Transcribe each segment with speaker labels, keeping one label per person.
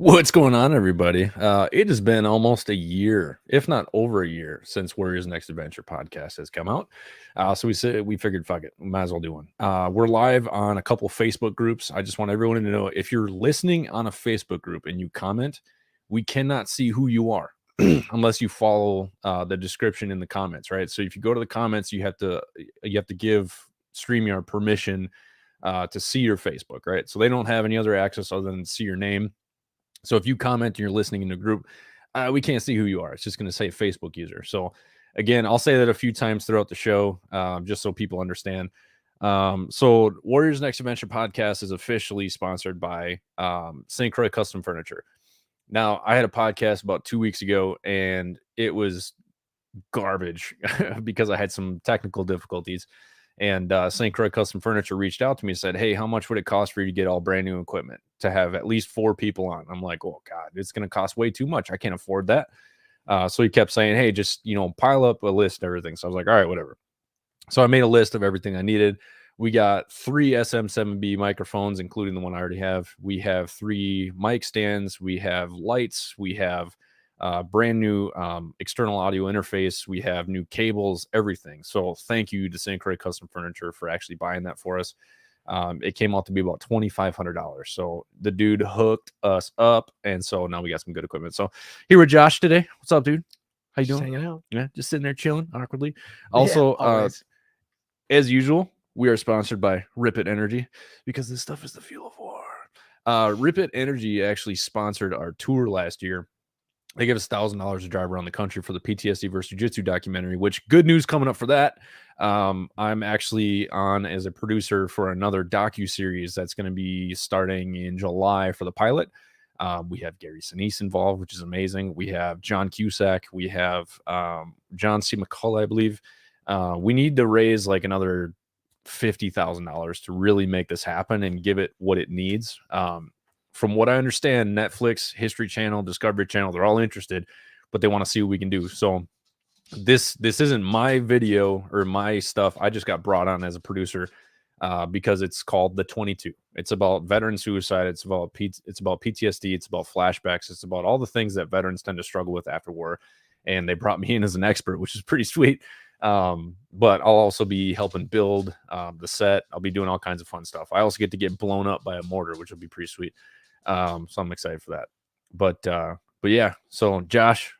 Speaker 1: What's going on, everybody? It has been almost a year, if not over a year, since Warrior's Next Adventure podcast has come out. So we figured, fuck it, we might as well do one. We're live on a couple Facebook groups. I just want everyone to know, if you're listening on a Facebook group and you comment, we cannot see who you are unless you follow the description in the comments, right? So if you go to the comments, you have to give StreamYard permission to see your Facebook, right? So they don't have any other access other than see your name. So if you comment and you're listening in the group, we can't see who you are. It's just going to say Facebook user. So again, I'll say that a few times throughout the show, just so people understand. So Warriors Next Adventure podcast is officially sponsored by St. Croix Custom Furniture. Now, I had a podcast about 2 weeks ago, and it was garbage because I had some technical difficulties. And St. Croix Custom Furniture reached out to me and said, hey, how much would it cost for you to get all brand new equipment to have at least 4 people on? I'm like, oh, God, it's going to cost way too much. I can't afford that. So he kept saying, hey, just, pile up a list of everything. So I was like, all right, whatever. So I made a list of everything I needed. We got 3 SM7B microphones, including the one I already have. We have 3 mic stands. We have lights. We have brand new external audio interface. We have new cables, everything. So thank you to St. Croix Custom Furniture for actually buying that for us. It came out to be about $2,500. So the dude hooked us up, and so now we got some good equipment. So here with Josh today. What's up, dude? How you doing?
Speaker 2: Hanging out.
Speaker 1: Yeah, just sitting there chilling awkwardly. Also, as usual, we are sponsored by Rip It Energy, because this stuff is the fuel of war. Rip It Energy actually sponsored our tour last year. They gave us $1,000 to drive around the country for the PTSD versus Jiu-Jitsu documentary, which good news coming up for that. I'm actually on as a producer for another docu-series that's going to be starting in July for the pilot. We have Gary Sinise involved, which is amazing. We have John Cusack. We have John C. McCullough, I believe. We need to raise like another $50,000 to really make this happen and give it what it needs. From what I understand, Netflix, History Channel, Discovery Channel, they're all interested, but they want to see what we can do. So this isn't my video or my stuff. I just got brought on as a producer because it's called The 22. It's about veteran suicide. It's about PTSD. It's about flashbacks. It's about all the things that veterans tend to struggle with after war. And they brought me in as an expert, which is pretty sweet. But I'll also be helping build the set. I'll be doing all kinds of fun stuff. I also get to get blown up by a mortar, which will be pretty sweet. So I'm excited for that. But yeah. So Josh,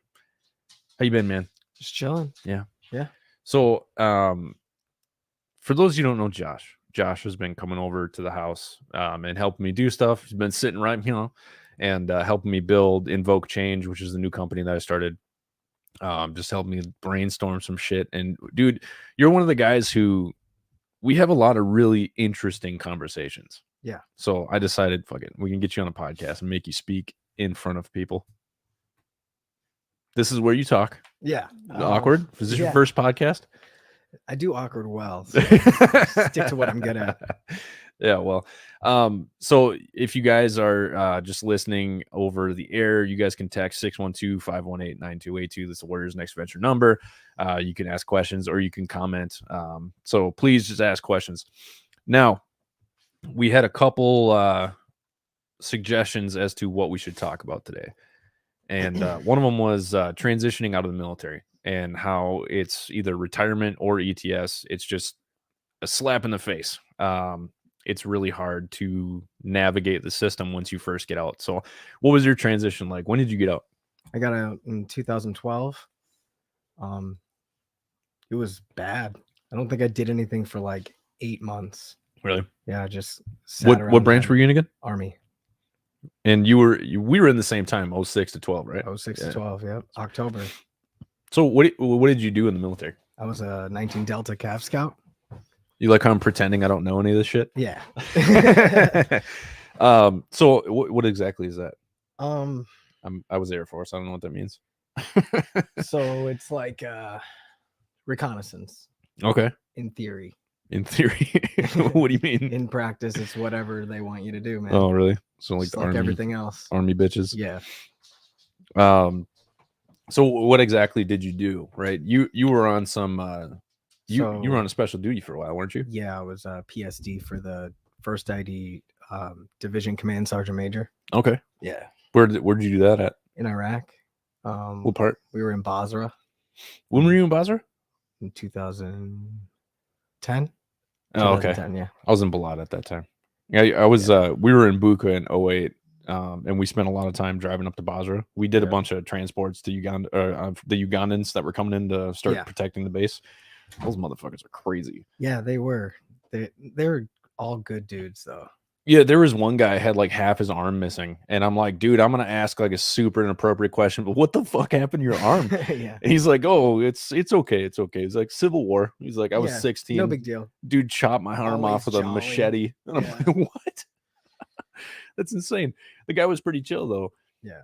Speaker 1: how you been, man?
Speaker 2: Just chilling.
Speaker 1: Yeah.
Speaker 2: Yeah.
Speaker 1: So for those of you who don't know Josh has been coming over to the house and helping me do stuff. He's been sitting right, and helping me build Invoke Change, which is the new company that I started. Just helped me brainstorm some shit. And dude, you're one of the guys who we have a lot of really interesting conversations.
Speaker 2: Yeah.
Speaker 1: So I decided, fuck it, we can get you on a podcast and make you speak in front of people. This is where you talk.
Speaker 2: Yeah.
Speaker 1: Awkward? Is this your first podcast?
Speaker 2: I do awkward well. So stick to what I'm good at.
Speaker 1: Yeah, well, so if you guys are just listening over the air, you guys can text 612-518-9282. That's the Warriors Next Adventure number. You can ask questions or you can comment. So please just ask questions. Now, we had a couple suggestions as to what we should talk about today. And one of them was transitioning out of the military and how it's either retirement or ETS. It's just a slap in the face. It's really hard to navigate the system once you first get out. So what was your transition like? When did you get out?
Speaker 2: I got out in 2012. It was bad. I don't think I did anything for like 8 months.
Speaker 1: Really?
Speaker 2: Yeah, just
Speaker 1: what branch were you in again?
Speaker 2: Army.
Speaker 1: And we were in the same time, 06 to 12, right?
Speaker 2: 06 to 12, yeah. October.
Speaker 1: So what did you do in the military?
Speaker 2: I was a 19 Delta Cav Scout.
Speaker 1: You like how I'm pretending I don't know any of this shit?
Speaker 2: Yeah.
Speaker 1: So what exactly is that? I was Air Force. I don't know what that means.
Speaker 2: So it's like reconnaissance.
Speaker 1: Okay.
Speaker 2: In theory.
Speaker 1: In theory. What do you mean?
Speaker 2: In practice, it's whatever they want you to do, man.
Speaker 1: Oh, really? So like
Speaker 2: just
Speaker 1: the
Speaker 2: like
Speaker 1: army,
Speaker 2: everything else.
Speaker 1: Army bitches.
Speaker 2: Yeah.
Speaker 1: So what exactly did you do? Right. You were on some you were on a special duty for a while, weren't you?
Speaker 2: Yeah, I was PSD for the 1st ID Division Command Sergeant Major.
Speaker 1: Okay.
Speaker 2: Yeah.
Speaker 1: Where'd you do that at?
Speaker 2: in Iraq.
Speaker 1: What part?
Speaker 2: We were in Basra
Speaker 1: When were you in Basra?
Speaker 2: in 2010.
Speaker 1: Oh, okay.
Speaker 2: 2010, yeah.
Speaker 1: I was in Balad at that time. Yeah, I was. We were in Buka in 08, and we spent a lot of time driving up to Basra. We did a bunch of transports to Uganda, the Ugandans that were coming in to start protecting the base. Those motherfuckers are crazy.
Speaker 2: Yeah, they were. They're all good dudes, though.
Speaker 1: Yeah, there was one guy had like half his arm missing, and I'm like, dude, I'm gonna ask like a super inappropriate question, but what the fuck happened to your arm?
Speaker 2: Yeah.
Speaker 1: And he's like, oh, it's okay, it's okay. He's like, Civil War. He's like, I was 16.
Speaker 2: No big deal.
Speaker 1: Dude chopped my arm off with a machete. And I'm like, what? That's insane. The guy was pretty chill though.
Speaker 2: Yeah.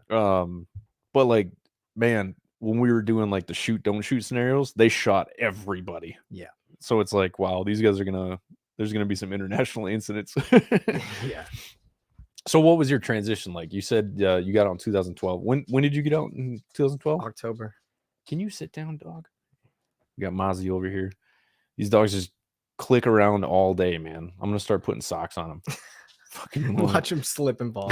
Speaker 1: But like, man, when we were doing like the shoot, don't shoot scenarios, they shot everybody.
Speaker 2: Yeah.
Speaker 1: So it's like, wow, these guys are there's gonna be some international incidents.
Speaker 2: Yeah.
Speaker 1: So what was your transition like? You said you got out in 2012. When did you get out in 2012?
Speaker 2: October.
Speaker 1: Can you sit down, dog? We got Mozzie over here. These dogs just click around all day, man. I'm gonna start putting socks on them. Fucking
Speaker 2: watch them slip and fall.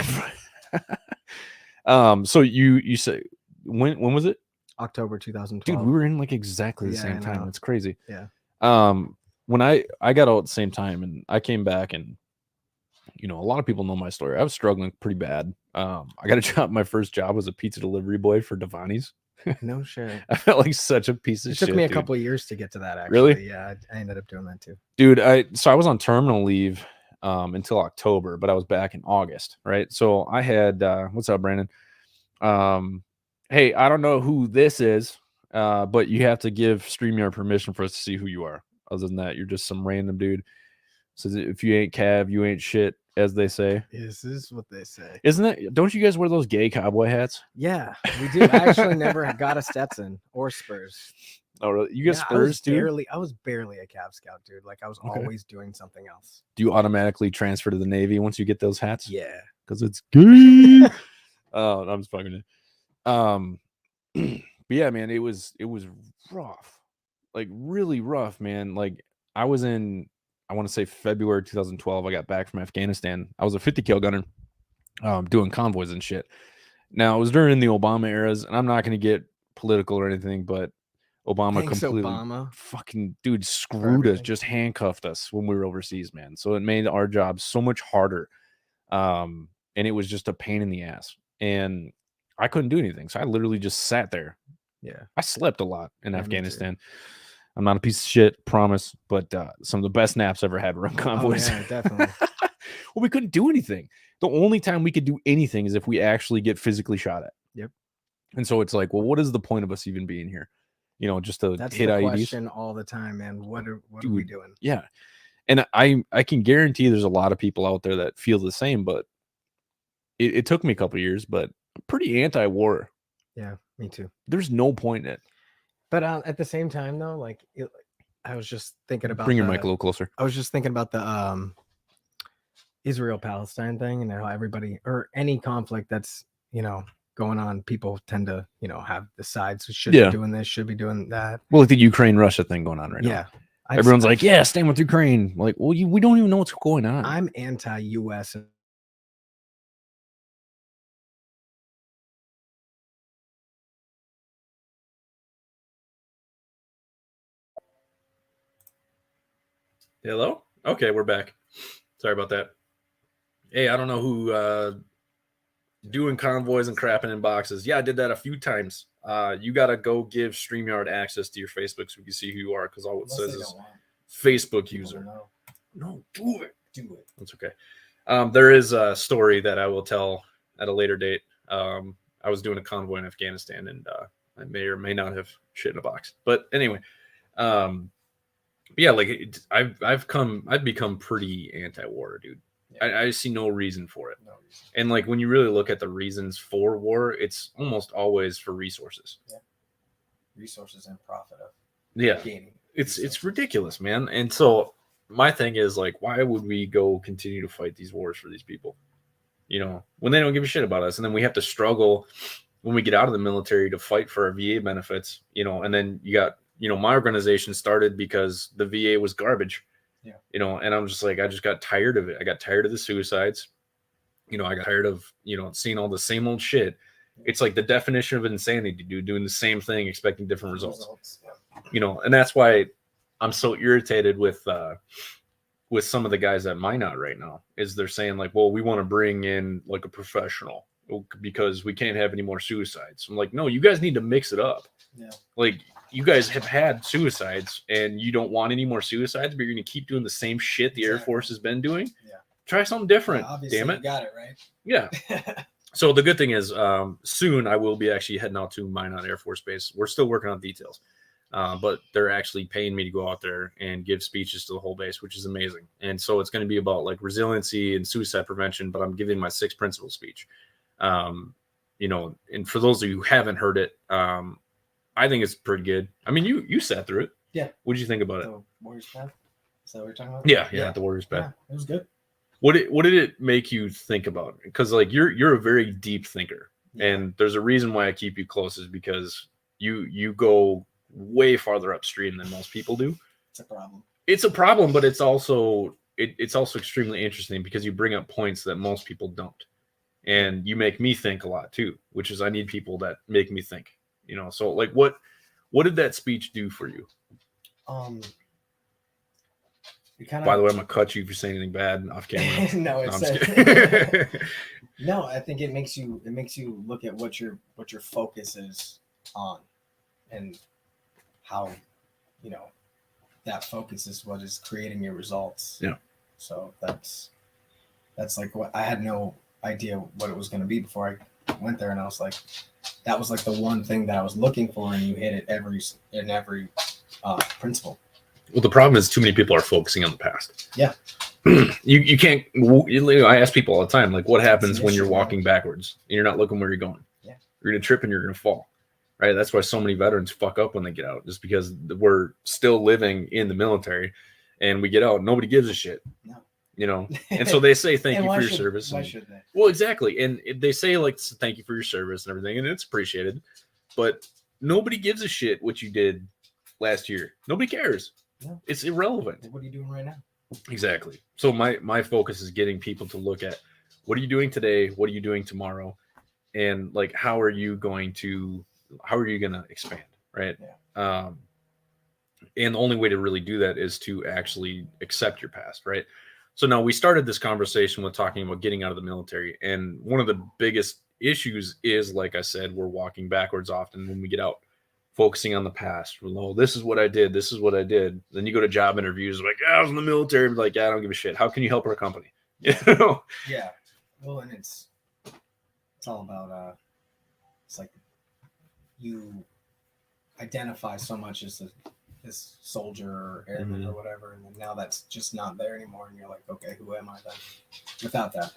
Speaker 1: So you say when was it?
Speaker 2: October 2012.
Speaker 1: Dude, we were in like exactly the same time. It's crazy.
Speaker 2: Yeah.
Speaker 1: When I got out at the same time and I came back, and you know, a lot of people know my story. I was struggling pretty bad. I got a job. My first job was a pizza delivery boy for Devani's.
Speaker 2: No shit.
Speaker 1: I felt like such a piece of shit.
Speaker 2: It took me a couple of years to get to that, actually.
Speaker 1: Really?
Speaker 2: Yeah, I ended up doing that too.
Speaker 1: Dude, I was on terminal leave until October, but I was back in August, right? So I had what's up, Brandon? Hey, I don't know who this is, but you have to give StreamYard permission for us to see who you are. Other than that, you're just some random dude. So if you ain't Cav, you ain't shit, as they say.
Speaker 2: This is what they say.
Speaker 1: Isn't it? Don't you guys wear those gay cowboy hats?
Speaker 2: Yeah, we do. I actually never got a Stetson or Spurs.
Speaker 1: Oh, really? You got Spurs, dude?
Speaker 2: I was barely a Cav Scout, dude. Like, I was always doing something else.
Speaker 1: Do you automatically transfer to the Navy once you get those hats?
Speaker 2: Yeah.
Speaker 1: Because it's gay. Oh, I'm just fucking it. But yeah, man, it was rough. Like, really rough, man. Like, I was in, I want to say February 2012. I got back from Afghanistan. I was a 50 cal gunner, doing convoys and shit. Now, it was during the Obama eras, and I'm not going to get political or anything, but Obama fucking dude screwed us, just handcuffed us when we were overseas, man. So it made our job so much harder. And it was just a pain in the ass. And I couldn't do anything. So I literally just sat there.
Speaker 2: Yeah.
Speaker 1: I slept a lot in Afghanistan. I'm not a piece of shit, promise, but some of the best naps I ever had were on convoys.
Speaker 2: Oh, yeah, definitely.
Speaker 1: Well, we couldn't do anything. The only time we could do anything is if we actually get physically shot at.
Speaker 2: Yep. And
Speaker 1: so it's like, well, what is the point of us even being here? You know, just to
Speaker 2: hit
Speaker 1: the
Speaker 2: IEDs?
Speaker 1: Question
Speaker 2: all the time, man. What are we doing?
Speaker 1: Yeah. And I can guarantee there's a lot of people out there that feel the same, but it took me a couple of years, but I'm pretty anti-war.
Speaker 2: Yeah, me too.
Speaker 1: There's no point in it.
Speaker 2: But at the same time, though, like I was just thinking about
Speaker 1: bring your mic a little closer.
Speaker 2: I was just thinking about the Israel-Palestine thing, and how everybody, or any conflict that's, you know, going on, people tend to, you know, have the sides. Should be doing this, should be doing that.
Speaker 1: Well, like the Ukraine-Russia thing going on right now.
Speaker 2: Yeah.
Speaker 1: Everyone's like, yeah, stand with Ukraine. Like, well, we don't even know what's going on.
Speaker 2: I'm anti-US.
Speaker 1: Hello? Okay, we're back. Sorry about that. Hey, I don't know who doing convoys and crapping in boxes. Yeah, I did that a few times. You got to go give StreamYard access to your Facebook so we can see who you are, because all it says is Facebook user. No, do it. That's okay. There is a story that I will tell at a later date. I was doing a convoy in Afghanistan, and I may or may not have shit in a box. But anyway, yeah, like I've become pretty anti-war, dude. Yeah. I see no reason for it. And like when you really look at the reasons for war, it's almost always for resources.
Speaker 2: Yeah. Resources and profit of
Speaker 1: gaining. It's ridiculous, man. And so my thing is, like, why would we go continue to fight these wars for these people? You know, when they don't give a shit about us, and then we have to struggle when we get out of the military to fight for our VA benefits, you know, and then you got, you know, my organization started because the VA was garbage. Yeah. You know, and I'm just like, I just got tired of it. I got tired of the suicides. I got tired of, seeing all the same old shit. It's like the definition of insanity, dude, doing the same thing, expecting different results. Yeah. And that's why I'm so irritated with some of the guys at Minot right now, is they're saying like, well, we want to bring in like a professional because we can't have any more suicides. I'm like, no, you guys need to mix it up.
Speaker 2: Yeah.
Speaker 1: Like, you guys have had suicides and you don't want any more suicides, but you're going to keep doing the same shit the Air Force has been doing.
Speaker 2: Yeah.
Speaker 1: Try something different.
Speaker 2: Yeah, obviously,
Speaker 1: damn it.
Speaker 2: You got it right.
Speaker 1: Yeah. So the good thing is, soon I will be actually heading out to Minot Air Force Base. We're still working on details, but they're actually paying me to go out there and give speeches to the whole base, which is amazing. And so it's going to be about like resiliency and suicide prevention, but I'm giving my 6 principles speech. And for those of you who haven't heard it, I think it's pretty good. I mean, you sat through it.
Speaker 2: Yeah.
Speaker 1: What did you think about it?
Speaker 2: The Warriors Path? Is that what you're talking about?
Speaker 1: Yeah. The Warriors Path.
Speaker 2: Yeah, it was good.
Speaker 1: What did it make you think about? Because like you're a very deep thinker, and there's a reason why I keep you close, is because you go way farther upstream than most people do.
Speaker 2: It's a problem.
Speaker 1: It's a problem, but it's also extremely interesting because you bring up points that most people don't, and you make me think a lot too. Which is, I need people that make me think. So like what did that speech do for you? By the way, I'm gonna cut you if you say anything bad off camera.
Speaker 2: No, no, I think it makes you look at what your focus is on, and how that focus is what is creating your results.
Speaker 1: Yeah.
Speaker 2: So that's like what I had no idea what it was going to be before I went there, and I was like, that was like the one thing that I was looking for, and you hit it in every principle.
Speaker 1: Well, the problem is too many people are focusing on the past.
Speaker 2: Yeah.
Speaker 1: You can't. I ask people all the time, like, what happens when you're walking backwards and you're not looking where you're going?
Speaker 2: Yeah.
Speaker 1: You're gonna trip and you're gonna fall, right? That's why so many veterans fuck up when they get out, just because we're still living in the military, and we get out, nobody gives a shit.
Speaker 2: No.
Speaker 1: And so they say thank you for your service.
Speaker 2: Why should they?
Speaker 1: Well, exactly, and they say like thank you for your service and everything, and it's appreciated, but nobody gives a shit what you did last year. Nobody cares.
Speaker 2: No.
Speaker 1: It's irrelevant.
Speaker 2: What are you doing right now?
Speaker 1: Exactly. So my focus is getting people to look at, what are you doing today? What are you doing tomorrow? And like, how are you going to expand? Right.
Speaker 2: Yeah.
Speaker 1: And the only way to really do that is to actually accept your past. Right. So now we started this conversation with talking about getting out of the military. And one of the biggest issues is, like I said, we're walking backwards often when we get out. Focusing on the past. Well, this is what I did. This is what I did. Then you go to job interviews, like, I was in the military. Like, I don't give a shit. How can you help our company?
Speaker 2: Yeah. Well, and it's all about it's like you identify so much as this soldier or airman or whatever, and then now that's just not there anymore, and you're like, okay, who am I then without that?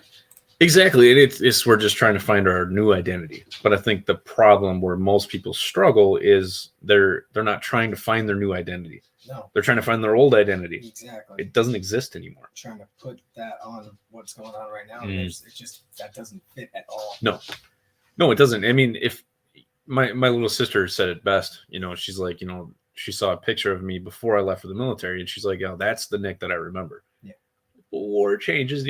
Speaker 1: Exactly. And it's we're just trying to find our new identity. But I think the problem where most people struggle is they're not trying to find their new identity.
Speaker 2: No.
Speaker 1: They're trying to find their old identity.
Speaker 2: Exactly.
Speaker 1: It doesn't exist anymore.
Speaker 2: Trying to put that on what's going on right now. It just, that doesn't fit at all.
Speaker 1: No, it doesn't. I mean, if my little sister said it best, she's like, she saw a picture of me before I left for the military, and she's like, oh, that's the Nick that I remember.
Speaker 2: Yeah.
Speaker 1: War changes,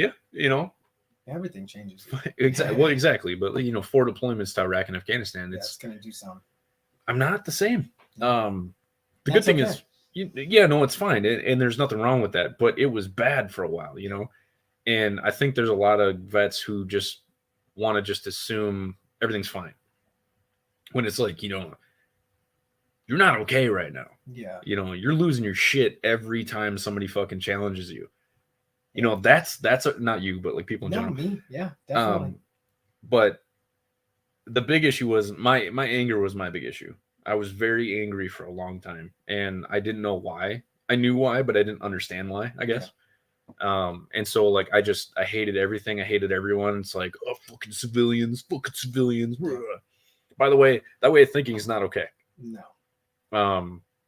Speaker 2: Everything changes.
Speaker 1: Exactly. Well, exactly. But 4 deployments to Iraq and Afghanistan.
Speaker 2: It's going to do something.
Speaker 1: I'm not the same. The good thing is, it's fine, and there's nothing wrong with that. But it was bad for a while, And I think there's a lot of vets who just want to just assume everything's fine, when it's like, you're not okay right now.
Speaker 2: Yeah.
Speaker 1: You're losing your shit every time somebody fucking challenges you. That's not you, but like people in general.
Speaker 2: Me. Yeah, definitely.
Speaker 1: But the big issue was my anger was my big issue. I was very angry for a long time, and I didn't know why. I knew why, but I didn't understand why, I guess. Yeah. And so like I hated everything. I hated everyone. It's like, oh, fucking civilians. By the way, that way of thinking is not okay.
Speaker 2: No.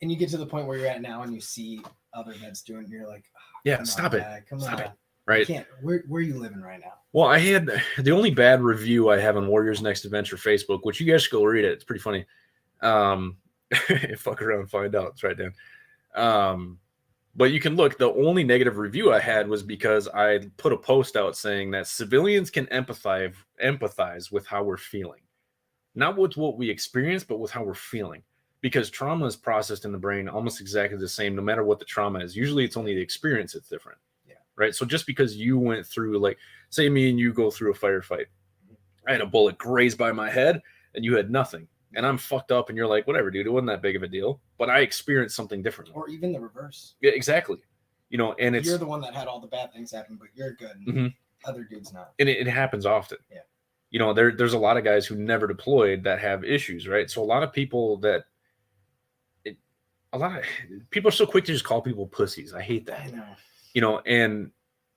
Speaker 1: And
Speaker 2: you get to the point where you're at now, and you see other vets doing it, and you're like,
Speaker 1: stop it.
Speaker 2: Stop it.
Speaker 1: Right.
Speaker 2: Where are you living right now?
Speaker 1: Well, I had the only bad review I have on Warriors Next Adventure Facebook, which you guys should go read it. It's pretty funny. Fuck around and find out. It's right, Dan. But you can look, the only negative review I had was because I put a post out saying that civilians can empathize with how we're feeling. Not with what we experience, but with how we're feeling. Because trauma is processed in the brain almost exactly the same, no matter what the trauma is. Usually it's only the experience that's different.
Speaker 2: Yeah.
Speaker 1: Right. So just because you went through, like, say me and you go through a firefight, I had a bullet graze by my head and you had nothing. And I'm fucked up and you're like, whatever, dude, it wasn't that big of a deal. But I experienced something different.
Speaker 2: Or even the reverse.
Speaker 1: Yeah, exactly. You know, and it's...
Speaker 2: You're the one that had all the bad things happen, but you're good. And other dudes not.
Speaker 1: And it happens often.
Speaker 2: Yeah.
Speaker 1: You know, there's a lot of guys who never deployed that have issues, right? So a lot of people that... A lot of people are so quick to just call people pussies. I hate that.
Speaker 2: I know.
Speaker 1: You know, and...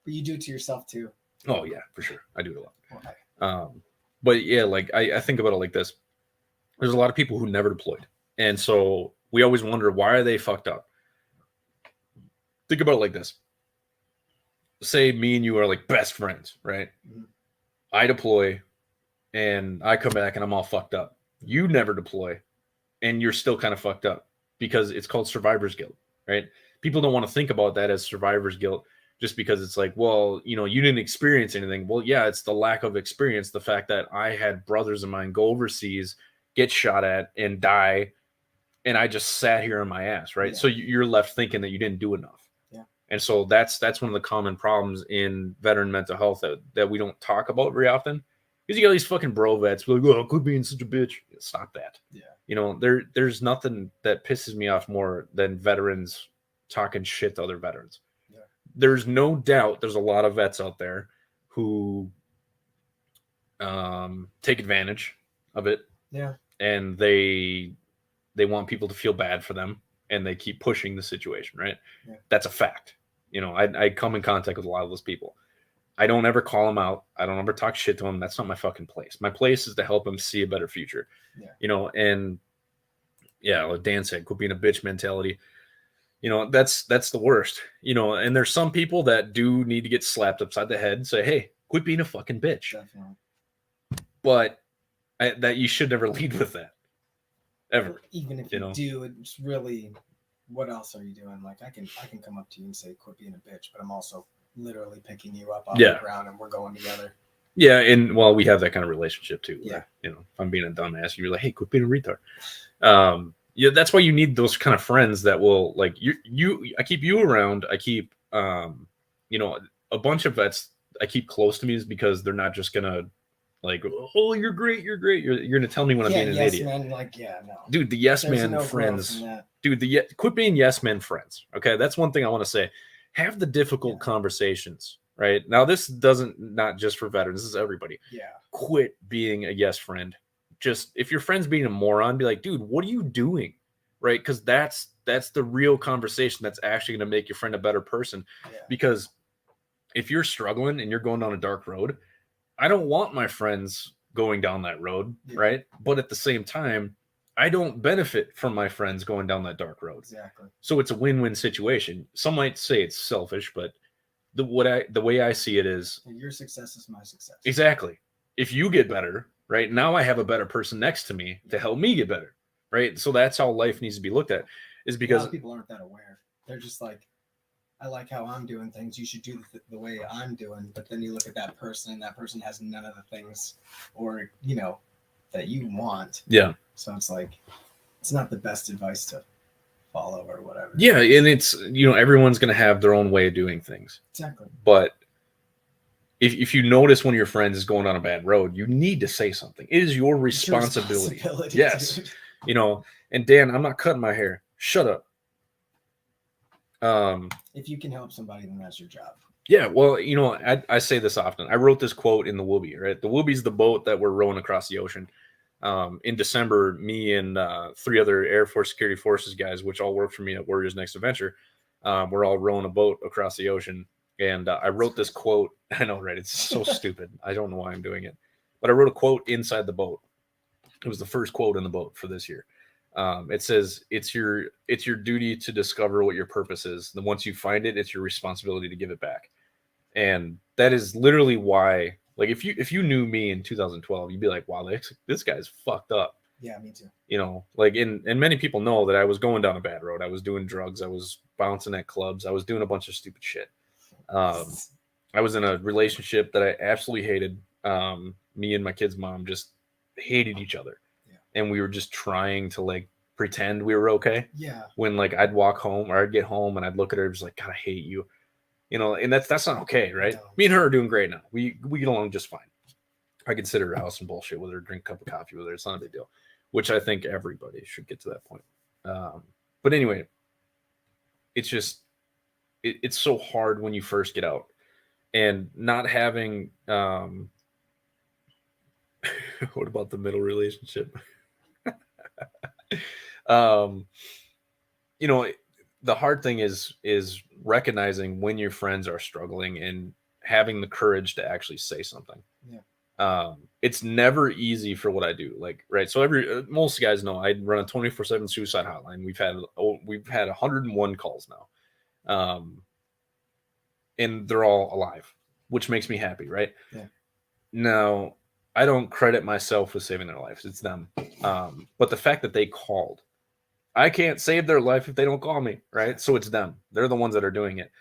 Speaker 2: But you do it to yourself too.
Speaker 1: Oh, yeah, for sure. I do it a lot.
Speaker 2: Okay.
Speaker 1: But yeah, like I think about it like this. There's a lot of people who never deployed. And so we always wonder, why are they fucked up? Think about it like this. Say me and you are like best friends, right? Mm-hmm. I deploy and I come back and I'm all fucked up. You never deploy and you're still kind of fucked up because it's called survivor's guilt, right? People don't want to think about that as survivor's guilt just because it's like, well, you know, you didn't experience anything. Well, yeah, it's the lack of experience. The fact that I had brothers of mine go overseas, get shot at and die. And I just sat here on my ass. Right. Yeah. So you're left thinking that you didn't do enough.
Speaker 2: Yeah.
Speaker 1: And so that's one of the common problems in veteran mental health that we don't talk about very often. Because you got these fucking bro vets like, oh, quit being such a bitch. Stop that.
Speaker 2: Yeah.
Speaker 1: You know, there's nothing that pisses me off more than veterans talking shit to other veterans. Yeah. There's no doubt there's a lot of vets out there who take advantage of it.
Speaker 2: Yeah.
Speaker 1: And they want people to feel bad for them and they keep pushing the situation, right? Yeah. That's a fact. You know, I come in contact with a lot of those people. I don't ever call them out. I don't ever talk shit to them. That's not my fucking place. My place is to help them see a better future. Yeah. You know, and yeah, like Dan said, quit being a bitch mentality. You know, that's the worst. You know, and there's some people that do need to get slapped upside the head and say, hey, quit being a fucking bitch. Definitely. But that you should never lead with that. Ever.
Speaker 2: Even if you do, it's really, what else are you doing? Like I can come up to you and say, quit being a bitch, but I'm also literally picking you up off the ground and we're going together. Yeah, and well, we have that kind of relationship too. Yeah. Where, you know, if I'm being a dumbass, you're like, hey, quit being a retard. Yeah, that's why you need those kind of friends that will like I keep you around. I keep you know, a bunch of vets I keep close to me is because they're not just gonna like, oh, you're great. You're gonna tell me when I'm being an idiot. Man, like, yeah, no. Dude, the yes man no friends. Dude, quit being yes men friends. Okay, that's one thing I want to say. Have the difficult conversations. Right now, this doesn't not just for veterans. This is everybody. Yeah. Quit being a yes friend. Just if your friend's being a moron, be like, dude, what are you doing? Right? Because that's the real conversation that's actually going to make your friend a better person. Yeah. Because if you're struggling and you're going down a dark road, I don't want my friends going down that road, right? But at the same time, I don't benefit from my friends going down that dark road. Exactly. So it's a win-win situation. Some might say it's selfish, but the way I see it is your success is my success.
Speaker 1: Exactly. If you get better, right? Now I have a better person next to me to help me get better, right? So that's how life needs to be looked at. Is because
Speaker 2: a lot of people aren't that aware. They're just like, I like how I'm doing things. You should do the way I'm doing. But then you look at that person, and that person has none of the things, or you know, that you want.
Speaker 1: Yeah.
Speaker 2: So it's like, it's not the best advice to follow or whatever.
Speaker 1: Yeah, and it's, you know, everyone's going to have their own way of doing things.
Speaker 2: Exactly.
Speaker 1: But if you notice one of your friends is going on a bad road, you need to say something. It is your responsibility. Yes. Dude. You know, and Dan, I'm not cutting my hair. Shut up.
Speaker 2: If you can help somebody, then that's your job.
Speaker 1: Yeah, well, you know, I say this often. I wrote this quote in the Whoopie, right? The Whoopie's the boat that we're rowing across the ocean. In December, me and 3 other Air Force Security Forces guys, which all work for me at Warriors Next Adventure, we're all rowing a boat across the ocean. And I wrote this quote. I know, right? It's so stupid. I don't know why I'm doing it. But I wrote a quote inside the boat. It was the first quote in the boat for this year. It says, it's your duty to discover what your purpose is. Then once you find it, it's your responsibility to give it back. And that is literally why, like, if you knew me in 2012, you'd be like, wow, this guy's fucked up.
Speaker 2: Yeah, me too.
Speaker 1: You know, like, and many people know that I was going down a bad road. I was doing drugs. I was bouncing at clubs. I was doing a bunch of stupid shit. I was in a relationship that I absolutely hated. Me and my kid's mom just hated each other.
Speaker 2: Yeah.
Speaker 1: And we were just trying to like pretend we were okay.
Speaker 2: Yeah.
Speaker 1: When like I'd walk home or I'd get home and I'd look at her, just like, God, I hate you. You know, and that's not okay, right?
Speaker 2: No.
Speaker 1: Me and her are doing great now. We get along just fine. I can sit at her house and bullshit with her, drink a cup of coffee with her. It's not a big deal, which I think everybody should get to that point. But anyway, it's just, it's so hard when you first get out and not having, what about the middle relationship? You know, the hard thing is recognizing when your friends are struggling and having the courage to actually say something.
Speaker 2: Yeah.
Speaker 1: It's never easy for what I do. Like, right. So most guys know I run a 24/7 suicide hotline. We've had 101 calls now. And they're all alive, which makes me happy. Right.
Speaker 2: Yeah.
Speaker 1: Now, I don't credit myself with saving their lives. It's them. But the fact that they called, I can't save their life if they don't call me, right? So it's them. They're the ones that are doing it.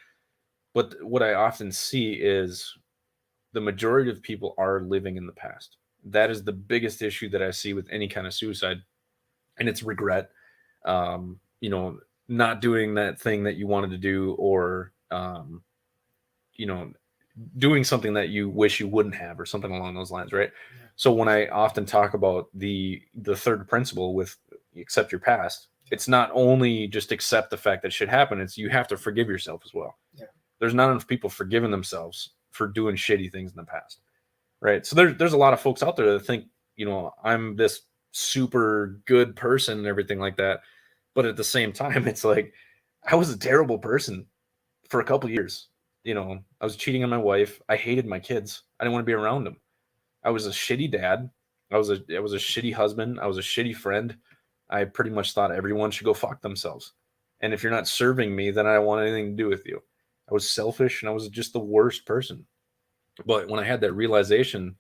Speaker 1: But what I often see is the majority of people are living in the past. That is the biggest issue that I see with any kind of suicide. And it's regret, you know, not doing that thing that you wanted to do, or, you know, doing something that you wish you wouldn't have, or something along those lines, right? Yeah. So when I often talk about the third principle with accept your past, it's not only just accept the fact that shit happened, it's you have to forgive yourself as well.
Speaker 2: Yeah.
Speaker 1: There's not enough people forgiving themselves for doing shitty things in the past, right? So there's a lot of folks out there that think, you know, I'm this super good person and everything like that, but at the same time, it's like I was a terrible person for a couple years. You know, I was cheating on my wife. I hated my kids. I didn't want to be around them. I was a shitty dad. I was a shitty husband. I was a shitty friend. I pretty much thought everyone should go fuck themselves. And if you're not serving me, then I don't want anything to do with you. I was selfish and I was just the worst person. But when I had that realization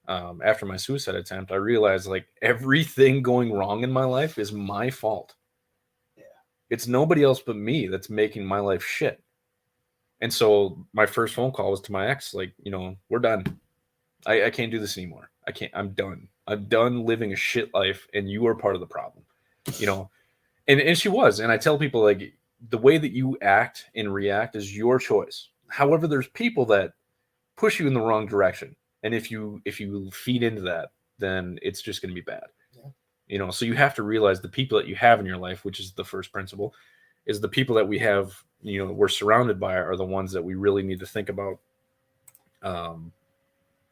Speaker 1: after my suicide attempt, I realized like everything going wrong in my life is my fault.
Speaker 2: Yeah.
Speaker 1: It's nobody else but me that's making my life shit. And so my first phone call was to my ex, like, you know, we're done. I can't do this anymore. I'm done. I'm done living a shit life, and you are part of the problem, you know? And she was. And I tell people, like, the way that you act and react is your choice. However, there's people that push you in the wrong direction. And if you feed into that, then it's just going to be bad.
Speaker 2: Yeah.
Speaker 1: You know, so you have to realize the people that you have in your life, which is the first principle, is the people that we have, you know, we're surrounded by are the ones that we really need to think about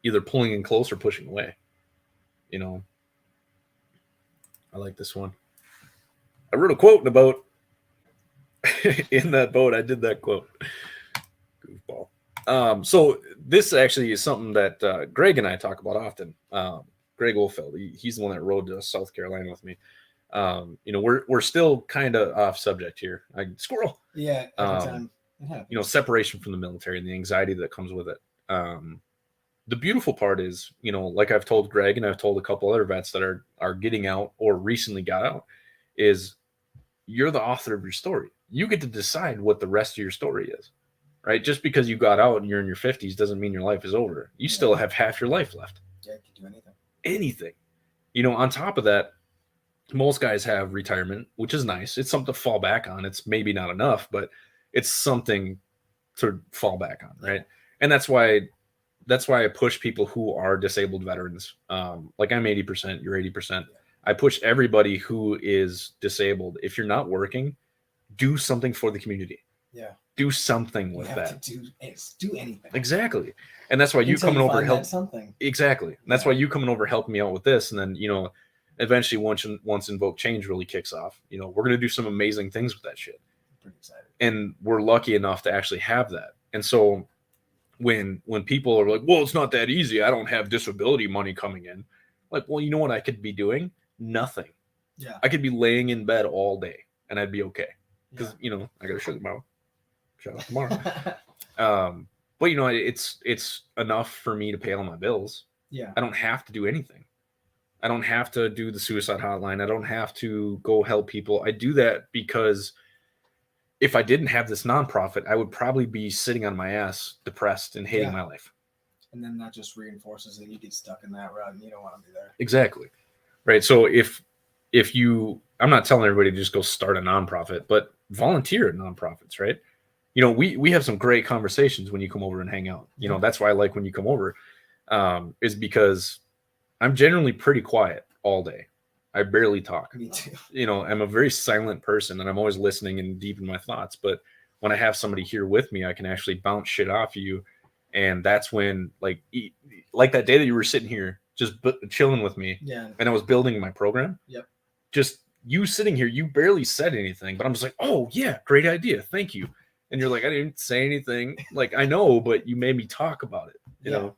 Speaker 1: either pulling in close or pushing away. You know, I like this one. I wrote a quote in a boat. In that boat, I did that quote. Goofball. So this actually is something that Greg and I talk about often. Greg Olfeld, he's the one that rode to South Carolina with me. You know, we're still kind of off subject here. Squirrel.
Speaker 2: Yeah. Every time it happens.
Speaker 1: You know, separation from the military and the anxiety that comes with it. The beautiful part is, you know, like I've told Greg and I've told a couple other vets that are getting out or recently got out, is you're the author of your story. You get to decide what the rest of your story is, right? Just because you got out and you're in your 50s doesn't mean your life is over. You still have half your life left.
Speaker 2: Yeah, you can do anything.
Speaker 1: Anything. You know, on top of that, most guys have retirement, which is nice. It's something to fall back on. It's maybe not enough, but it's something to fall back on, right? And that's why I push people who are disabled veterans. Like I'm 80%, you're 80%. I push everybody who is disabled. If you're not working, do something for the community.
Speaker 2: Yeah.
Speaker 1: Do something with that.
Speaker 2: Do anything.
Speaker 1: Exactly. And that's why you coming over help
Speaker 2: something.
Speaker 1: Exactly. And that's why you coming over helping me out with this. And then, you know, eventually once Invoke Change really kicks off, you know, we're going to do some amazing things with that shit.
Speaker 2: I'm pretty excited.
Speaker 1: And we're lucky enough to actually have that. And so when people are like, well, it's not that easy, I don't have disability money coming in. Like, well, you know what I could be doing? Nothing.
Speaker 2: Yeah.
Speaker 1: I could be laying in bed all day and I'd be okay. Because, you know, I got to shut tomorrow. Shut up tomorrow. But, you know, it's enough for me to pay all my bills.
Speaker 2: Yeah.
Speaker 1: I don't have to do anything. I don't have to do the suicide hotline. I don't have to go help people. I do that because if I didn't have this nonprofit, I would probably be sitting on my ass, depressed and hating my life.
Speaker 2: And then that just reinforces that you get stuck in that route and you don't want to be there.
Speaker 1: Exactly. Right. So if you, I'm not telling everybody to just go start a nonprofit, but volunteer at nonprofits, right? You know, we have some great conversations when you come over and hang out. You know, that's why I like when you come over, is because I'm generally pretty quiet all day. I barely talk.
Speaker 2: Me too.
Speaker 1: You know, I'm a very silent person and I'm always listening and deep in my thoughts. But when I have somebody here with me, I can actually bounce shit off of you. And that's when, like that day that you were sitting here, just chilling with me.
Speaker 2: Yeah.
Speaker 1: And I was building my program.
Speaker 2: Yep.
Speaker 1: Just you sitting here, you barely said anything, but I'm just like, oh yeah, great idea. Thank you. And you're like, I didn't say anything. Like, I know, but you made me talk about it, you know?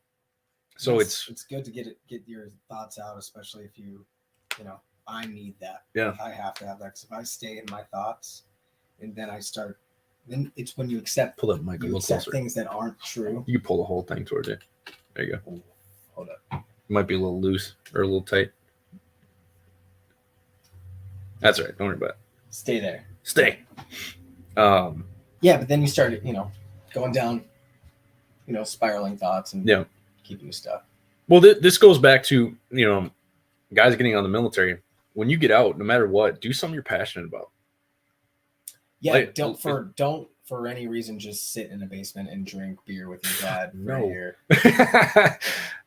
Speaker 1: So it's
Speaker 2: good to get your thoughts out, especially if you know, I need that.
Speaker 1: Yeah.
Speaker 2: I have to have that. Because if I stay in my thoughts and then I start, then it's when you accept,
Speaker 1: pull that mic a little closer.
Speaker 2: Things that aren't true.
Speaker 1: You pull the whole thing towards you. There you go.
Speaker 2: Ooh, hold up.
Speaker 1: It might be a little loose or a little tight. That's all right. Don't worry about it.
Speaker 2: Stay there.
Speaker 1: Stay.
Speaker 2: Yeah, but then you start, you know, going down, you know, spiraling thoughts and keeping you stuck.
Speaker 1: Well, this goes back to, you know, guys getting on the military. When you get out, no matter what, do something you're passionate about.
Speaker 2: Yeah, like, don't for any reason just sit in a basement and drink beer with your dad for a year.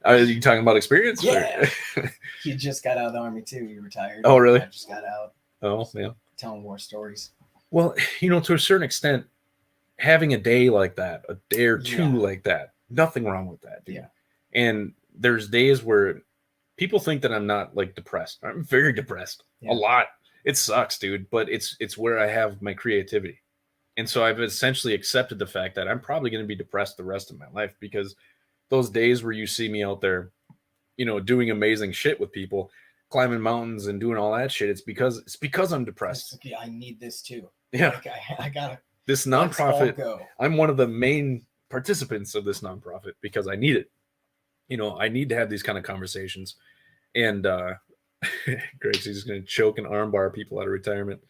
Speaker 1: Are you talking about experience?
Speaker 2: Yeah. He just got out of the Army too. He retired.
Speaker 1: Oh, really?
Speaker 2: I just got out.
Speaker 1: Oh, yeah.
Speaker 2: Telling war stories.
Speaker 1: Well, you know, to a certain extent, having a day like that, a day or two like that, nothing wrong with that, dude. Yeah. And there's days where people think that I'm not like depressed. I'm very depressed. A lot. It sucks, dude, but it's where I have my creativity. And so I've essentially accepted the fact that I'm probably going to be depressed the rest of my life, because those days where you see me out there, you know, doing amazing shit with people, climbing mountains and doing all that shit, it's because I'm depressed.
Speaker 2: Okay, I need this too.
Speaker 1: Yeah.
Speaker 2: Like, I gotta.
Speaker 1: This nonprofit, I'm one of the main participants of this nonprofit because I need it. You know, I need to have these kind of conversations. And Greg's just going to choke and armbar people out of retirement.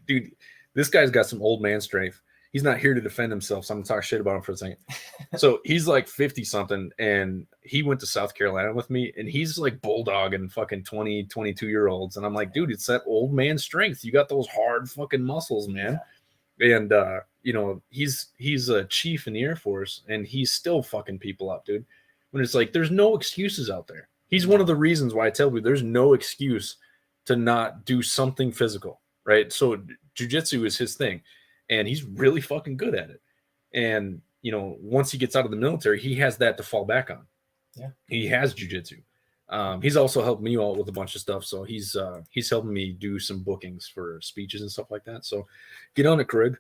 Speaker 1: Dude, this guy's got some old man strength. He's not here to defend himself, so I'm going to talk shit about him for a second. So he's like 50 something, and he went to South Carolina with me, and he's like bulldogging fucking 20, 22-year-olds. And I'm like, dude, it's that old man strength. You got those hard fucking muscles, man. Yeah. And, you know, he's a chief in the Air Force, and he's still fucking people up, dude. When it's like, there's no excuses out there. He's one of the reasons why I tell you there's no excuse to not do something physical, right? So jiu-jitsu is his thing, and he's really fucking good at it. And, you know, once he gets out of the military, he has that to fall back on. Yeah. He has jiu-jitsu. He's also helped me out with a bunch of stuff. So he's helping me do some bookings for speeches and stuff like that. So get on it, Craig.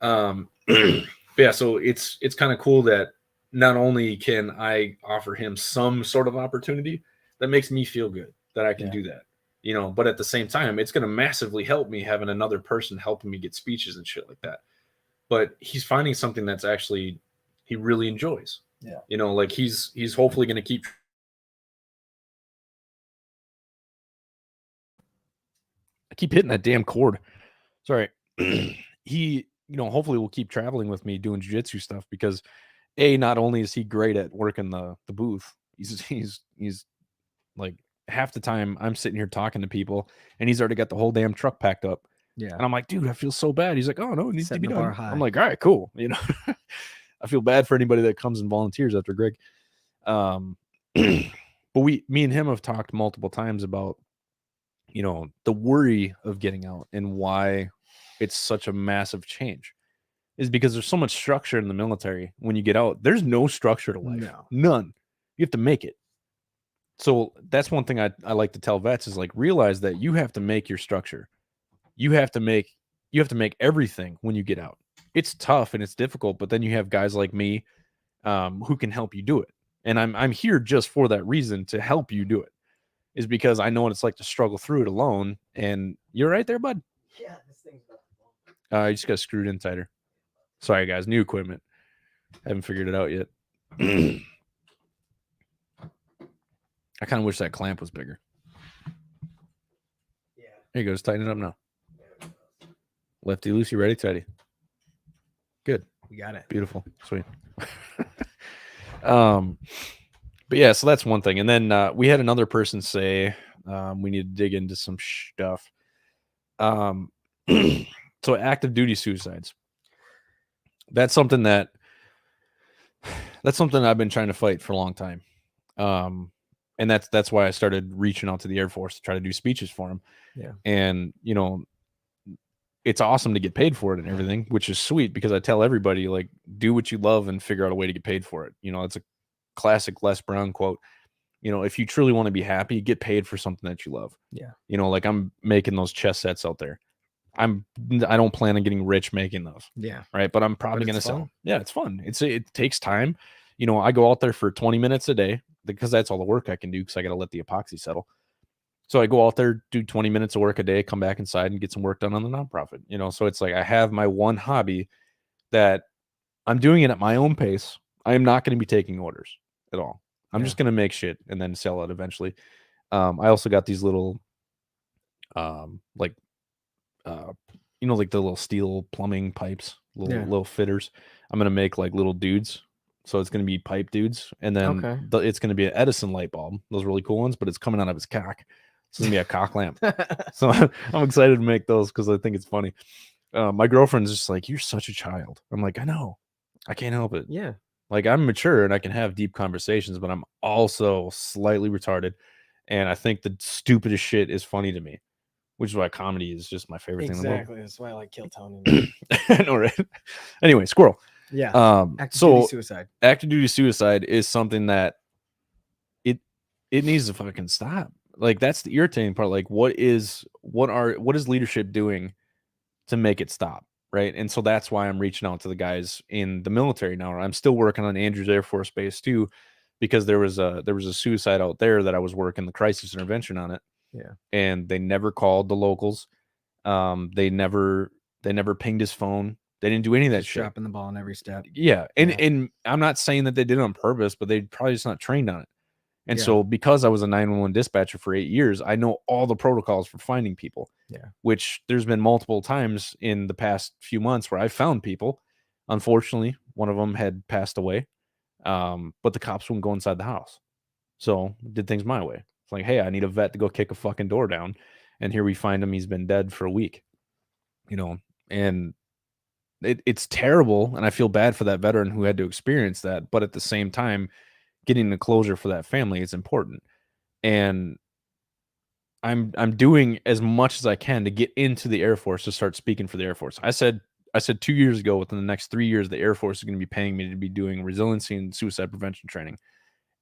Speaker 1: Yeah, so it's kind of cool that not only can I offer him some sort of opportunity that makes me feel good that I can do that, you know, but at the same time, it's going to massively help me having another person helping me get speeches and shit like that. But he's finding something that's actually, he really enjoys. Yeah. You know, like he's hopefully going to keep. I keep hitting that damn cord. Sorry. He, you know, hopefully will keep traveling with me doing jiu-jitsu stuff, because not only is he great at working the booth, he's like half the time I'm sitting here talking to people and he's already got the whole damn truck packed up. Yeah. And I'm like, dude, I feel so bad. He's like, oh no, it needs to be done. I'm like, all right, cool. You know, I feel bad for anybody that comes and volunteers after Greg. But me and him have talked multiple times about, you know, the worry of getting out and why it's such a massive change is because there's so much structure in the military. When you get out, there's no structure to life. No. None. You have to make it. So that's one thing I like to tell vets is like, realize that you have to make your structure. You have to make everything when you get out. It's tough and it's difficult, but then you have guys like me who can help you do it. And I'm here just for that reason, to help you do it, is because I know what it's like to struggle through it alone. And you're right there, bud.
Speaker 2: Yeah, this thing's about
Speaker 1: you just got screwed in tighter. Sorry, guys. New equipment. Haven't figured it out yet. I kind of wish that clamp was bigger. Yeah. There you go. Just tighten it up now. Lefty loosey, ready tighty. Good.
Speaker 2: We got it.
Speaker 1: Beautiful. Sweet. But yeah, so that's one thing. And then we had another person say we need to dig into some stuff. So active duty suicides. That's something I've been trying to fight for a long time. And that's why I started reaching out to the Air Force to try to do speeches for them.
Speaker 2: Yeah.
Speaker 1: And it's awesome to get paid for it and everything, which is sweet because I tell everybody, like, do what you love and figure out a way to get paid for it. It's a classic Les Brown quote. If you truly want to be happy, get paid for something that you love.
Speaker 2: Yeah.
Speaker 1: Like I'm making those chess sets out there. I don't plan on getting rich making those.
Speaker 2: Yeah.
Speaker 1: Right. But I'm probably going to sell them. Yeah. It's fun. It takes time. I go out there for 20 minutes a day because that's all the work I can do because I got to let the epoxy settle. So I go out there, do 20 minutes of work a day, come back inside and get some work done on the nonprofit. So it's like I have my one hobby that I'm doing it at my own pace. I am not going to be taking orders at all. I'm just going to make shit and then sell it eventually. I also got these little, like the little steel plumbing pipes, little fitters. I'm going to make like little dudes. So it's going to be pipe dudes. And then it's going to be an Edison light bulb. Those really cool ones, but it's coming out of his cock. It's going to be a cock lamp. So I'm excited to make those because I think it's funny. My girlfriend's just like, you're such a child. I'm like, I know. I can't help it.
Speaker 2: Yeah.
Speaker 1: Like I'm mature and I can have deep conversations, but I'm also slightly retarded. And I think the stupidest shit is funny to me, which is why comedy is just my favorite thing in the world.
Speaker 2: Exactly. That's why I like Kill Tony.
Speaker 1: I know, right? Anyway, squirrel.
Speaker 2: Yeah. Active duty suicide.
Speaker 1: Active duty suicide is something that it needs to fucking stop. Like that's the irritating part. Like what is leadership doing to make it stop? Right. And so that's why I'm reaching out to the guys in the military now. I'm still working on Andrews Air Force Base too, because there was a suicide out there that I was working the crisis intervention on it.
Speaker 2: Yeah. And
Speaker 1: they never called the locals. They never pinged his phone. They didn't do any of that shit.
Speaker 2: Dropping the ball on every step.
Speaker 1: Yeah. And I'm not saying that they did it on purpose, but they probably just not trained on it. And so because I was a 911 dispatcher for 8 years, I know all the protocols for finding people.
Speaker 2: Yeah.
Speaker 1: Which there's been multiple times in the past few months where I found people. Unfortunately, one of them had passed away. But the cops wouldn't go inside the house. So did things my way. It's like, hey, I need a vet to go kick a fucking door down. And here we find him. He's been dead for a week. And it's terrible. And I feel bad for that veteran who had to experience that. But at the same time, getting the closure for that family is important. And I'm doing as much as I can to get into the Air Force to start speaking for the Air Force. I said 2 years ago, within the next 3 years, the Air Force is going to be paying me to be doing resiliency and suicide prevention training.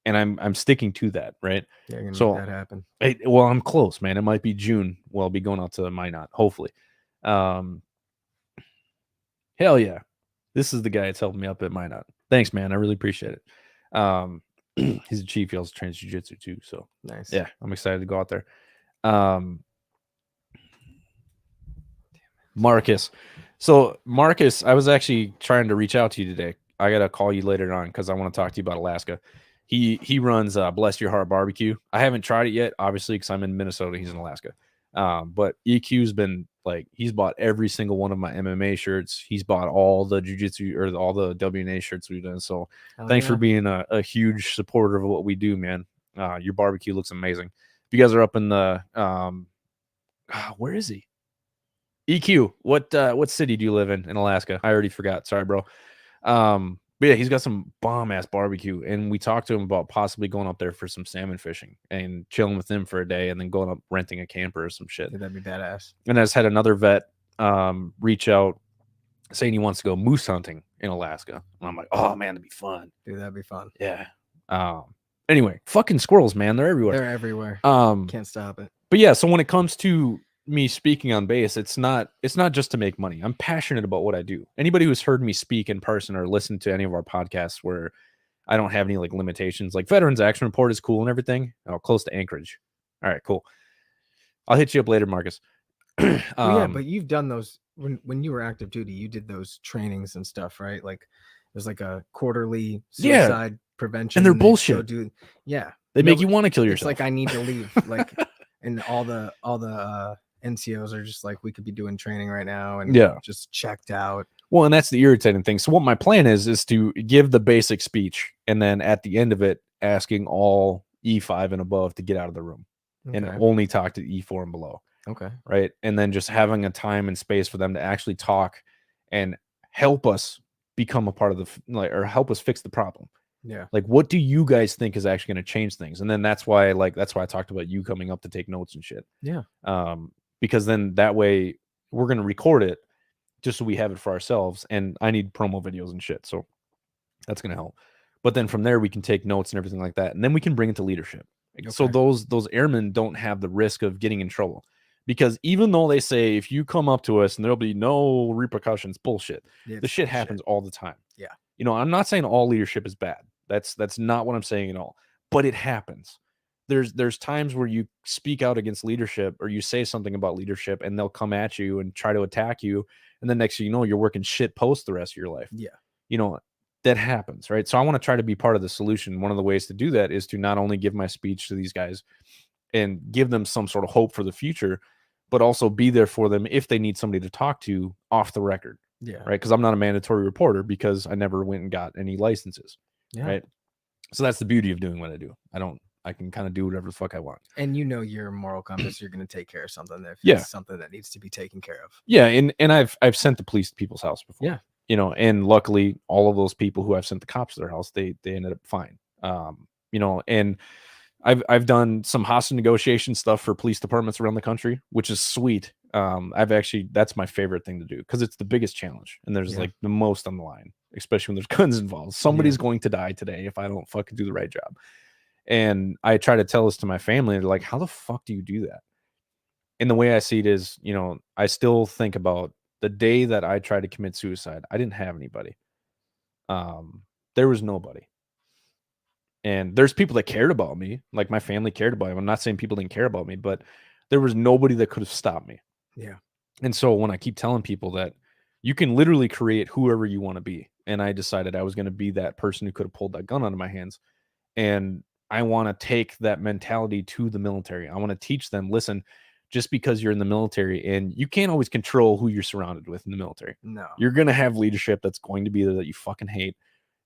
Speaker 1: And I'm sticking to that, right?
Speaker 2: Yeah, you're gonna make that happen.
Speaker 1: Well, I'm close, man. It might be June. Well, I'll be going out to Minot, hopefully. Hell yeah. This is the guy that's helping me up at Minot. Thanks, man. I really appreciate it. He's a chief. He also trains jiu-jitsu too. So
Speaker 2: nice.
Speaker 1: Yeah, I'm excited to go out there. Marcus. So Marcus, I was actually trying to reach out to you today. I gotta call you later on because I want to talk to you about Alaska. He runs Bless Your Heart Barbecue. I haven't tried it yet, obviously, because I'm in Minnesota. He's in Alaska. But EQ's been like, he's bought every single one of my MMA shirts. He's bought all the jiu-jitsu or all the WNA shirts we've done. So thanks for being a huge supporter of what we do, man. Your barbecue looks amazing. If you guys are up in the where is he? EQ, what city do you live in Alaska? I already forgot. Sorry, bro. But yeah, he's got some bomb-ass barbecue, and we talked to him about possibly going up there for some salmon fishing and chilling with him for a day and then going up renting a camper or some shit.
Speaker 2: Yeah, that'd be badass.
Speaker 1: And I just had another vet reach out saying he wants to go moose hunting in Alaska. And I'm like, oh, man, that'd be fun.
Speaker 2: Dude, that'd be fun.
Speaker 1: Yeah. Anyway, fucking squirrels, man. They're everywhere.
Speaker 2: They're everywhere. Can't stop it.
Speaker 1: But yeah, so when it comes to me speaking on base, it's not just to make money. I'm passionate about what I do. Anybody who's heard me speak in person or listened to any of our podcasts where I don't have any like limitations, like Veterans Action Report is cool and everything. Oh, close to Anchorage. All right, cool. I'll hit you up later, Marcus.
Speaker 2: Yeah, but you've done those when you were active duty. You did those trainings and stuff, right? Like there's like a quarterly suicide prevention,
Speaker 1: and they're bullshit.
Speaker 2: Yeah,
Speaker 1: they make you want to kill yourself.
Speaker 2: It's like I need to leave, like, and all the NCOs are just like, we could be doing training right now and just checked out.
Speaker 1: Well, and that's the irritating thing. So what my plan is to give the basic speech, and then at the end of it, asking all E5 and above to get out of the room and only talk to E4 and below.
Speaker 2: Okay.
Speaker 1: Right. And then just having a time and space for them to actually talk and help us become a part of or help us fix the problem.
Speaker 2: Yeah.
Speaker 1: Like, what do you guys think is actually going to change things? And then that's why I talked about you coming up to take notes and shit.
Speaker 2: Yeah.
Speaker 1: Because then that way we're going to record it just so we have it for ourselves. And I need promo videos and shit. So that's going to help. But then from there, we can take notes and everything like that. And then we can bring it to leadership. Okay. So those airmen don't have the risk of getting in trouble. Because even though they say, if you come up to us and there'll be no repercussions, bullshit. The shit happens all the time.
Speaker 2: Yeah.
Speaker 1: You know, I'm not saying all leadership is bad. That's not what I'm saying at all. But it happens. There's times where you speak out against leadership or you say something about leadership and they'll come at you and try to attack you. And then next thing you know, you're working shit post the rest of your life.
Speaker 2: Yeah.
Speaker 1: You know, that happens, right? So I want to try to be part of the solution. One of the ways to do that is to not only give my speech to these guys and give them some sort of hope for the future, but also be there for them if they need somebody to talk to off the record.
Speaker 2: Yeah.
Speaker 1: Right. Because I'm not a mandatory reporter because I never went and got any licenses. Yeah. Right. So that's the beauty of doing what I do. I can kind of do whatever the fuck I want.
Speaker 2: And you know your moral compass, you're going to take care of something if it's something that needs to be taken care of.
Speaker 1: Yeah. And I've sent the police to people's house before.
Speaker 2: Yeah.
Speaker 1: You know, and luckily all of those people who I've sent the cops to their house, they ended up fine. You know, and I've done some hostage negotiation stuff for police departments around the country, which is sweet. That's my favorite thing to do because it's the biggest challenge and there's like the most on the line, especially when there's guns involved. Somebody's going to die today if I don't fucking do the right job. And I try to tell this to my family. They're like, how the fuck do you do that? And the way I see it is, you know, I still think about the day that I tried to commit suicide. I didn't have anybody. There was nobody. And there's people that cared about me, like my family cared about me. I'm not saying people didn't care about me, but there was nobody that could have stopped me.
Speaker 2: Yeah.
Speaker 1: And so when I keep telling people that you can literally create whoever you want to be, and I decided I was going to be that person who could have pulled that gun out of my hands. And I want to take that mentality to the military. I want to teach them, listen, just because you're in the military and you can't always control who you're surrounded with in the military.
Speaker 2: No.
Speaker 1: You're going to have leadership that's going to be there that you fucking hate.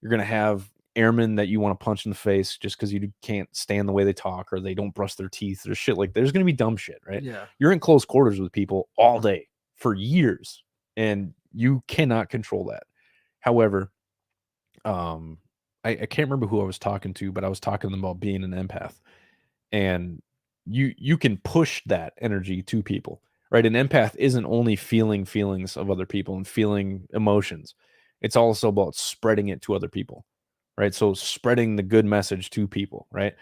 Speaker 1: You're going to have airmen that you want to punch in the face just because you can't stand the way they talk or they don't brush their teeth or shit like that. There's going to be dumb shit, right?
Speaker 2: Yeah.
Speaker 1: You're in close quarters with people all day for years and you cannot control that. However, I can't remember who I was talking to, but I was talking to them about being an empath, and you can push that energy to people, right? An empath isn't only feeling feelings of other people and feeling emotions. It's also about spreading it to other people, right? So spreading the good message to people, right?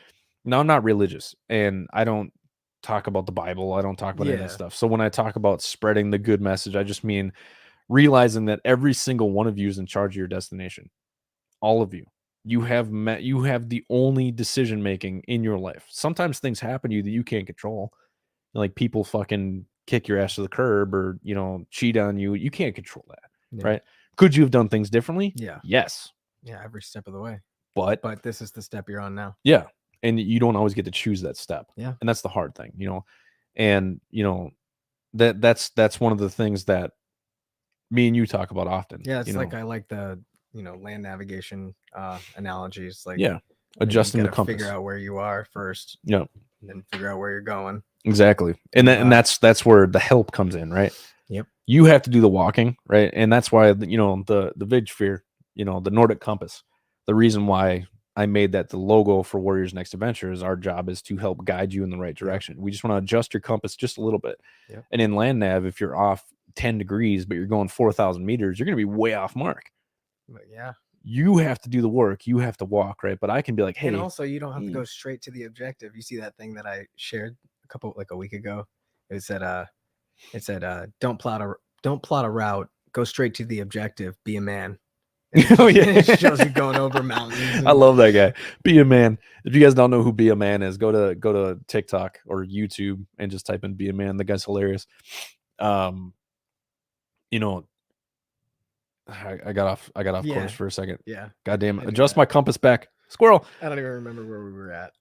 Speaker 1: Now, I'm not religious and I don't talk about the Bible. I don't talk about any of that stuff. So when I talk about spreading the good message, I just mean realizing that every single one of you is in charge of your destination. All of you. You have the only decision making in your life. Sometimes things happen to you that you can't control. Like people fucking kick your ass to the curb or, you know, cheat on you. You can't control that, right? Could you have done things differently?
Speaker 2: Yeah.
Speaker 1: Yes.
Speaker 2: Yeah, every step of the way.
Speaker 1: But
Speaker 2: this is the step you're on now.
Speaker 1: Yeah. And you don't always get to choose that step.
Speaker 2: Yeah.
Speaker 1: And that's the hard thing, you know. And, you know, that's one of the things that me and you talk about often.
Speaker 2: Yeah, it's
Speaker 1: like
Speaker 2: I like the, you know, land navigation analogies. Like,
Speaker 1: adjusting the compass.
Speaker 2: Figure out where you are first.
Speaker 1: Yeah.
Speaker 2: And then figure out where you're going.
Speaker 1: Exactly. And that's where the help comes in, right?
Speaker 2: Yep.
Speaker 1: You have to do the walking, right? And that's why, you know, the Vigsphere, you know, the Nordic compass, the reason why I made that the logo for Warriors Next Adventure is our job is to help guide you in the right direction. We just want to adjust your compass just a little bit.
Speaker 2: Yep.
Speaker 1: And in land nav, if you're off 10 degrees, but you're going 4,000 meters, you're going to be way off mark.
Speaker 2: But yeah.
Speaker 1: You have to do the work. You have to walk, right? But I can be like, hey.
Speaker 2: And also, you don't have to go straight to the objective. You see that thing that I shared a week ago? It said, don't plot a route. Go straight to the objective. Be a man.
Speaker 1: Oh yeah,
Speaker 2: it shows you going over mountains.
Speaker 1: I love that guy. Be a man. If you guys don't know who Be a Man is, go to TikTok or YouTube and just type in Be a Man. The guy's hilarious. You know, I got off course for a second.
Speaker 2: Yeah.
Speaker 1: Goddamn. Adjust my compass back. Squirrel.
Speaker 2: I don't even remember where we were at.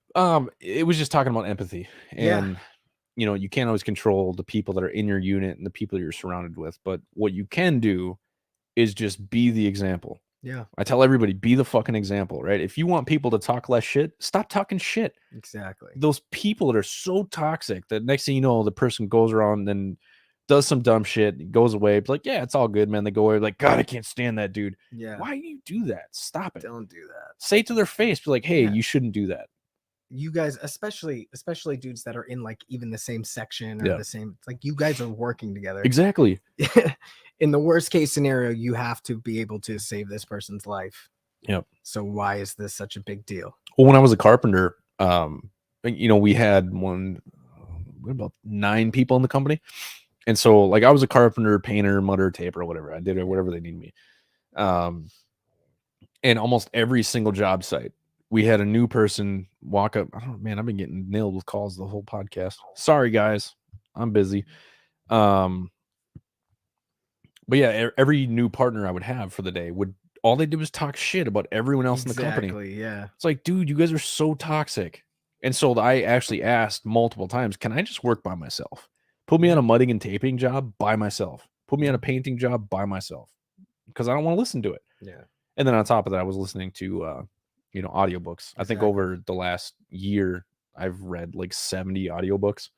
Speaker 1: It was just talking about empathy and you can't always control the people that are in your unit and the people you're surrounded with. But what you can do is just be the example.
Speaker 3: Yeah.
Speaker 1: I tell everybody, be the fucking example, right? If you want people to talk less shit, stop talking shit.
Speaker 3: Exactly.
Speaker 1: Those people that are so toxic that next thing you know, the person goes around and does some dumb shit, goes away. It's like, yeah, it's all good, man. They go away like, God, I can't stand that dude.
Speaker 3: Yeah.
Speaker 1: Why do you do that? Stop it.
Speaker 3: Don't do that.
Speaker 1: Say it to their face, be like, hey,
Speaker 3: Yeah.
Speaker 1: you shouldn't do that.
Speaker 3: You guys, especially dudes that are in like even the same section or
Speaker 1: Yeah.
Speaker 3: the same, it's like you guys are working together.
Speaker 1: Exactly.
Speaker 3: In the worst case scenario, you have to be able to save this person's life.
Speaker 1: Yep.
Speaker 3: So why is this such a big deal?
Speaker 1: Well, when I was a carpenter, we had about 9 people in the company. And so like I was a carpenter, painter, mudder, taper, whatever. I did whatever they needed me. And almost every single job site, we had a new person walk up. Oh man, I've been getting nailed with calls the whole podcast. Sorry guys, I'm busy. But yeah, every new partner I would have for the day all they did was talk shit about everyone else in the company.
Speaker 3: Exactly, yeah.
Speaker 1: It's like, dude, you guys are so toxic. And so I actually asked multiple times, can I just work by myself? Put me on a mudding and taping job by myself. Put me on a painting job by myself. Because I don't want to listen to it.
Speaker 3: Yeah.
Speaker 1: And then on top of that, I was listening to audiobooks. I think over the last year, I've read like 70 audiobooks.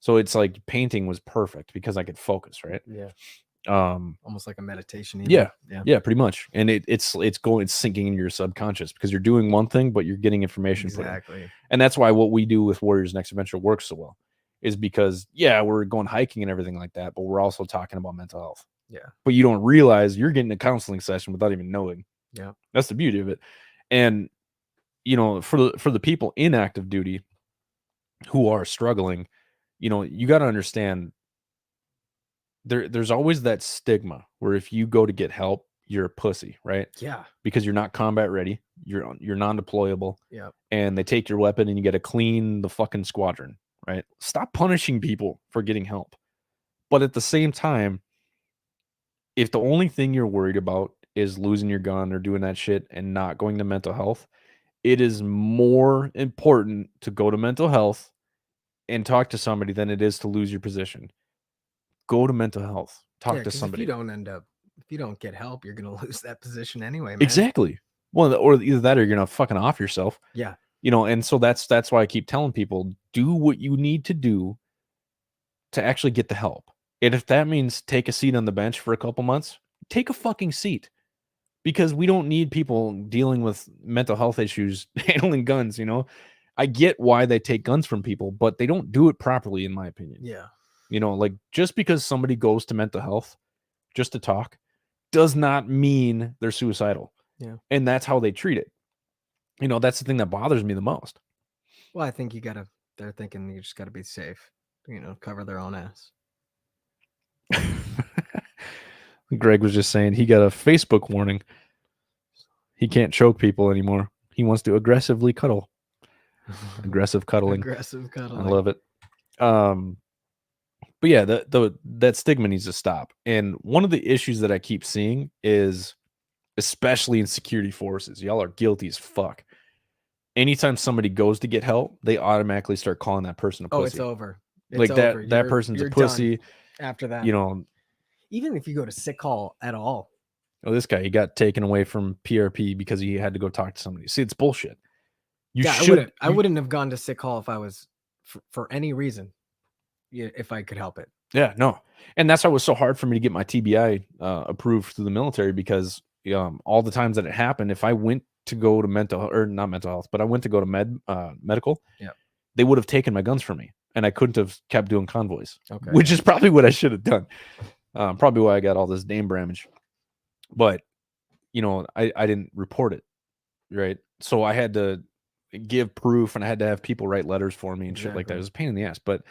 Speaker 1: So it's like painting was perfect because I could focus, right?
Speaker 3: Yeah.
Speaker 1: Almost
Speaker 3: like a meditation.
Speaker 1: Even. Yeah, pretty much. And it's sinking in your subconscious because you're doing one thing, but you're getting information.
Speaker 3: Exactly.
Speaker 1: And that's why what we do with Warriors Next Adventure works so well, is because we're going hiking and everything like that, but we're also talking about mental health.
Speaker 3: Yeah.
Speaker 1: But you don't realize you're getting a counseling session without even knowing.
Speaker 3: Yeah.
Speaker 1: That's the beauty of it. And for the people in active duty who are struggling, you got to understand there's always that stigma where if you go to get help, you're a pussy, right?
Speaker 3: Yeah.
Speaker 1: Because you're not combat ready, you're non-deployable.
Speaker 3: Yeah.
Speaker 1: And they take your weapon and you got to clean the fucking squadron, right? Stop punishing people for getting help. But at the same time, if the only thing you're worried about is losing your gun or doing that shit and not going to mental health, it is more important to go to mental health and talk to somebody than it is to lose your position. Go to mental health. Talk to somebody.
Speaker 3: If you don't get help, you're gonna lose that position anyway, man.
Speaker 1: Exactly. Well, or either that or you're gonna fucking off yourself.
Speaker 3: Yeah.
Speaker 1: And so that's why I keep telling people, do what you need to do to actually get the help. And if that means take a seat on the bench for a couple months, take a fucking seat. Because we don't need people dealing with mental health issues handling guns, I get why they take guns from people, but they don't do it properly, in my opinion.
Speaker 3: Yeah.
Speaker 1: Like just because somebody goes to mental health just to talk does not mean they're suicidal.
Speaker 3: Yeah.
Speaker 1: And that's how they treat it. That's the thing that bothers me the most.
Speaker 3: Well, I think they're thinking you just gotta be safe, cover their own ass.
Speaker 1: Greg was just saying he got a Facebook warning. He can't choke people anymore. He wants to aggressively cuddle. Aggressive cuddling.
Speaker 3: Aggressive cuddling.
Speaker 1: I love it. But yeah, that stigma needs to stop. And one of the issues that I keep seeing is, especially in security forces, y'all are guilty as fuck. Anytime somebody goes to get help, they automatically start calling that person a pussy.
Speaker 3: Oh, it's over.
Speaker 1: That person's a pussy.
Speaker 3: After that, even if you go to sick call at all.
Speaker 1: Oh, this guy, he got taken away from PRP because he had to go talk to somebody. See, it's bullshit.
Speaker 3: I wouldn't have gone to sick call if I was for any reason. Yeah, if I could help it.
Speaker 1: Yeah, no. And that's why it was so hard for me to get my TBI approved through the military, because all the times that it happened, if I went to go to not mental health, but I went to go to medical, they would have taken my guns from me and I couldn't have kept doing convoys, which is probably what I should have done. Probably why I got all this dame damage. But, I didn't report it, right? So I had to give proof and I had to have people write letters for me and shit like that. It was a pain in the ass. But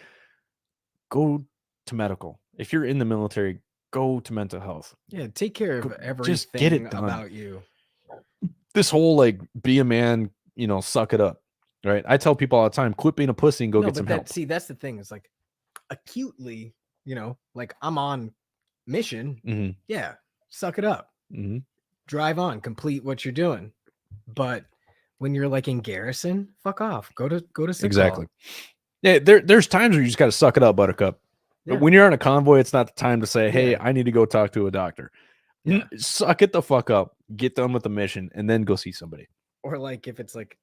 Speaker 1: go to medical. If you're in the military, go to mental health.
Speaker 3: Yeah, take care of everything
Speaker 1: just get it done.
Speaker 3: About you.
Speaker 1: This whole be a man, suck it up, right? I tell people all the time, quit being a pussy and go get some help.
Speaker 3: See, that's the thing. It's acutely, I'm on mission.
Speaker 1: Mm-hmm.
Speaker 3: Yeah, suck it up.
Speaker 1: Mm-hmm.
Speaker 3: Drive on, complete what you're doing. But when you're in garrison, fuck off. Go to sick
Speaker 1: exactly.
Speaker 3: call.
Speaker 1: Yeah, there's times where you just got to suck it up, Buttercup.
Speaker 3: Yeah.
Speaker 1: But when you're on a convoy, it's not the time to say, hey,
Speaker 3: Yeah.
Speaker 1: I need to go talk to a doctor.
Speaker 3: Yeah.
Speaker 1: Suck it the fuck up, get done with the mission, and then go see somebody.
Speaker 3: Or like if it's like,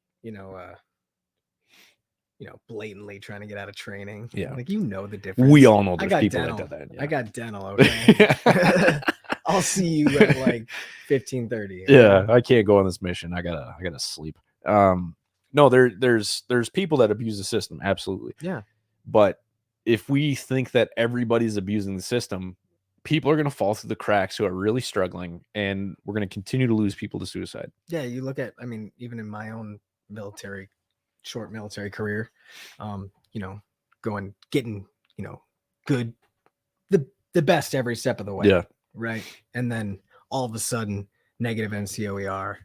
Speaker 3: blatantly trying to get out of training.
Speaker 1: Yeah.
Speaker 3: Like, the difference.
Speaker 1: We all know
Speaker 3: I
Speaker 1: there's
Speaker 3: got
Speaker 1: people
Speaker 3: dental.
Speaker 1: like that. Yeah.
Speaker 3: I got dental, okay? I'll see you at like 15:30.
Speaker 1: Yeah, I can't go on this mission. I gotta sleep. No, there's people that abuse the system, absolutely.
Speaker 3: Yeah.
Speaker 1: But if we think that everybody's abusing the system, people are gonna fall through the cracks who are really struggling, and we're gonna continue to lose people to suicide.
Speaker 3: Yeah, you look at, even in my own short military career, getting, good, the best every step of the way.
Speaker 1: Yeah.
Speaker 3: Right. And then all of a sudden, negative NCOER,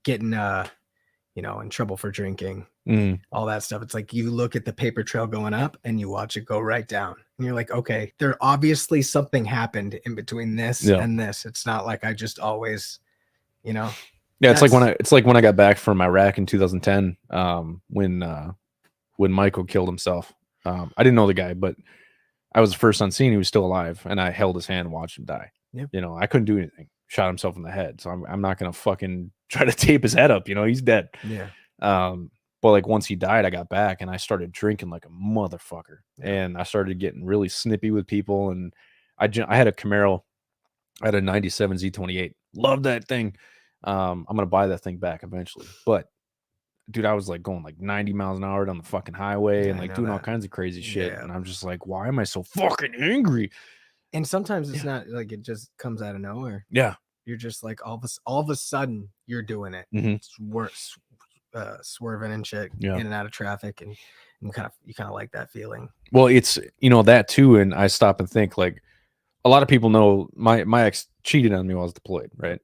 Speaker 3: getting, in trouble for drinking, all that stuff. It's like you look at the paper trail going up and you watch it go right down. And you're like, okay, there obviously something happened in between this and this. It's not like I just always, Yeah,
Speaker 1: it's like when I got back from Iraq in 2010, when Michael killed himself. I didn't know the guy, but I was the first on scene. He was still alive, and I held his hand and watched him die.
Speaker 3: Yep.
Speaker 1: I couldn't do anything. Shot himself in the head, so I'm not gonna fucking try to tape his head up. He's dead.
Speaker 3: Yeah.
Speaker 1: But like once he died, I got back and I started drinking like a motherfucker, and I started getting really snippy with people. And I had a Camaro, I had a '97 Z28. Loved that thing. I'm gonna buy that thing back eventually, but dude, I was like going like 90 miles an hour down the fucking highway and like doing all kinds of crazy shit.
Speaker 3: Yeah.
Speaker 1: And I'm just like, why am I so fucking angry?
Speaker 3: And sometimes it's not like it just comes out of nowhere.
Speaker 1: Yeah.
Speaker 3: You're just like all of a sudden you're doing it. It's worse, swerving and shit in and out of traffic, and you kind of like that feeling.
Speaker 1: Well, it's that too, and I stop and think, like, a lot of people know my ex cheated on me while I was deployed, right?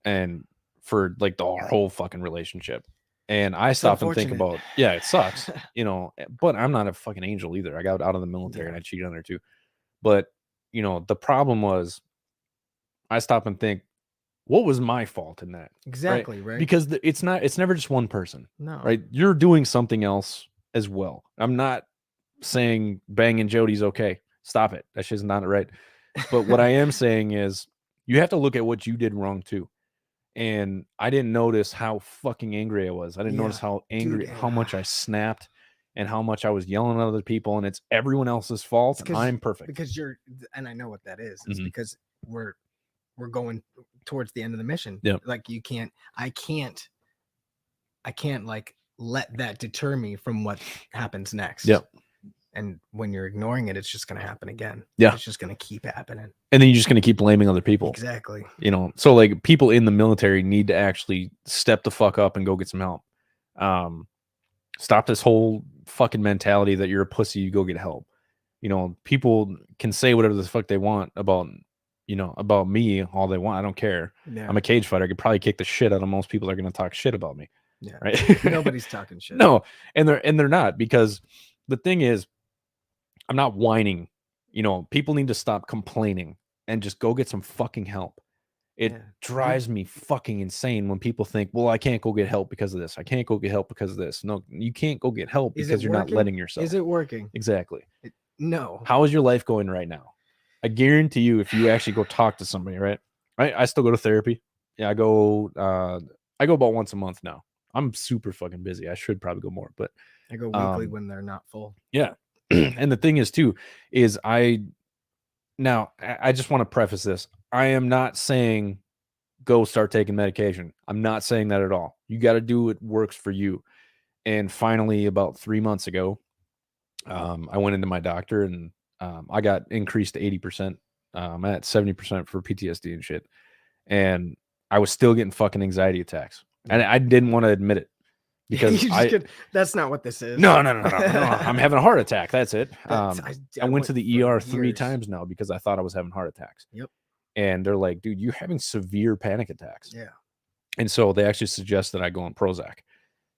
Speaker 1: And for like the whole fucking relationship. And I stop and think about, it sucks, but I'm not a fucking angel either. I got out of the military and I cheated on her too. But, the problem was I stop and think, what was my fault in that?
Speaker 3: Exactly, right?
Speaker 1: Because it's never just one person.
Speaker 3: No.
Speaker 1: Right? You're doing something else as well. I'm not saying banging Jody's okay. Stop it. That shit's not right. But what I am saying is you have to look at what you did wrong too. And I didn't notice how fucking angry I was. I didn't notice how angry, how much I snapped, and how much I was yelling at other people. And it's everyone else's fault. And I'm perfect.
Speaker 3: Because and I know what that is. It's because we're going towards the end of the mission.
Speaker 1: Yeah.
Speaker 3: Like I can't like let that deter me from what happens next.
Speaker 1: Yep.
Speaker 3: And when you're ignoring it, it's just going to happen again.
Speaker 1: Yeah.
Speaker 3: It's just going to keep happening.
Speaker 1: And then you're just going to keep blaming other people.
Speaker 3: Exactly.
Speaker 1: So like people in the military need to actually step the fuck up and go get some help. Stop this whole fucking mentality that you're a pussy, you go get help. People can say whatever the fuck they want about me all they want. I don't care.
Speaker 3: Yeah.
Speaker 1: I'm a cage fighter. I could probably kick the shit out of most people that are going to talk shit about me.
Speaker 3: Yeah.
Speaker 1: Right.
Speaker 3: Nobody's talking shit.
Speaker 1: No. And they're not, because the thing is, I'm not whining. People need to stop complaining and just go get some fucking help. It drives me fucking insane when people think, well, I can't go get help because of this. I can't go get help because of this. No, you can't go get help because you're not letting yourself.
Speaker 3: Is it working?
Speaker 1: Exactly.
Speaker 3: No.
Speaker 1: How is your life going right now? I guarantee you, if you actually go talk to somebody, right? I still go to therapy. Yeah, I go about once a month now. I'm super fucking busy. I should probably go more, but
Speaker 3: I go weekly when they're not full.
Speaker 1: Yeah. And the thing is too, is I just want to preface this. I am not saying go start taking medication. I'm not saying that at all. You got to do what works for you. And finally, about 3 months ago, I went into my doctor and I got increased to 80%. I'm at 70% for PTSD and shit. And I was still getting fucking anxiety attacks. And I didn't want to admit it. Because
Speaker 3: that's not what this is.
Speaker 1: No. I'm having a heart attack. That's it. I went to the ER 3 times now because I thought I was having heart attacks.
Speaker 3: Yep.
Speaker 1: And they're like, dude, you're having severe panic attacks.
Speaker 3: Yeah.
Speaker 1: And so they actually suggested I go on Prozac.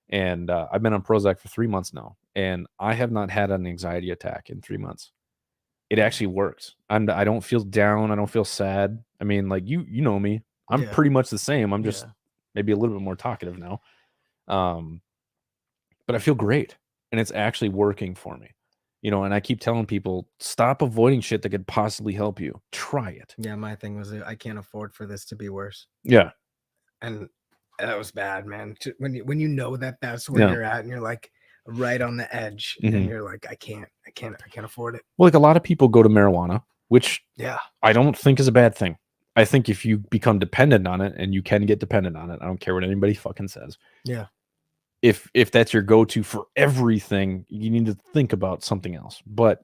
Speaker 1: And I've been on Prozac for 3 months now. And I have not had an anxiety attack in 3 months. It actually works. I don't feel down. I don't feel sad. I mean, like, you know me. I'm pretty much the same. I'm just maybe a little bit more talkative now. But I feel great. and it's actually working for me. You know, and I keep telling people, stop avoiding shit that could possibly help you. Try it.
Speaker 3: Yeah, my thing was I can't afford for this to be worse.
Speaker 1: Yeah.
Speaker 3: And that was bad, man. When you know that's where you're at, and you're like right on the edge, and you're like, I can't afford it.
Speaker 1: Well, like a lot of people go to marijuana, which I don't think is a bad thing. I think if you become dependent on it, and you can get dependent on it, I don't care what anybody fucking says.
Speaker 3: Yeah.
Speaker 1: If that's your go-to for everything, you need to think about something else. But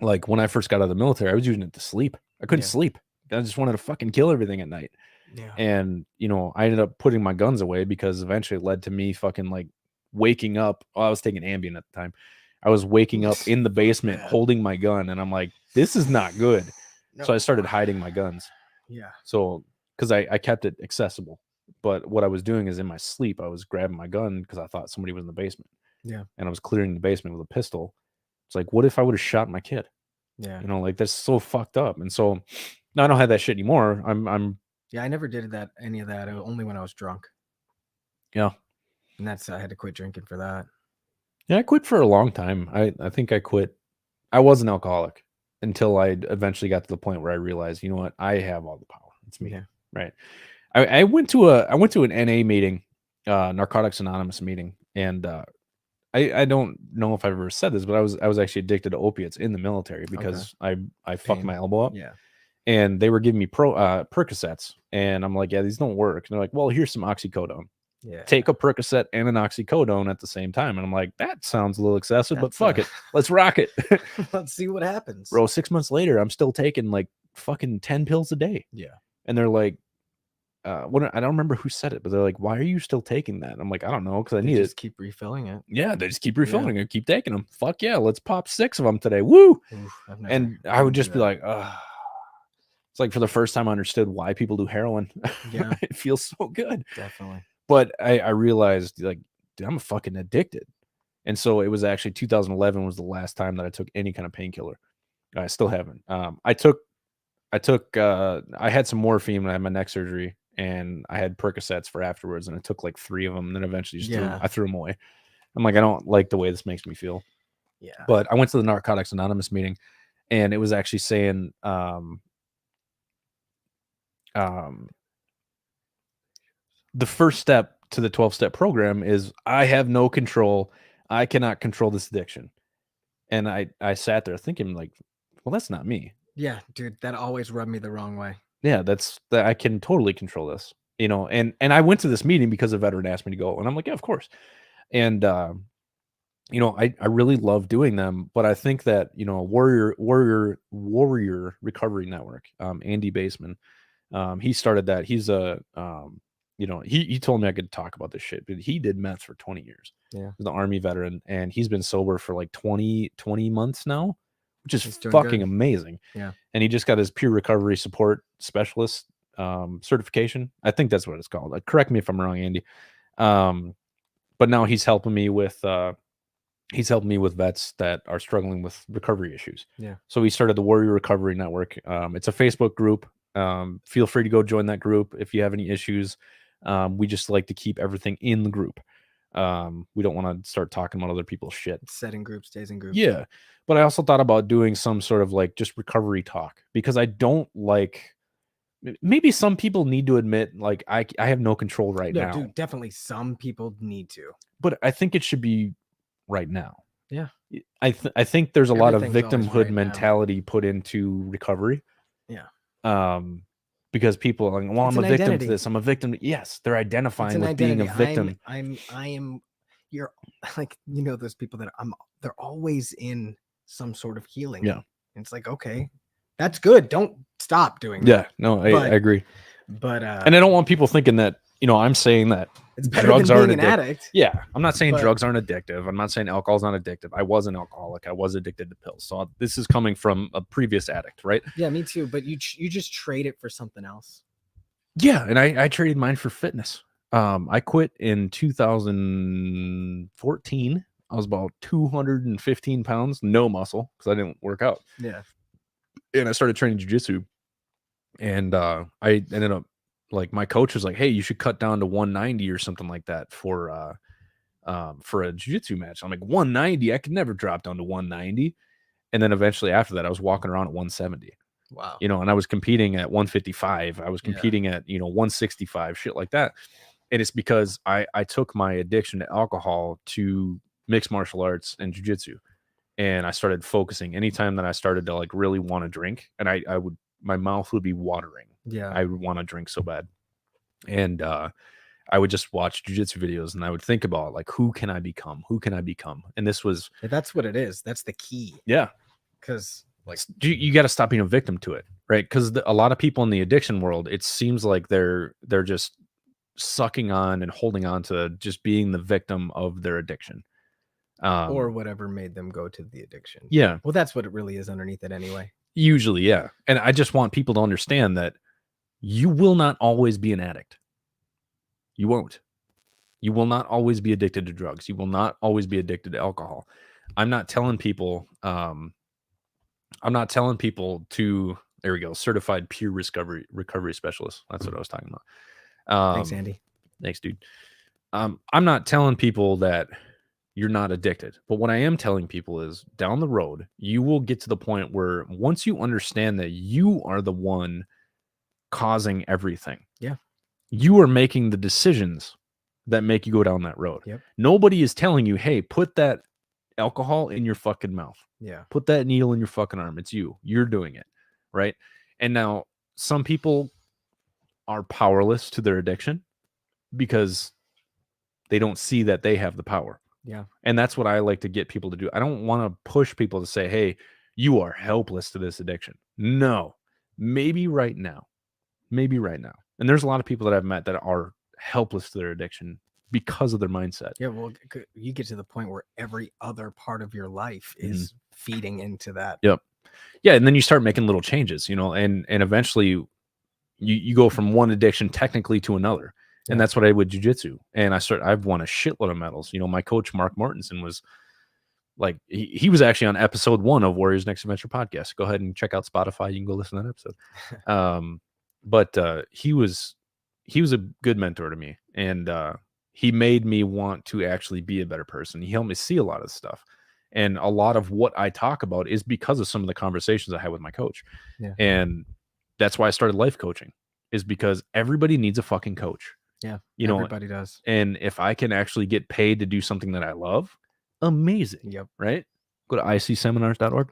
Speaker 1: like when I first got out of the military, I was using it to sleep. I couldn't sleep. I just wanted to fucking kill everything at night.
Speaker 3: Yeah.
Speaker 1: And, you know, I ended up putting my guns away because eventually it led to me fucking like waking up. Well, I was taking Ambien at the time. I was waking up in the basement holding my gun, and I'm like, this is not good. No. So I started hiding my guns.
Speaker 3: Yeah.
Speaker 1: So, because I kept it accessible. But what I was doing is in my sleep, I was grabbing my gun because I thought somebody was in the basement.
Speaker 3: Yeah.
Speaker 1: And I was clearing the basement with a pistol. It's like, what if I would have shot my kid?
Speaker 3: Yeah.
Speaker 1: You know, like that's so fucked up. And so now I don't have that shit anymore.
Speaker 3: Yeah, I never did any of that. Only when I was drunk.
Speaker 1: Yeah.
Speaker 3: And I had to quit drinking for that.
Speaker 1: Yeah, I quit for a long time. I think I quit. I was an alcoholic until I eventually got to the point where I realized, you know what? I have all the power. It's me.
Speaker 3: Yeah.
Speaker 1: Right. I went to an NA meeting, Narcotics Anonymous meeting, and I don't know if I've ever said this, but I was actually addicted to opiates in the military because I fucked my elbow up.
Speaker 3: Yeah.
Speaker 1: And they were giving me Percocets, and I'm like, yeah, these don't work. And they're like, well, here's some oxycodone.
Speaker 3: Yeah.
Speaker 1: Take a Percocet and an oxycodone at the same time. And I'm like, that sounds a little excessive, but fuck it. Let's rock it.
Speaker 3: Let's see what happens.
Speaker 1: Bro, 6 months later, I'm still taking like fucking 10 pills a day.
Speaker 3: Yeah.
Speaker 1: And they're like, I don't remember who said it, but they're like, why are you still taking that? And I'm like, I don't know, because I need
Speaker 3: just keep refilling it.
Speaker 1: Yeah, they just keep refilling it, keep taking them. Fuck yeah, let's pop 6 of them today. Woo!
Speaker 3: Oof,
Speaker 1: and I would just be like, it's like for the first time I understood why people do heroin.
Speaker 3: Yeah.
Speaker 1: It feels so good.
Speaker 3: Definitely.
Speaker 1: But I realized, like, dude, I'm fucking addicted. And so it was actually 2011 was the last time that I took any kind of painkiller. I still haven't. I had some morphine when I had my neck surgery, and I had Percocets for afterwards, and I took like 3 of them, and then eventually I threw them away. I'm like, I don't like the way this makes me feel.
Speaker 3: Yeah.
Speaker 1: But I went to the Narcotics Anonymous meeting, and it was actually saying, the first step to the 12-step program is I have no control. I cannot control this addiction. And I sat there thinking like, well, that's not me.
Speaker 3: Yeah, dude, that always rubbed me the wrong way.
Speaker 1: Yeah, that I can totally control this, you know. And I went to this meeting because a veteran asked me to go, and I'm like, yeah, of course. And you know, I really love doing them, but I think that, you know, Warrior Recovery Network, Andy Baseman, he started that. He's a you know, he told me I could talk about this shit, but he did meth for 20 years.
Speaker 3: Yeah.
Speaker 1: He's an Army veteran, and he's been sober for like 20 months now, which is fucking amazing.
Speaker 3: Yeah.
Speaker 1: And he just got his peer recovery support specialist certification. I think that's what it's called. Correct me if I'm wrong, Andy. But now he's helping me with vets that are struggling with recovery issues.
Speaker 3: Yeah.
Speaker 1: So he started the Warrior Recovery Network. It's a Facebook group. Feel free to go join that group if you have any issues. We just like to keep everything in the group. We don't want to start talking about other people's shit.
Speaker 3: Set in groups, stays in groups.
Speaker 1: Yeah. But I also thought about doing some sort of like just recovery talk, because I don't like, maybe some people need to admit like I have no control right now.
Speaker 3: Dude, definitely some people need to.
Speaker 1: But I think it should be right now.
Speaker 3: Yeah.
Speaker 1: I think there's a lot of victimhood
Speaker 3: right
Speaker 1: mentality put into recovery.
Speaker 3: Yeah.
Speaker 1: Because people are like, well, I'm a victim to this. I'm a victim. Yes, they're identifying with being a victim.
Speaker 3: You're like, you know, those people that they're always in some sort of healing.
Speaker 1: Yeah.
Speaker 3: And it's like, okay, that's good. Don't stop doing that.
Speaker 1: Yeah, no, I agree.
Speaker 3: But
Speaker 1: and I don't want people thinking that, you know, I'm saying that
Speaker 3: it's better
Speaker 1: drugs
Speaker 3: than
Speaker 1: aren't
Speaker 3: being an addict.
Speaker 1: Yeah, I'm not saying drugs aren't addictive. I'm not saying alcohol's not addictive. I was an alcoholic. I was addicted to pills. So this is coming from a previous addict, right?
Speaker 3: Yeah, me too. But you just trade it for something else.
Speaker 1: Yeah, and I traded mine for fitness. I quit in 2014. I was about 215 pounds, no muscle, because I didn't work out.
Speaker 3: Yeah.
Speaker 1: And I started training jiu-jitsu. And I ended up, like, my coach was like, hey, you should cut down to 190 or something like that for for a jiu-jitsu match. I'm like 190. I could never drop down to 190. And then eventually after that, I was walking around at 170.
Speaker 3: Wow.
Speaker 1: You know, and I was competing at 155. I was competing at, 165, shit like that. And it's because I took my addiction to alcohol to mixed martial arts and jiu-jitsu. And I started focusing anytime that I started to like really want to drink, and my mouth would be watering.
Speaker 3: Yeah.
Speaker 1: I would want to drink so bad. And I would just watch jiu-jitsu videos, and I would think about like, who can I become? Who can I become? And this was,
Speaker 3: that's what it is. That's the key.
Speaker 1: Yeah.
Speaker 3: Because like
Speaker 1: you got to stop being a victim to it, right? Because a lot of people in the addiction world, it seems like they're just sucking on and holding on to just being the victim of their addiction.
Speaker 3: Or whatever made them go to the addiction.
Speaker 1: Yeah.
Speaker 3: Well, that's what it really is underneath it anyway.
Speaker 1: Usually, yeah. And I just want people to understand that you will not always be an addict. You won't. You will not always be addicted to drugs. You will not always be addicted to alcohol. I'm not telling people to, there we go, certified peer recovery specialist. That's what I was talking about.
Speaker 3: Thanks, Andy.
Speaker 1: Thanks, dude. I'm not telling people that you're not addicted. But what I am telling people is down the road, you will get to the point where once you understand that you are the one causing everything.
Speaker 3: Yeah.
Speaker 1: You are making the decisions that make you go down that road.
Speaker 3: Yep.
Speaker 1: Nobody is telling you, hey, put that alcohol in your fucking mouth.
Speaker 3: Yeah.
Speaker 1: Put that needle in your fucking arm. It's you. You're doing it. Right. And now some people are powerless to their addiction because they don't see that they have the power.
Speaker 3: Yeah. And
Speaker 1: that's what I like to get people to do. I don't want to push people to say, hey, you are helpless to this addiction. No, maybe right now. And there's a lot of people that I've met that are helpless to their addiction because of their mindset.
Speaker 3: Yeah. Well, you get to the point where every other part of your life is feeding into that.
Speaker 1: Yep. Yeah. And then you start making little changes, and eventually you go from one addiction technically to another. And that's what I did with jiu-jitsu. And I've won a shitload of medals. My coach, Mark Mortensen, was like, he was actually on episode 1 of Warriors Next Adventure podcast. Go ahead and check out Spotify. You can go listen to that episode. But he was a good mentor to me. And he made me want to actually be a better person. He helped me see a lot of stuff. And a lot of what I talk about is because of some of the conversations I had with my coach.
Speaker 3: Yeah.
Speaker 1: And that's why I started life coaching, is because everybody needs a fucking coach.
Speaker 3: Yeah,
Speaker 1: everybody
Speaker 3: does.
Speaker 1: And if I can actually get paid to do something that I love, amazing.
Speaker 3: Yep.
Speaker 1: Right? Go to icseminars.org.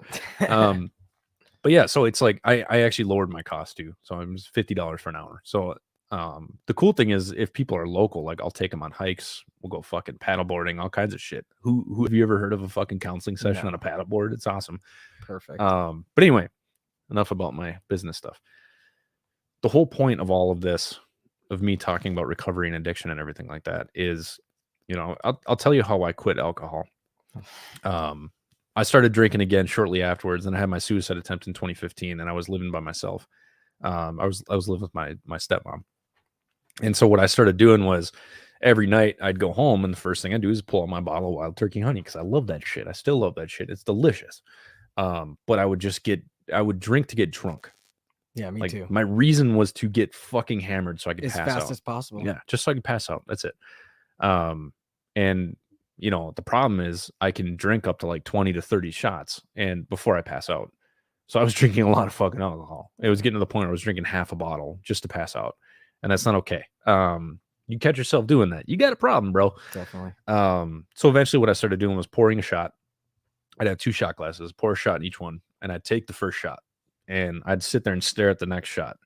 Speaker 1: But yeah, so it's like I actually lowered my cost too. So it was $50 for an hour. So the cool thing is, if people are local, like I'll take them on hikes. We'll go fucking paddleboarding, all kinds of shit. Who have you ever heard of a fucking counseling session on a paddleboard? It's awesome.
Speaker 3: Perfect.
Speaker 1: But anyway, enough about my business stuff. The whole point of all of this, of me talking about recovery and addiction and everything like that, is, I'll tell you how I quit alcohol. I started drinking again shortly afterwards, and I had my suicide attempt in 2015, and I was living by myself. I was living with my stepmom. And so what I started doing was, every night I'd go home, and the first thing I do is pull out my bottle of Wild Turkey honey, because I love that shit. I still love that shit. It's delicious. But I would drink to get drunk.
Speaker 3: Yeah, me too.
Speaker 1: My reason was to get fucking hammered so I could pass out.
Speaker 3: As fast as possible.
Speaker 1: Yeah, just so I could pass out. That's it. And the problem is I can drink up to like 20 to 30 shots and before I pass out. So I was drinking a lot of fucking alcohol. It was getting to the point where I was drinking half a bottle just to pass out. And that's not okay. You catch yourself doing that, you got a problem, bro.
Speaker 3: Definitely.
Speaker 1: So eventually what I started doing was pouring a shot. I'd have 2 shot glasses, pour a shot in each one, and I'd take the first shot. And I'd sit there and stare at the next shot.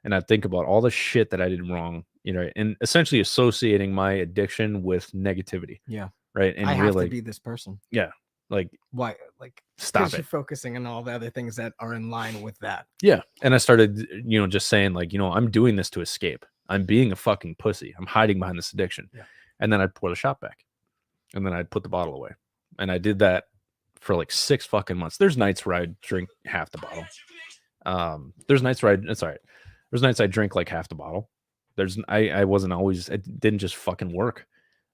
Speaker 1: And I'd think about all the shit that I did wrong, and essentially associating my addiction with negativity.
Speaker 3: Yeah.
Speaker 1: Right. And
Speaker 3: I have to be this person.
Speaker 1: Yeah. Like,
Speaker 3: why? Like,
Speaker 1: stop it.
Speaker 3: You're focusing on all the other things that are in line with that.
Speaker 1: Yeah. And I started, just saying like, I'm doing this to escape. I'm being a fucking pussy. I'm hiding behind this addiction. Yeah. And then I'd pour the shot back. And then I'd put the bottle away. And I did that for like 6 fucking months. There's nights where I drink half the bottle. There's nights where there's nights I drink like half the bottle. I wasn't always, it didn't just fucking work.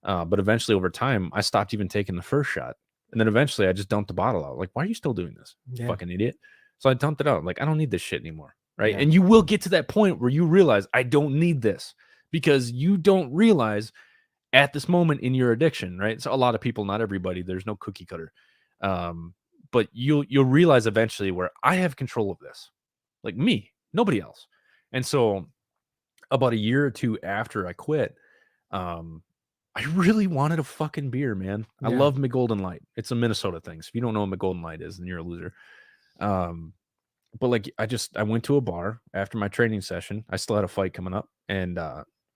Speaker 1: But eventually over time, I stopped even taking the first shot. And then eventually I just dumped the bottle out. Like, why are you still doing this? Yeah. Fucking idiot. So I dumped it out. Like, I don't need this shit anymore. Right. Yeah. And you will get to that point where you realize I don't need this, because you don't realize at this moment in your addiction, right? So a lot of people, not everybody, there's no cookie cutter. But you'll realize eventually where I have control of this, like me, nobody else. And so about a year or two after I quit, I really wanted a fucking beer, man. I love McGolden Light. It's a Minnesota thing. So if you don't know what McGolden Light is, then you're a loser. But like I went to a bar after my training session. I still had a fight coming up, and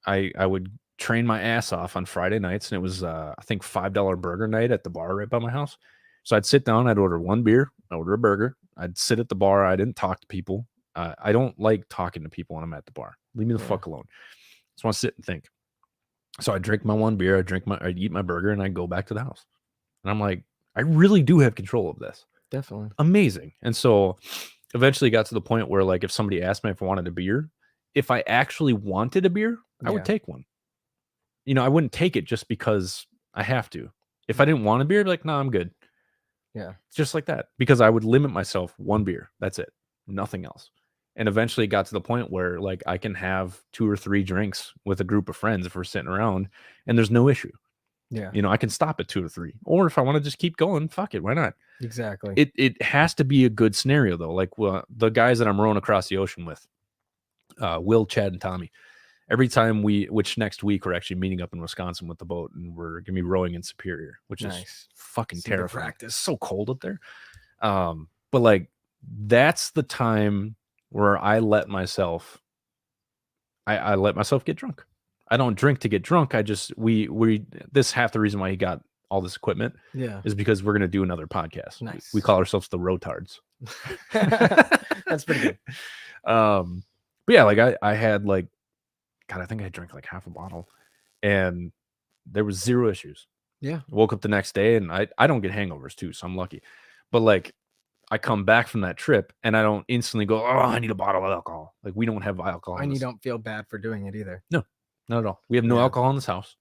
Speaker 1: I would train my ass off on Friday nights, and it was I think $5 burger night at the bar right by my house. So I'd sit down, I'd order one beer, I'd order a burger, I'd sit at the bar. I didn't talk to people. I don't like talking to people when I'm at the bar. Leave me the fuck alone. Just want to sit and think. So I drink my one beer, I'd eat my burger, and I'd go back to the house. And I'm like, I really do have control of this.
Speaker 3: Definitely.
Speaker 1: Amazing. And so eventually got to the point where, like, if somebody asked me if I wanted a beer, if I actually wanted a beer, I would take one. You know, I wouldn't take it just because I have to. If I didn't want a beer, I'd be like, no, I'm good.
Speaker 3: Yeah.
Speaker 1: It's just like that, because I would limit myself one beer. That's it. Nothing else. And eventually got to the point where, like, I can have 2 or 3 drinks with a group of friends if we're sitting around, and there's no issue.
Speaker 3: Yeah.
Speaker 1: You know, I can stop at 2 or 3. Or if I want to just keep going, fuck it. Why not?
Speaker 3: Exactly.
Speaker 1: It has to be a good scenario, though. Like, the guys that I'm rowing across the ocean with, Will, Chad, and Tommy, every time which next week we're actually meeting up in Wisconsin with the boat, and we're going to be rowing in Superior, which is fucking terrifying. It's so cold up there. But like, that's the time where I let myself get drunk. I don't drink to get drunk. I just, this is half the reason why he got all this equipment is because we're going to do another podcast.
Speaker 3: Nice.
Speaker 1: We call ourselves the Rotards.
Speaker 3: That's pretty good.
Speaker 1: But yeah, like I had like, God, I think I drank like half a bottle, and there was 0 issues.
Speaker 3: Yeah.
Speaker 1: I woke up the next day, and I don't get hangovers too, so I'm lucky. But like, I come back from that trip, and I don't instantly go, oh, I need a bottle of alcohol. Like, we don't have alcohol.
Speaker 3: And you don't feel bad for doing it either.
Speaker 1: No, not at all. We have no alcohol in this house.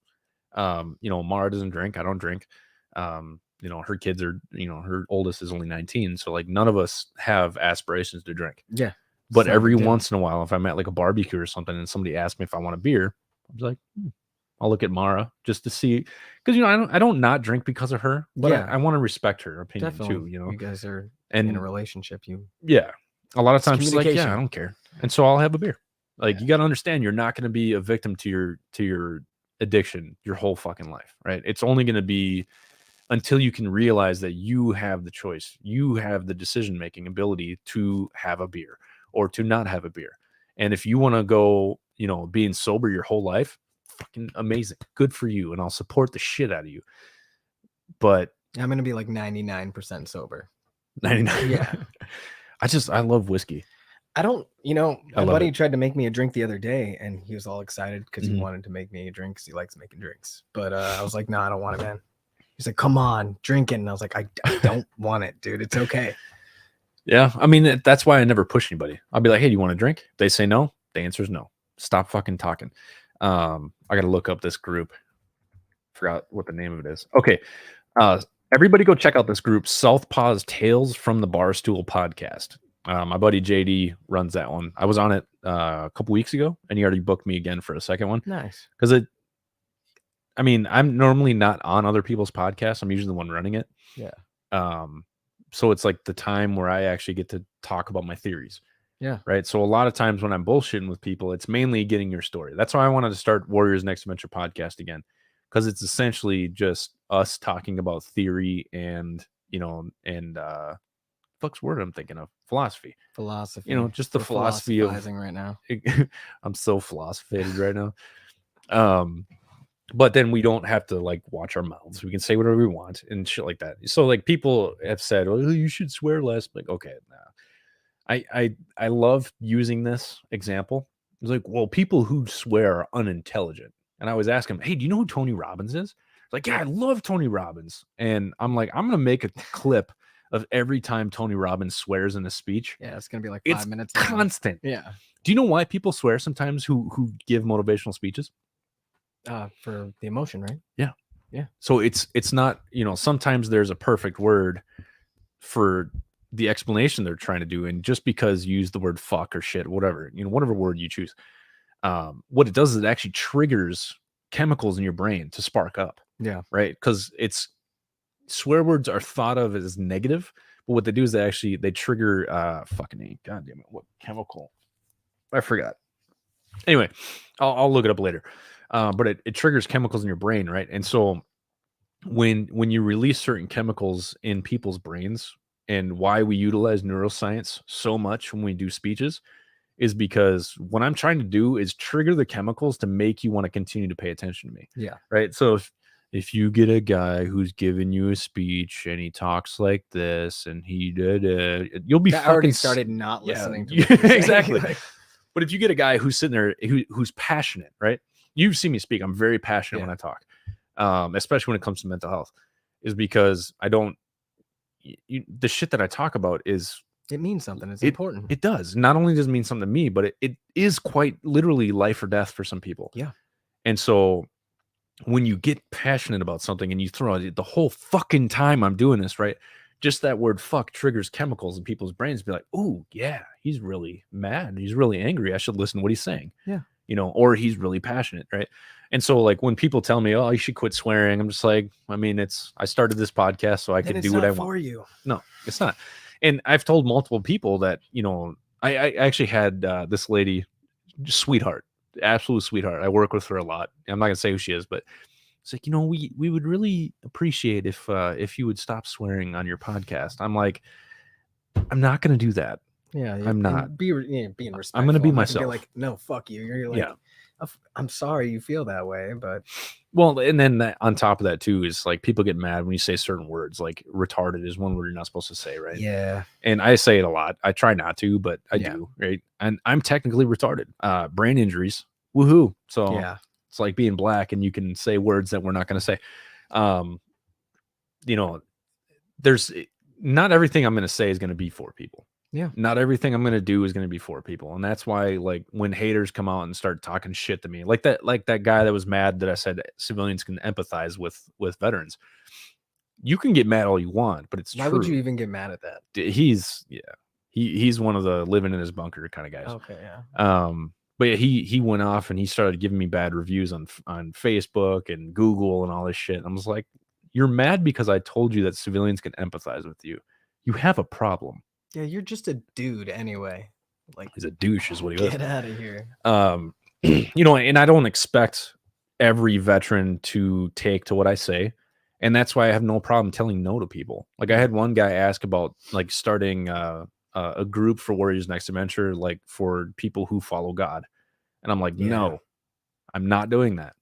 Speaker 1: You know, Mara doesn't drink. I don't drink. You know, her kids are, you know, her oldest is only 19. So like, none of us have aspirations to drink.
Speaker 3: Yeah.
Speaker 1: But every once in a while, if I'm at like a barbecue or something and somebody asks me if I want a beer, I'm like, I'll look at Mara just to see, because, you know, I don't not drink because of her, but I want to respect her opinion too. You know,
Speaker 3: you guys are
Speaker 1: in
Speaker 3: a relationship.
Speaker 1: A lot of times she's like, yeah, I don't care, and so I'll have a beer. Like, you got to understand, you're not going to be a victim to your addiction your whole fucking life, right? It's only going to be until you can realize that you have the choice, you have the decision making ability to have a beer or to not have a beer. And if you want to go, you know, being sober your whole life, fucking amazing. Good for you. And I'll support the shit out of you. But
Speaker 3: I'm going to be like 99% sober.
Speaker 1: 99. Yeah. I love whiskey.
Speaker 3: I don't, you know, my buddy tried to make me a drink the other day, and he was all excited because he wanted to make me a drink because he likes making drinks. But I was like, no, I don't want it, man. He's like, come on, drink it. And I was like, I don't want it, dude. It's okay.
Speaker 1: Yeah, I mean, that's why I never push anybody. I'll be like, hey, do you want a drink? If they say no, the answer is no. Stop fucking talking. I got to look up this group. Forgot what the name of it is. Okay. Everybody go check out this group, Southpaw's Tales from the Barstool podcast. My buddy JD runs that one. I was on it a couple weeks ago, and he already booked me again for a second one.
Speaker 3: Nice.
Speaker 1: Because I'm normally not on other people's podcasts. I'm usually the one running it.
Speaker 3: Yeah.
Speaker 1: So it's like the time where I actually get to talk about my theories.
Speaker 3: Yeah.
Speaker 1: Right. So a lot of times when I'm bullshitting with people, it's mainly getting your story. That's why I wanted to start Warriors Next Adventure podcast again, because it's essentially just us talking about theory and, you know, and fuck's word I'm thinking of, philosophy. You know, just the philosophy of
Speaker 3: right now.
Speaker 1: I'm so philosophated right now. But then we don't have to like watch our mouths. We can say whatever we want and shit like that. So like, people have said, well, you should swear less. Like, okay, nah. I love using this example. It's like, well, people who swear are unintelligent. And I always ask him, hey, do you know who Tony Robbins is? Like, yeah, I love Tony Robbins. And I'm like, I'm going to make a clip of every time Tony Robbins swears in a speech.
Speaker 3: Yeah, it's going to be like 5 minutes.
Speaker 1: Constant.
Speaker 3: Yeah.
Speaker 1: Do you know why people swear sometimes who give motivational speeches?
Speaker 3: For the emotion, right?
Speaker 1: Yeah.
Speaker 3: Yeah.
Speaker 1: So it's not, you know, sometimes there's a perfect word for the explanation they're trying to do. And just because you use the word fuck or shit, whatever, you know, whatever word you choose, what it does is it actually triggers chemicals in your brain to spark up.
Speaker 3: Yeah.
Speaker 1: Right. Because swear words are thought of as negative, but what they do is they trigger fucking God damn it, what chemical? I forgot. Anyway, I'll look it up later. But it triggers chemicals in your brain, right? And so when you release certain chemicals in people's brains, and why we utilize neuroscience so much when we do speeches is because what I'm trying to do is trigger the chemicals to make you want to continue to pay attention to me.
Speaker 3: Yeah.
Speaker 1: Right. So if you get a guy who's giving you a speech and he talks like this and he did it, you'll be
Speaker 3: already started not listening to
Speaker 1: what exactly. But if you get a guy who's sitting there who's passionate, right? You've seen me speak. I'm very passionate when I talk, especially when it comes to mental health, is because I don't. The shit that I talk about is
Speaker 3: it means something. It's important.
Speaker 1: It does. Not only does it mean something to me, but it is quite literally life or death for some people.
Speaker 3: Yeah.
Speaker 1: And so when you get passionate about something and you throw it the whole fucking time I'm doing this, right? Just that word fuck triggers chemicals in people's brains. Be like, oh yeah, he's really mad. He's really angry. I should listen to what he's saying.
Speaker 3: Yeah.
Speaker 1: Or he's really passionate, right? And so like when people tell me, oh, you should quit swearing, I'm just like, I mean, I started this podcast so I could do what I want.
Speaker 3: For you.
Speaker 1: No, it's not. And I've told multiple people that, I actually had this lady, sweetheart, absolute sweetheart. I work with her a lot. I'm not gonna say who she is, but it's like, we would really appreciate if you would stop swearing on your podcast. I'm like, I'm not gonna do that.
Speaker 3: Yeah,
Speaker 1: I'm not.
Speaker 3: Being respectful.
Speaker 1: I'm gonna be myself.
Speaker 3: Be like, no, fuck you. You're like, I'm sorry you feel that way, but
Speaker 1: well, and then on top of that too is like people get mad when you say certain words. Like retarded is one word you're not supposed to say, right?
Speaker 3: Yeah.
Speaker 1: And I say it a lot. I try not to, but I do, right? And I'm technically retarded. Brain injuries, woohoo! So
Speaker 3: yeah,
Speaker 1: it's like being black, and you can say words that we're not going to say. There's not everything I'm going to say is going to be for people.
Speaker 3: Yeah.
Speaker 1: Not everything I'm going to do is going to be for people. And that's why, like, when haters come out and start talking shit to me, like that guy that was mad that I said civilians can empathize with veterans. You can get mad all you want, but it's
Speaker 3: why
Speaker 1: true.
Speaker 3: would you even get mad at that?
Speaker 1: He's one of the living in his bunker kind of guys.
Speaker 3: Okay. Yeah.
Speaker 1: But yeah, he went off and he started giving me bad reviews on Facebook and Google and all this shit. And I was like, you're mad because I told you that civilians can empathize with you. You have a problem.
Speaker 3: Yeah, you're just a dude anyway. Like,
Speaker 1: he's a douche is what he was.
Speaker 3: Get out of here.
Speaker 1: And I don't expect every veteran to take to what I say. And that's why I have no problem telling no to people. Like I had one guy ask about like starting a group for Warriors Next Adventure, like for people who follow God. And I'm like, no, I'm not doing that.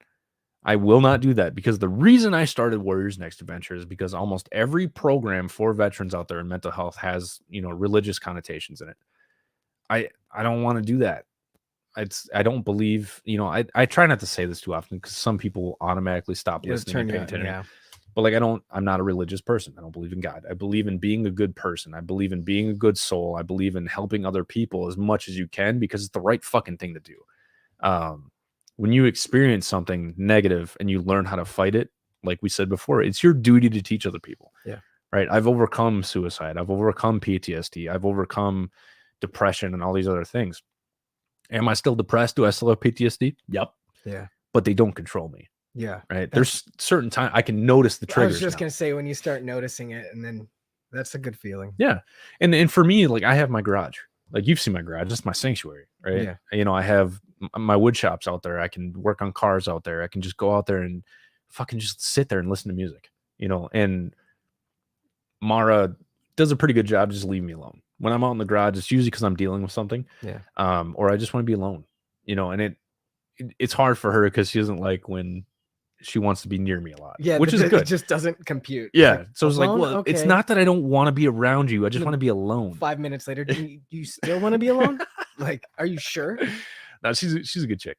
Speaker 1: I will not do that, because the reason I started Warriors Next Adventure is because almost every program for veterans out there in mental health has, religious connotations in it. I don't want to do that. I don't believe, I try not to say this too often because some people will automatically stop listening and paying attention.
Speaker 3: Yeah.
Speaker 1: But like, I'm not a religious person. I don't believe in God. I believe in being a good person. I believe in being a good soul. I believe in helping other people as much as you can, because it's the right fucking thing to do. When you experience something negative and you learn how to fight it, like we said before, it's your duty to teach other people.
Speaker 3: Yeah.
Speaker 1: Right. I've overcome suicide. I've overcome PTSD. I've overcome depression and all these other things. Am I still depressed? Do I still have PTSD? Yep.
Speaker 3: Yeah.
Speaker 1: But they don't control me.
Speaker 3: Yeah.
Speaker 1: Right. There's certain time I can notice the triggers.
Speaker 3: I was just going to say, when you start noticing it, and then that's a good feeling.
Speaker 1: Yeah. And for me, like I have my garage. Like you've seen my garage. It's my sanctuary. Right.
Speaker 3: Yeah.
Speaker 1: I have my wood shops out there. I can work on cars out there. I can just go out there and fucking just sit there and listen to music, and Mara does a pretty good job just leaving me alone. When I'm out in the garage, it's usually because I'm dealing with something.
Speaker 3: Yeah.
Speaker 1: Or I just want to be alone, and it's hard for her because she doesn't like when she wants to be near me a lot.
Speaker 3: Yeah.
Speaker 1: Which is good.
Speaker 3: It just doesn't compute.
Speaker 1: Yeah.
Speaker 3: Like,
Speaker 1: so it's like, well,
Speaker 3: okay.
Speaker 1: It's not that I don't want to be around you. I just want to be alone.
Speaker 3: 5 minutes later, do you still want to be alone? Like, are you sure?
Speaker 1: No, she's a good chick.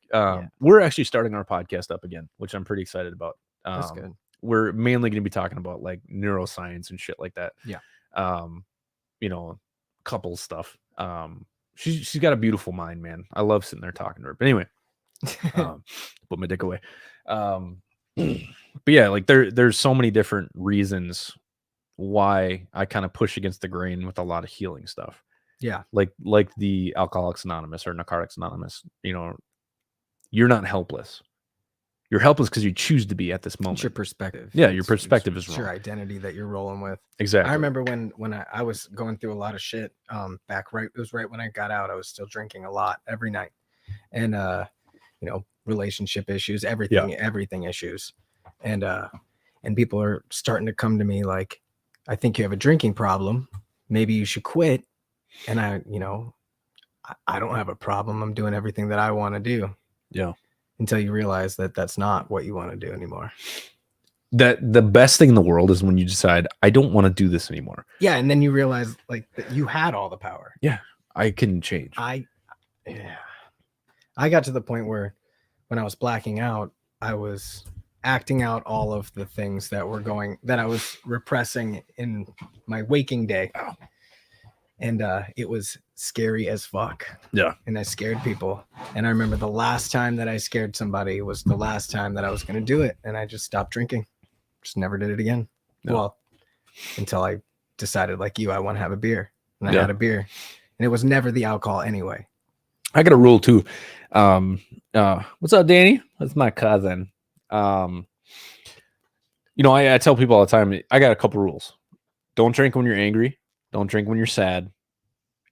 Speaker 1: We're actually starting our podcast up again, which I'm pretty excited about.
Speaker 3: That's good.
Speaker 1: We're mainly going to be talking about like neuroscience and shit like that.
Speaker 3: Yeah.
Speaker 1: Couple stuff. She's got a beautiful mind, man. I love sitting there talking to her. But anyway, put my dick away. But yeah, like there's so many different reasons why I kind of push against the grain with a lot of healing stuff.
Speaker 3: Yeah.
Speaker 1: Like the Alcoholics Anonymous or Narcotics Anonymous, you're not helpless. You're helpless because you choose to be at this moment.
Speaker 3: It's your perspective.
Speaker 1: Yeah, your perspective is
Speaker 3: it's
Speaker 1: wrong.
Speaker 3: your identity that you're rolling with.
Speaker 1: Exactly.
Speaker 3: I remember when I was going through a lot of shit. It was right when I got out. I was still drinking a lot every night, and relationship issues, everything issues, and people are starting to come to me like, I think you have a drinking problem. Maybe you should quit. And I don't have a problem. I'm doing everything that I want to do.
Speaker 1: Yeah.
Speaker 3: Until you realize that that's not what you want to do anymore.
Speaker 1: That the best thing in the world is when you decide, I don't want to do this anymore.
Speaker 3: Yeah. And then you realize like that you had all the power.
Speaker 1: Yeah. I can change.
Speaker 3: I got to the point where when I was blacking out, I was acting out all of the things that I was repressing in my waking day.
Speaker 1: Oh.
Speaker 3: And it was scary as fuck.
Speaker 1: Yeah.
Speaker 3: And I scared people. And I remember the last time that I scared somebody was the last time that I was going to do it. And I just stopped drinking. Just never did it again. No. Well, until I decided like I want to have a beer. And I had a beer. And it was never the alcohol anyway.
Speaker 1: I got a rule too. What's up, Danny? That's my cousin. I tell people all the time, I got a couple rules. Don't drink when you're angry. Don't drink when you're sad,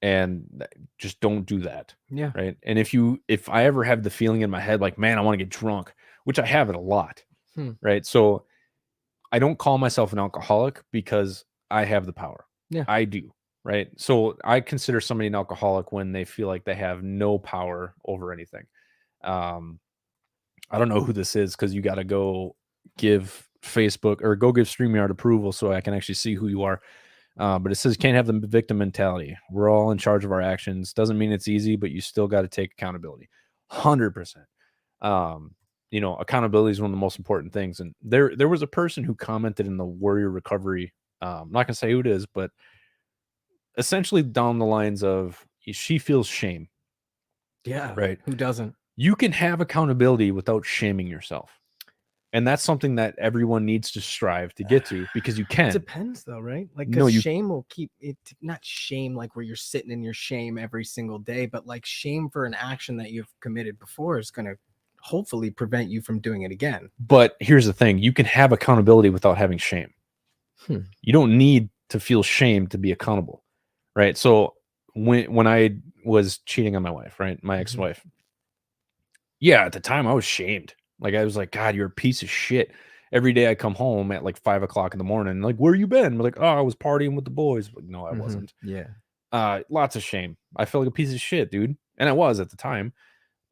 Speaker 1: and just don't do that.
Speaker 3: Yeah.
Speaker 1: Right. And if I ever have the feeling in my head, like, man, I want to get drunk, which I have it a lot. Right. So I don't call myself an alcoholic because I have the power.
Speaker 3: Yeah,
Speaker 1: I do. Right. So I consider somebody an alcoholic when they feel like they have no power over anything. I don't know who this is, because you got to go give Facebook or go give StreamYard approval so I can actually see who you are. But it says can't have the victim mentality. We're all in charge of our actions. Doesn't mean it's easy, but you still got to take accountability. 100%. Accountability is one of the most important things. And there was a person who commented in the Warrior Recovery. I'm not gonna say who it is, but essentially down the lines of she feels shame.
Speaker 3: Yeah.
Speaker 1: Right.
Speaker 3: Who doesn't?
Speaker 1: You can have accountability without shaming yourself. And that's something that everyone needs to strive to get to, because you can.
Speaker 3: It depends though, right? Like, shame will keep it, not shame like where you're sitting in your shame every single day, but like shame for an action that you've committed before is going to hopefully prevent you from doing it again.
Speaker 1: But here's the thing. You can have accountability without having shame. You don't need to feel shame to be accountable, right? So when I was cheating on my wife, right? My ex-wife. Yeah, at the time I was shamed. Like, I was like, God, you're a piece of shit. Every day I come home at like 5 o'clock in the morning. Like, where you been? I'm like, oh, I was partying with the boys. Like, no, I wasn't.
Speaker 3: Yeah.
Speaker 1: Lots of shame. I felt like a piece of shit, dude. And I was at the time,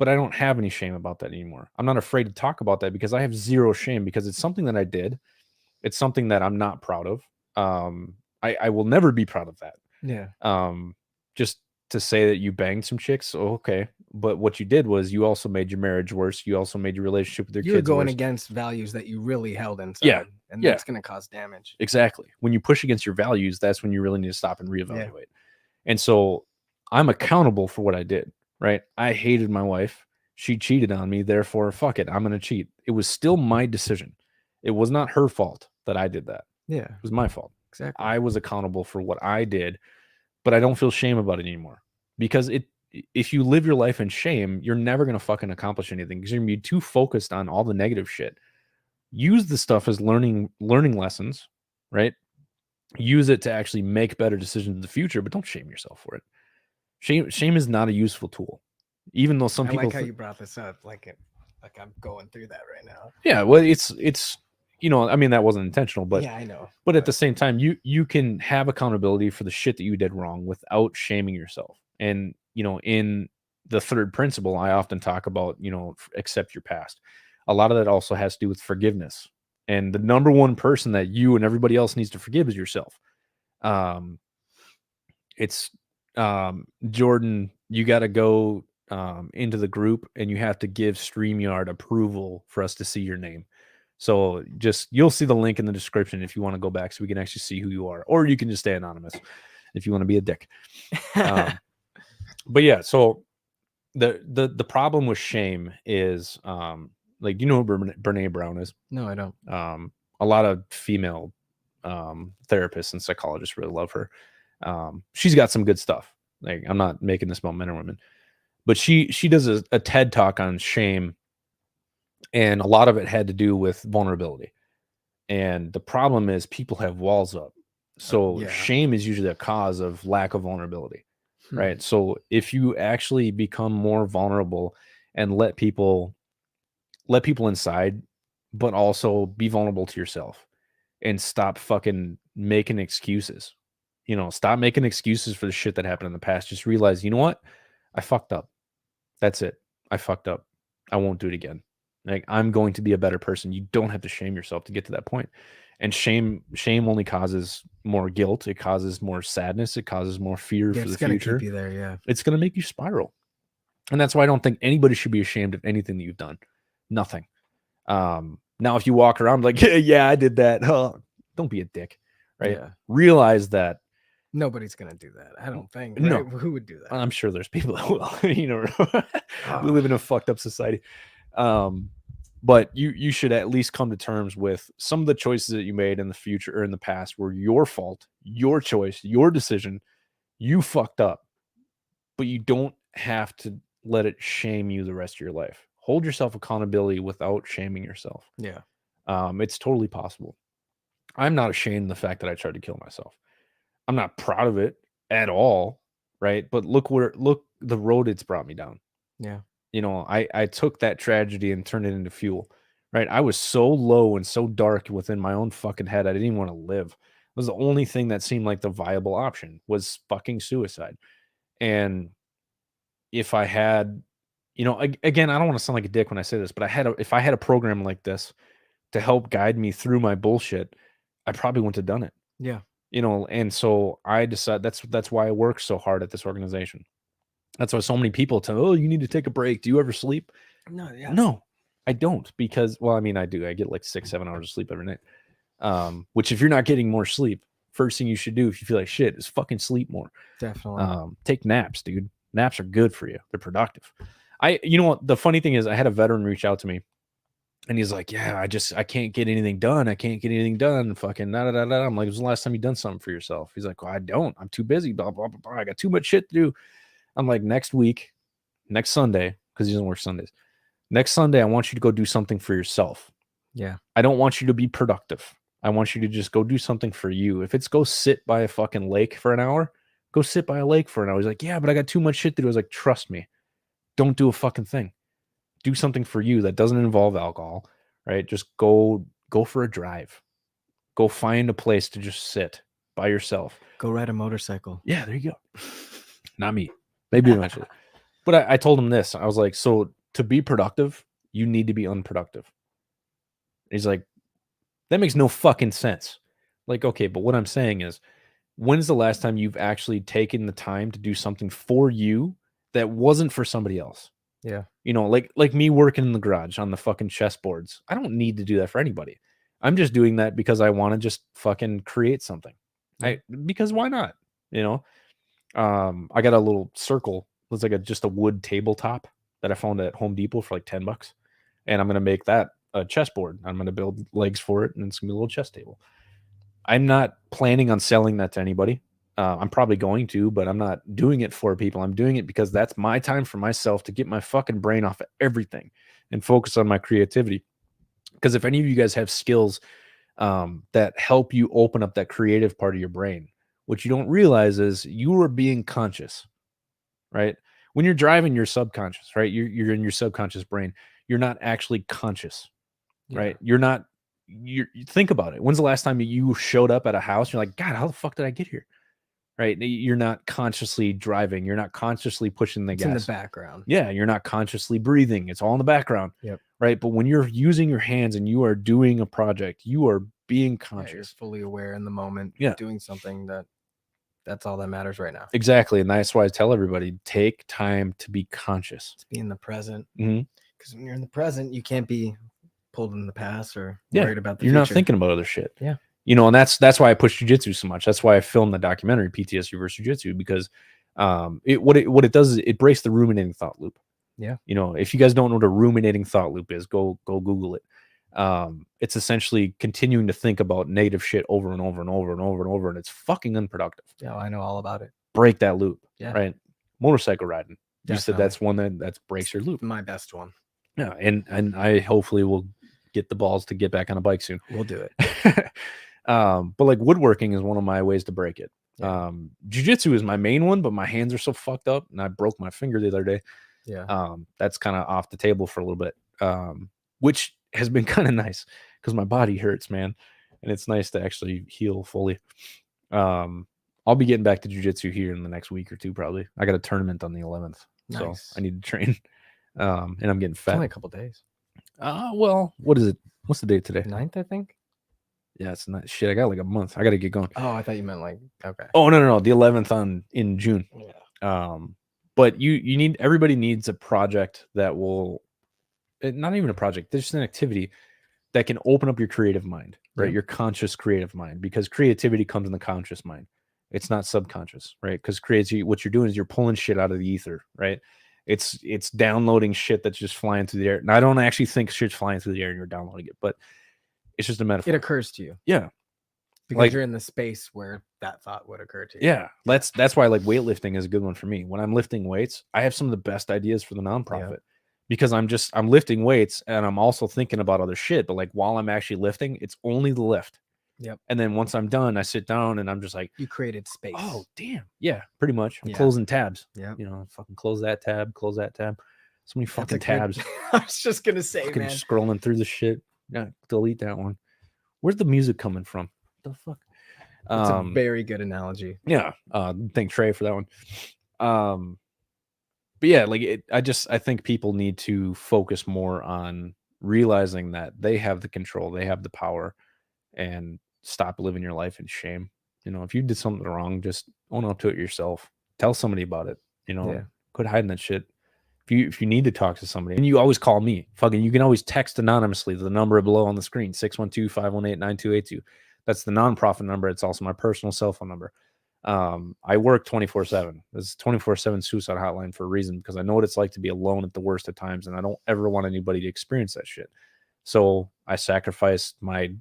Speaker 1: but I don't have any shame about that anymore. I'm not afraid to talk about that because I have zero shame, because it's something that I did. It's something that I'm not proud of. I will never be proud of that.
Speaker 3: Yeah.
Speaker 1: Just to say that you banged some chicks. Oh, okay. But what you did was you also made your marriage worse. You also made your relationship with your kids
Speaker 3: You're going
Speaker 1: worse.
Speaker 3: against values that you really held inside.
Speaker 1: Yeah.
Speaker 3: And that's going to cause damage.
Speaker 1: Exactly. When you push against your values, that's when you really need to stop and reevaluate. Yeah. And so I'm accountable for what I did, right? I hated my wife. She cheated on me. Therefore, fuck it. I'm going to cheat. It was still my decision. It was not her fault that I did that.
Speaker 3: Yeah.
Speaker 1: It was my fault.
Speaker 3: Exactly.
Speaker 1: I was accountable for what I did, but I don't feel shame about it anymore, because if you live your life in shame, you're never going to fucking accomplish anything, because you're going to be too focused on all the negative shit. Use the stuff as learning lessons, right? Use it to actually make better decisions in the future, but don't shame yourself for it. Shame is not a useful tool, even though some people.
Speaker 3: I like how you brought this up. Like I'm going through that right now.
Speaker 1: Yeah, well, it's I mean, that wasn't intentional, but
Speaker 3: yeah, I know.
Speaker 1: But at the same time, you can have accountability for the shit that you did wrong without shaming yourself. And in the third principle, I often talk about, accept your past. A lot of that also has to do with forgiveness. And the number one person that you and everybody else needs to forgive is yourself. It's Jordan, you got to go into the group and you have to give StreamYard approval for us to see your name. So you'll see the link in the description if you want to go back so we can actually see who you are, or you can just stay anonymous if you want to be a dick. But yeah, so the problem with shame is, like, do you know who Brene Brown is?
Speaker 3: No, I don't.
Speaker 1: A lot of female therapists and psychologists really love her. She's got some good stuff. Like, I'm not making this about men or women, but she does a TED talk on shame. And a lot of it had to do with vulnerability. And the problem is people have walls up. So shame is usually a cause of lack of vulnerability, right? So if you actually become more vulnerable and let people inside, but also be vulnerable to yourself and stop fucking making excuses, stop making excuses for the shit that happened in the past. Just realize, you know what? I fucked up. That's it. I fucked up. I won't do it again. Like, I'm going to be a better person. You don't have to shame yourself to get to that point. And shame only causes more guilt. It causes more sadness. It causes more fear for the future. It's going to
Speaker 3: keep you there, yeah.
Speaker 1: It's going to make you spiral. And that's why I don't think anybody should be ashamed of anything that you've done. Nothing. Now, if you walk around like, yeah, I did that. Don't be a dick, right?
Speaker 3: Yeah.
Speaker 1: Realize that
Speaker 3: nobody's going to do that. I don't think.
Speaker 1: No.
Speaker 3: Right? Who would do that?
Speaker 1: I'm sure there's people that will. We live in a fucked up society. But you should at least come to terms with some of the choices that you made in the future or in the past were your fault, your choice, your decision. You fucked up, but you don't have to let it shame you the rest of your life. Hold yourself accountability without shaming yourself.
Speaker 3: Yeah.
Speaker 1: It's totally possible. I'm not ashamed of the fact that I tried to kill myself. I'm not proud of it at all, right? But look the road it's brought me down.
Speaker 3: Yeah.
Speaker 1: I took that tragedy and turned it into fuel, right? I was so low and so dark within my own fucking head. I didn't even want to live. It was the only thing that seemed like the viable option was fucking suicide. And if I had, again, I don't want to sound like a dick when I say this, but if I had a program like this to help guide me through my bullshit, I probably wouldn't have done it.
Speaker 3: Yeah.
Speaker 1: And so I decided that's why I work so hard at this organization. That's why so many people tell me, oh, you need to take a break. Do you ever sleep? No, I don't, because, well, I mean, I do. I get like 6-7 hours of sleep every night. Which, if you're not getting more sleep, first thing you should do if you feel like shit is fucking sleep more.
Speaker 3: Definitely.
Speaker 1: Take naps, dude. Naps are good for you. They're productive. You know what? The funny thing is, I had a veteran reach out to me, and he's like, yeah, I can't get anything done. I can't get anything done. Fucking da da da da. I'm like, when's the last time you done something for yourself? He's like, well, I don't. I'm too busy. Blah, blah, blah, blah. I got too much shit to do. I'm like, next Sunday, because he doesn't work Sundays. Next Sunday, I want you to go do something for yourself.
Speaker 3: Yeah.
Speaker 1: I don't want you to be productive. I want you to just go do something for you. If it's go sit by a fucking lake for an hour, go sit by a lake for an hour. He's like, yeah, but I got too much shit to do. I was like, trust me, don't do a fucking thing. Do something for you that doesn't involve alcohol, right? Just go for a drive. Go find a place to just sit by yourself.
Speaker 3: Go ride a motorcycle.
Speaker 1: Yeah, there you go. Not me. Maybe eventually. But I told him this. I was like, so to be productive, you need to be unproductive. He's like, that makes no fucking sense. Like, okay, but what I'm saying is, when's the last time you've actually taken the time to do something for you that wasn't for somebody else?
Speaker 3: Yeah.
Speaker 1: Like me working in the garage on the fucking chessboards. I don't need to do that for anybody. I'm just doing that because I want to just fucking create something. Because why not? I got a little circle. It was like just a wood tabletop that I found at Home Depot for like $10. And I'm going to make that a chessboard. I'm going to build legs for it, and it's going to be a little chess table. I'm not planning on selling that to anybody. I'm probably going to, but I'm not doing it for people. I'm doing it because that's my time for myself to get my fucking brain off of everything and focus on my creativity. Because if any of you guys have skills that help you open up that creative part of your brain, what you don't realize is you are being conscious, right? When you're driving, you're subconscious, right? You're in your subconscious brain. You're not actually conscious, right? You think about it. When's the last time you showed up at a house? You're like, God, how the fuck did I get here? Right? You're not consciously driving. You're not consciously pushing the gas.
Speaker 3: In the background.
Speaker 1: Yeah, you're not consciously breathing. It's all in the background.
Speaker 3: Yep.
Speaker 1: Right? But when you're using your hands and you are doing a project, you are being conscious.
Speaker 3: You're fully aware in the moment.
Speaker 1: Yeah.
Speaker 3: Doing something that's all that matters right now.
Speaker 1: Exactly. And that's why I tell everybody, take time to be conscious.
Speaker 3: To be in the present.
Speaker 1: Mm-hmm.
Speaker 3: Because when you're in the present, you can't be pulled in the past or worried about the
Speaker 1: future. You're not thinking about other shit. Yeah. And that's why I push jiu-jitsu so much. That's why I filmed the documentary PTSD versus jiu-jitsu, because what it does is it breaks the ruminating thought loop.
Speaker 3: Yeah.
Speaker 1: If you guys don't know what a ruminating thought loop is, go Google it. It's essentially continuing to think about negative shit over and over and over and over and over, and it's fucking unproductive.
Speaker 3: Yeah, I know all about it.
Speaker 1: Break that loop.
Speaker 3: Yeah.
Speaker 1: Right. Motorcycle riding.
Speaker 3: Definitely.
Speaker 1: You said that's one that breaks your loop.
Speaker 3: My best one.
Speaker 1: Yeah, and I hopefully will get the balls to get back on a bike soon.
Speaker 3: We'll do it.
Speaker 1: But like woodworking is one of my ways to break it.
Speaker 3: Yeah.
Speaker 1: Jiu-jitsu is my main one, but my hands are so fucked up, and I broke my finger the other day.
Speaker 3: Yeah.
Speaker 1: That's kind of off the table for a little bit, which has been kind of nice because my body hurts, man, and it's nice to actually heal fully. I'll be getting back to jiu-jitsu here in the next week or two, probably. I got a tournament on the 11th, so I need to train. And I'm getting
Speaker 3: It's
Speaker 1: fat.
Speaker 3: only a couple days.
Speaker 1: Well, what is it? What's the date today?
Speaker 3: 9th, I think.
Speaker 1: Yeah, it's not shit. I got like a month. I got to get going.
Speaker 3: Oh, I thought you meant like, okay.
Speaker 1: Oh, no. The 11th in June.
Speaker 3: Yeah.
Speaker 1: But you need, everybody needs a project that will, not even a project, there's just an activity that can open up your creative mind, right?
Speaker 3: Yeah.
Speaker 1: Your conscious creative mind, because creativity comes in the conscious mind. It's not subconscious, right? Because creativity, what you're doing is you're pulling shit out of the ether, right? It's downloading shit that's just flying through the air. And I don't actually think shit's flying through the air and you're downloading it, but it's just a metaphor.
Speaker 3: It occurs to you.
Speaker 1: Yeah.
Speaker 3: Because
Speaker 1: Like,
Speaker 3: you're in the space where that thought would occur to you.
Speaker 1: yeah. That's why like weightlifting is a good one for me. When I'm lifting weights, I have some of the best ideas for the nonprofit because I'm lifting weights and I'm also thinking about other shit. But like while I'm actually lifting, it's only the lift.
Speaker 3: Yep.
Speaker 1: And then once I'm done, I sit down and I'm just like,
Speaker 3: You created space.
Speaker 1: oh, damn. Yeah, pretty much. I'm
Speaker 3: Yeah.
Speaker 1: closing tabs.
Speaker 3: Yeah.
Speaker 1: You know, fucking close that tab. So many fucking tabs.
Speaker 3: I was just going to say,
Speaker 1: Fucking
Speaker 3: man.
Speaker 1: scrolling through the shit. Yeah, delete that one. Where's the music coming from? What the fuck?
Speaker 3: It's a very good analogy.
Speaker 1: Yeah. Thank Trey for that one. But yeah, like I think people need to focus more on realizing that they have the control, they have the power, and stop living your life in shame. You know, if you did something wrong, just own up to it yourself. Tell somebody about it. You know, quit hiding that shit. If you need to talk to somebody, and you always call me, fucking, you can always text anonymously the number below on the screen, 612-518-9282. That's the nonprofit number. It's also my personal cell phone number. I work 24/7. This is 24/7 suicide hotline for a reason, because I know what it's like to be alone at the worst of times, and I don't ever want anybody to experience that shit. So I sacrifice my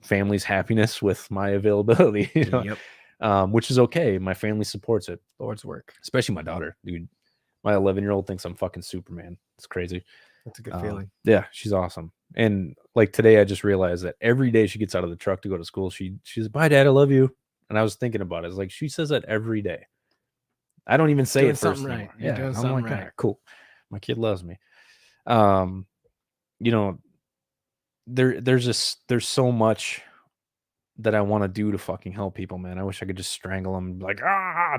Speaker 1: family's happiness with my availability, you know? Which is okay. My family supports it.
Speaker 3: Lord's work.
Speaker 1: Especially my daughter, dude. My 11-year-old thinks I'm fucking Superman. It's crazy.
Speaker 3: That's a good feeling.
Speaker 1: Yeah, she's awesome. And like today, I just realized that every day she gets out of the truck to go to school, she's bye, Dad, I love you. And I was thinking about it. It's like she says that every day. I don't even say it first.
Speaker 3: Right.
Speaker 1: Yeah,
Speaker 3: doing
Speaker 1: I'm
Speaker 3: something
Speaker 1: like,
Speaker 3: right.
Speaker 1: "Ah, cool. My kid loves me." You know, there's so much that I want to do to fucking help people, man. I wish I could just strangle them, like,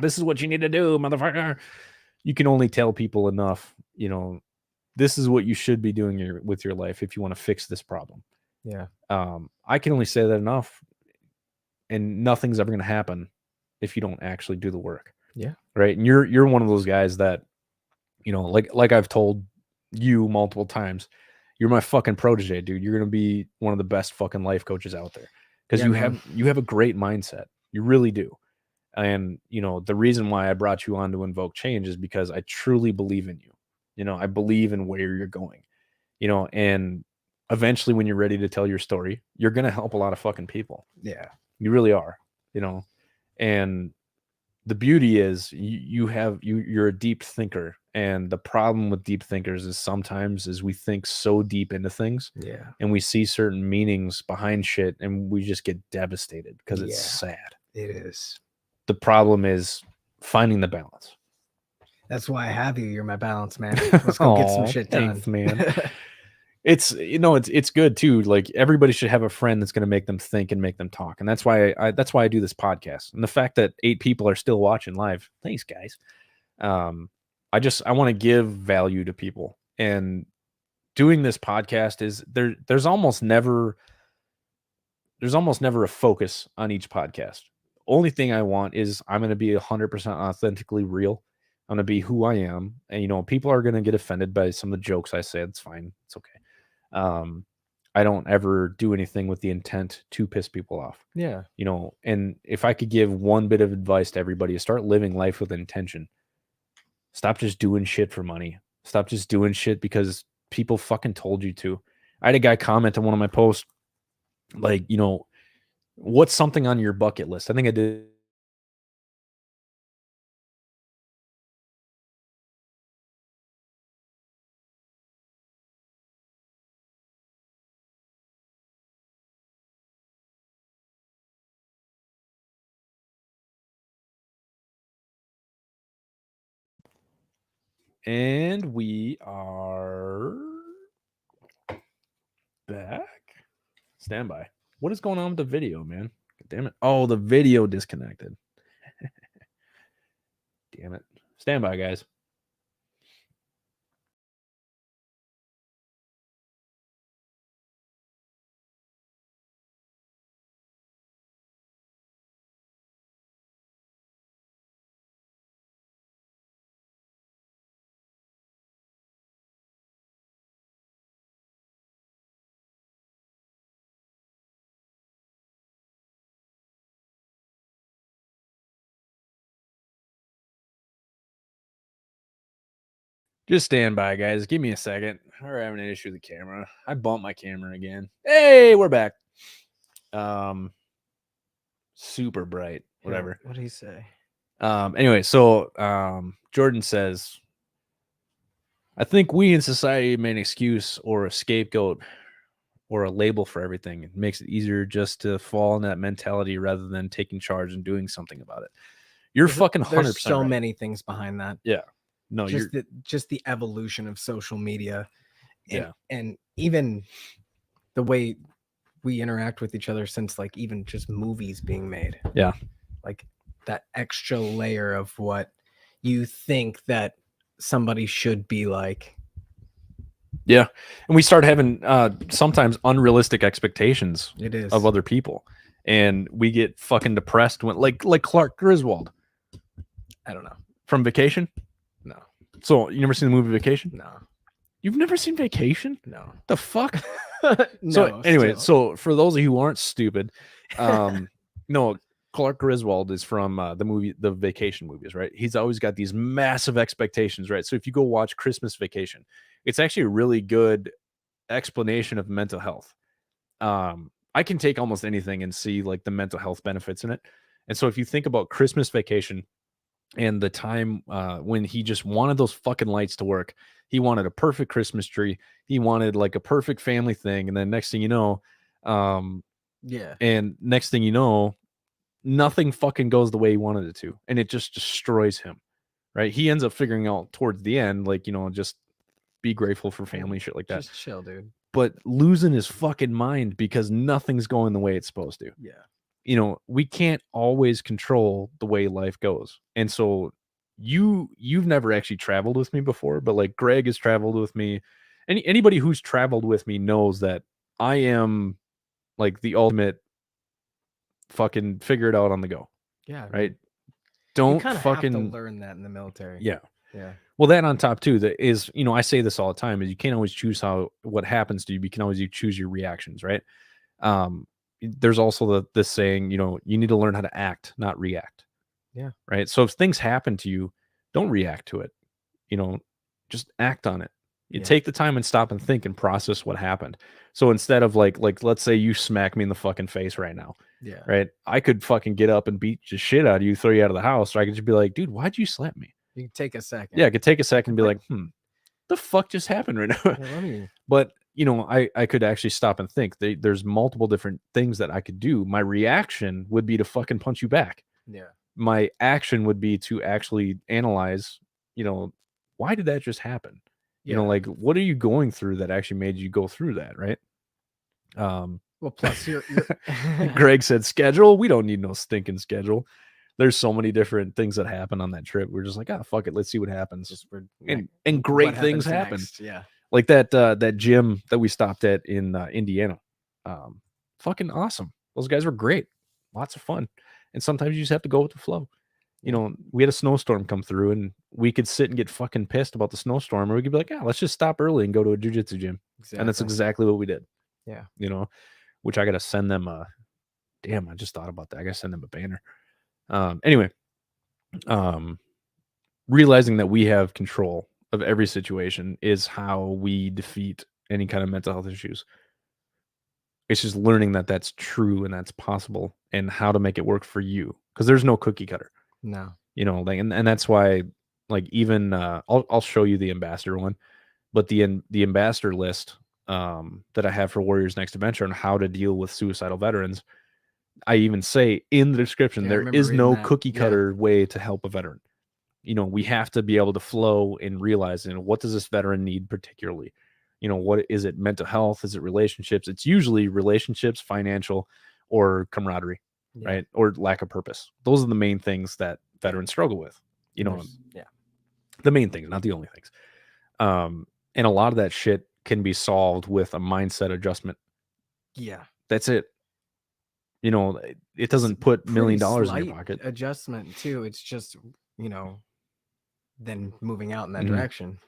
Speaker 1: this is what you need to do, motherfucker. You can only tell people enough, you know, this is what you should be doing with your life if you want to fix this problem.
Speaker 3: Yeah.
Speaker 1: I can only say that enough, and nothing's ever going to happen if you don't actually do the work.
Speaker 3: Yeah.
Speaker 1: Right. And you're one of those guys that, you know, like I've told you multiple times, you're my fucking protege, dude. You're going to be one of the best fucking life coaches out there, because you have a great mindset. You really do. And, you know, the reason why I brought you on to Invoke Change is because I truly believe in you. You know, I believe in where you're going, you know, and eventually when you're ready to tell your story, you're going to help a lot of fucking people.
Speaker 3: Yeah.
Speaker 1: You really are, you know, and the beauty is you're a deep thinker. And the problem with deep thinkers is sometimes we think so deep into things, and we see certain meanings behind shit, and we just get devastated because it's sad.
Speaker 3: It is.
Speaker 1: The problem is finding the balance.
Speaker 3: That's why I have you. You're my balance, man. Let's go get some shit done.
Speaker 1: Thanks, man. It's, you know, it's good too. Like, everybody should have a friend that's going to make them think and make them talk. And that's why I do this podcast. And the fact that 8 people are still watching live, thanks, guys. I want to give value to people, and doing this podcast is there's almost never a focus on each podcast. Only thing I want is I'm going to be 100% authentically real. I'm going to be who I am. And, you know, people are going to get offended by some of the jokes I say. It's fine. It's okay. I don't ever do anything with the intent to piss people off.
Speaker 3: Yeah.
Speaker 1: You know, and if I could give one bit of advice to everybody, is start living life with intention. Stop just doing shit for money. Stop just doing shit because people fucking told you to. I had a guy comment on one of my posts, like, you know, what's something on your bucket list? I think I did And we are back. Stand by. What is going on with the video, man? God damn it. Oh, the video disconnected. Damn it. Stand by, guys. Just stand by, guys. Give me a second. We're having an issue with the camera. I bumped my camera again. Hey, we're back. Super bright. Whatever.
Speaker 3: What did he say?
Speaker 1: Anyway, so Jordan says, I think we in society made an excuse or a scapegoat or a label for everything. It makes it easier just to fall in that mentality rather than taking charge and doing something about it. You're fucking 100%.
Speaker 3: There's so
Speaker 1: right.
Speaker 3: many things behind that.
Speaker 1: Yeah. No,
Speaker 3: just the evolution of social media.
Speaker 1: Yeah.
Speaker 3: And even the way we interact with each other since like even just movies being made.
Speaker 1: Yeah.
Speaker 3: Like that extra layer of what you think that somebody should be like.
Speaker 1: Yeah. And we start having sometimes unrealistic expectations
Speaker 3: It is
Speaker 1: of other people. And we get fucking depressed when like Clark Griswold.
Speaker 3: I don't know.
Speaker 1: From Vacation?
Speaker 3: No.
Speaker 1: So you never seen the movie Vacation?
Speaker 3: No.
Speaker 1: You've never seen Vacation?
Speaker 3: No.
Speaker 1: The fuck?
Speaker 3: No,
Speaker 1: so anyway,
Speaker 3: still.
Speaker 1: so for those of you who aren't stupid, no, Clark Griswold is from the Vacation movies, right? He's always got these massive expectations, right? So if you go watch Christmas Vacation, it's actually a really good explanation of mental health. I can take almost anything and see like the mental health benefits in it. And so if you think about Christmas Vacation and the time when he just wanted those fucking lights to work, he wanted a perfect Christmas tree. He wanted like a perfect family thing. And then next thing you know,
Speaker 3: yeah.
Speaker 1: And next thing you know, nothing fucking goes the way he wanted it to. And it just destroys him, right? He ends up figuring out towards the end, like, you know, just be grateful for family, shit like that.
Speaker 3: Just chill, dude.
Speaker 1: But losing his fucking mind because nothing's going the way it's supposed to.
Speaker 3: Yeah.
Speaker 1: You know, we can't always control the way life goes. And so you've never actually traveled with me before, but like Greg has traveled with me. Anybody who's traveled with me knows that I am like the ultimate fucking figure it out on the go.
Speaker 3: Yeah.
Speaker 1: Right. Don't
Speaker 3: you kind of
Speaker 1: fucking
Speaker 3: have to learn that in the military.
Speaker 1: Yeah.
Speaker 3: Yeah.
Speaker 1: Well, that on top too, that is, you know, I say this all the time, is you can't always choose what happens to you, but you can always choose your reactions, right? There's also this saying, you know, you need to learn how to act, not react.
Speaker 3: Yeah.
Speaker 1: Right. So if things happen to you, don't react to it. You know, just act on it. You take the time and stop and think and process what happened. So instead of like let's say you smack me in the fucking face right now.
Speaker 3: Yeah.
Speaker 1: Right. I could fucking get up and beat the shit out of you, throw you out of the house. Or I could just be like, dude, why'd you slap me?
Speaker 3: You can take a second.
Speaker 1: Yeah, I could take a second and be like, the fuck just happened right now?
Speaker 3: Yeah,
Speaker 1: But, you know, I could actually stop and think. There's multiple different things that I could do. My reaction would be to fucking punch you back.
Speaker 3: Yeah.
Speaker 1: My action would be to actually analyze, you know, why did that just happen? You know, like, what are you going through that actually made you go through that, right?
Speaker 3: Well, plus you're
Speaker 1: Greg said schedule. We don't need no stinking schedule. There's so many different things that happen on that trip. We're just like, fuck it, let's see what happens. And great things happen.
Speaker 3: Next. Yeah,
Speaker 1: like that gym that we stopped at in Indiana. Fucking awesome. Those guys were great. Lots of fun. And sometimes you just have to go with the flow. You know, we had a snowstorm come through, and we could sit and get fucking pissed about the snowstorm, or we could be like, let's just stop early and go to a jiu-jitsu gym. Exactly. And that's exactly what we did.
Speaker 3: Yeah.
Speaker 1: You know, which I got to send them damn, I just thought about that. I got to send them a banner. Anyway, realizing that we have control of every situation is how we defeat any kind of mental health issues. It's just learning that that's true and that's possible and how to make it work for you. Because there's no cookie cutter.
Speaker 3: No.
Speaker 1: You know, like, and that's why, like, even I'll show you the ambassador one, but the ambassador list that I have for Warriors Next Adventure on how to deal with suicidal veterans, I even say in the description, there is no cookie cutter way to help a veteran. we have to be able to flow and realize, what does this veteran need particularly? What is it? Mental health? Is it relationships? It's usually relationships, financial, or camaraderie, right? Or lack of purpose. Those are the main things that veterans struggle with. The main things, not the only things. And a lot of that shit can be solved with a mindset adjustment.
Speaker 3: Yeah.
Speaker 1: That's it. It doesn't put $1 million in your pocket.
Speaker 3: Adjustment too. It's just, then moving out in that direction.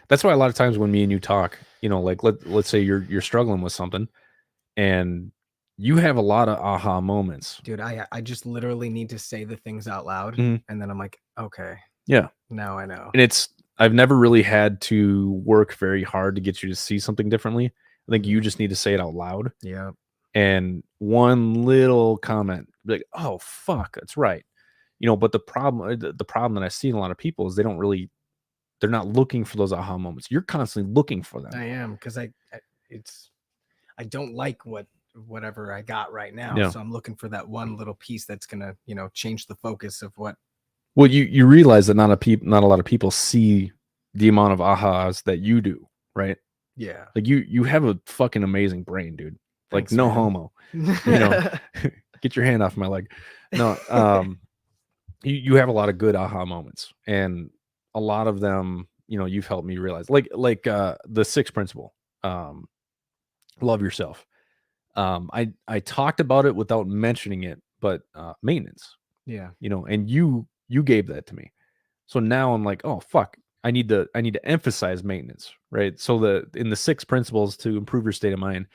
Speaker 1: That's why a lot of times when me and you talk, like let's say you're struggling with something and you have a lot of aha moments.
Speaker 3: Dude, I just literally need to say the things out loud and then I'm like, okay.
Speaker 1: Yeah.
Speaker 3: Now I know.
Speaker 1: And I've never really had to work very hard to get you to see something differently. I think you just need to say it out loud.
Speaker 3: Yeah.
Speaker 1: And one little comment, like, oh fuck, that's right. But the problem that I see in a lot of people is they're not looking for those aha moments. You're constantly looking for them.
Speaker 3: I am, because I don't like whatever I got right now.
Speaker 1: Yeah.
Speaker 3: So I'm looking for that one little piece that's gonna, change the focus of what.
Speaker 1: Well, you realize that not a lot of people see the amount of ahas that you do, right?
Speaker 3: Yeah.
Speaker 1: Like you have a fucking amazing brain, dude. Like,
Speaker 3: Thanks,
Speaker 1: no
Speaker 3: man.
Speaker 1: homo. Get your hand off my leg. No, you have a lot of good aha moments, and a lot of them, you've helped me realize, like the 6 principle, love yourself. I talked about it without mentioning it, but maintenance.
Speaker 3: Yeah.
Speaker 1: And you gave that to me, so now I'm like, oh fuck, I need to emphasize maintenance, right? So in the 6 principles to improve your state of mind,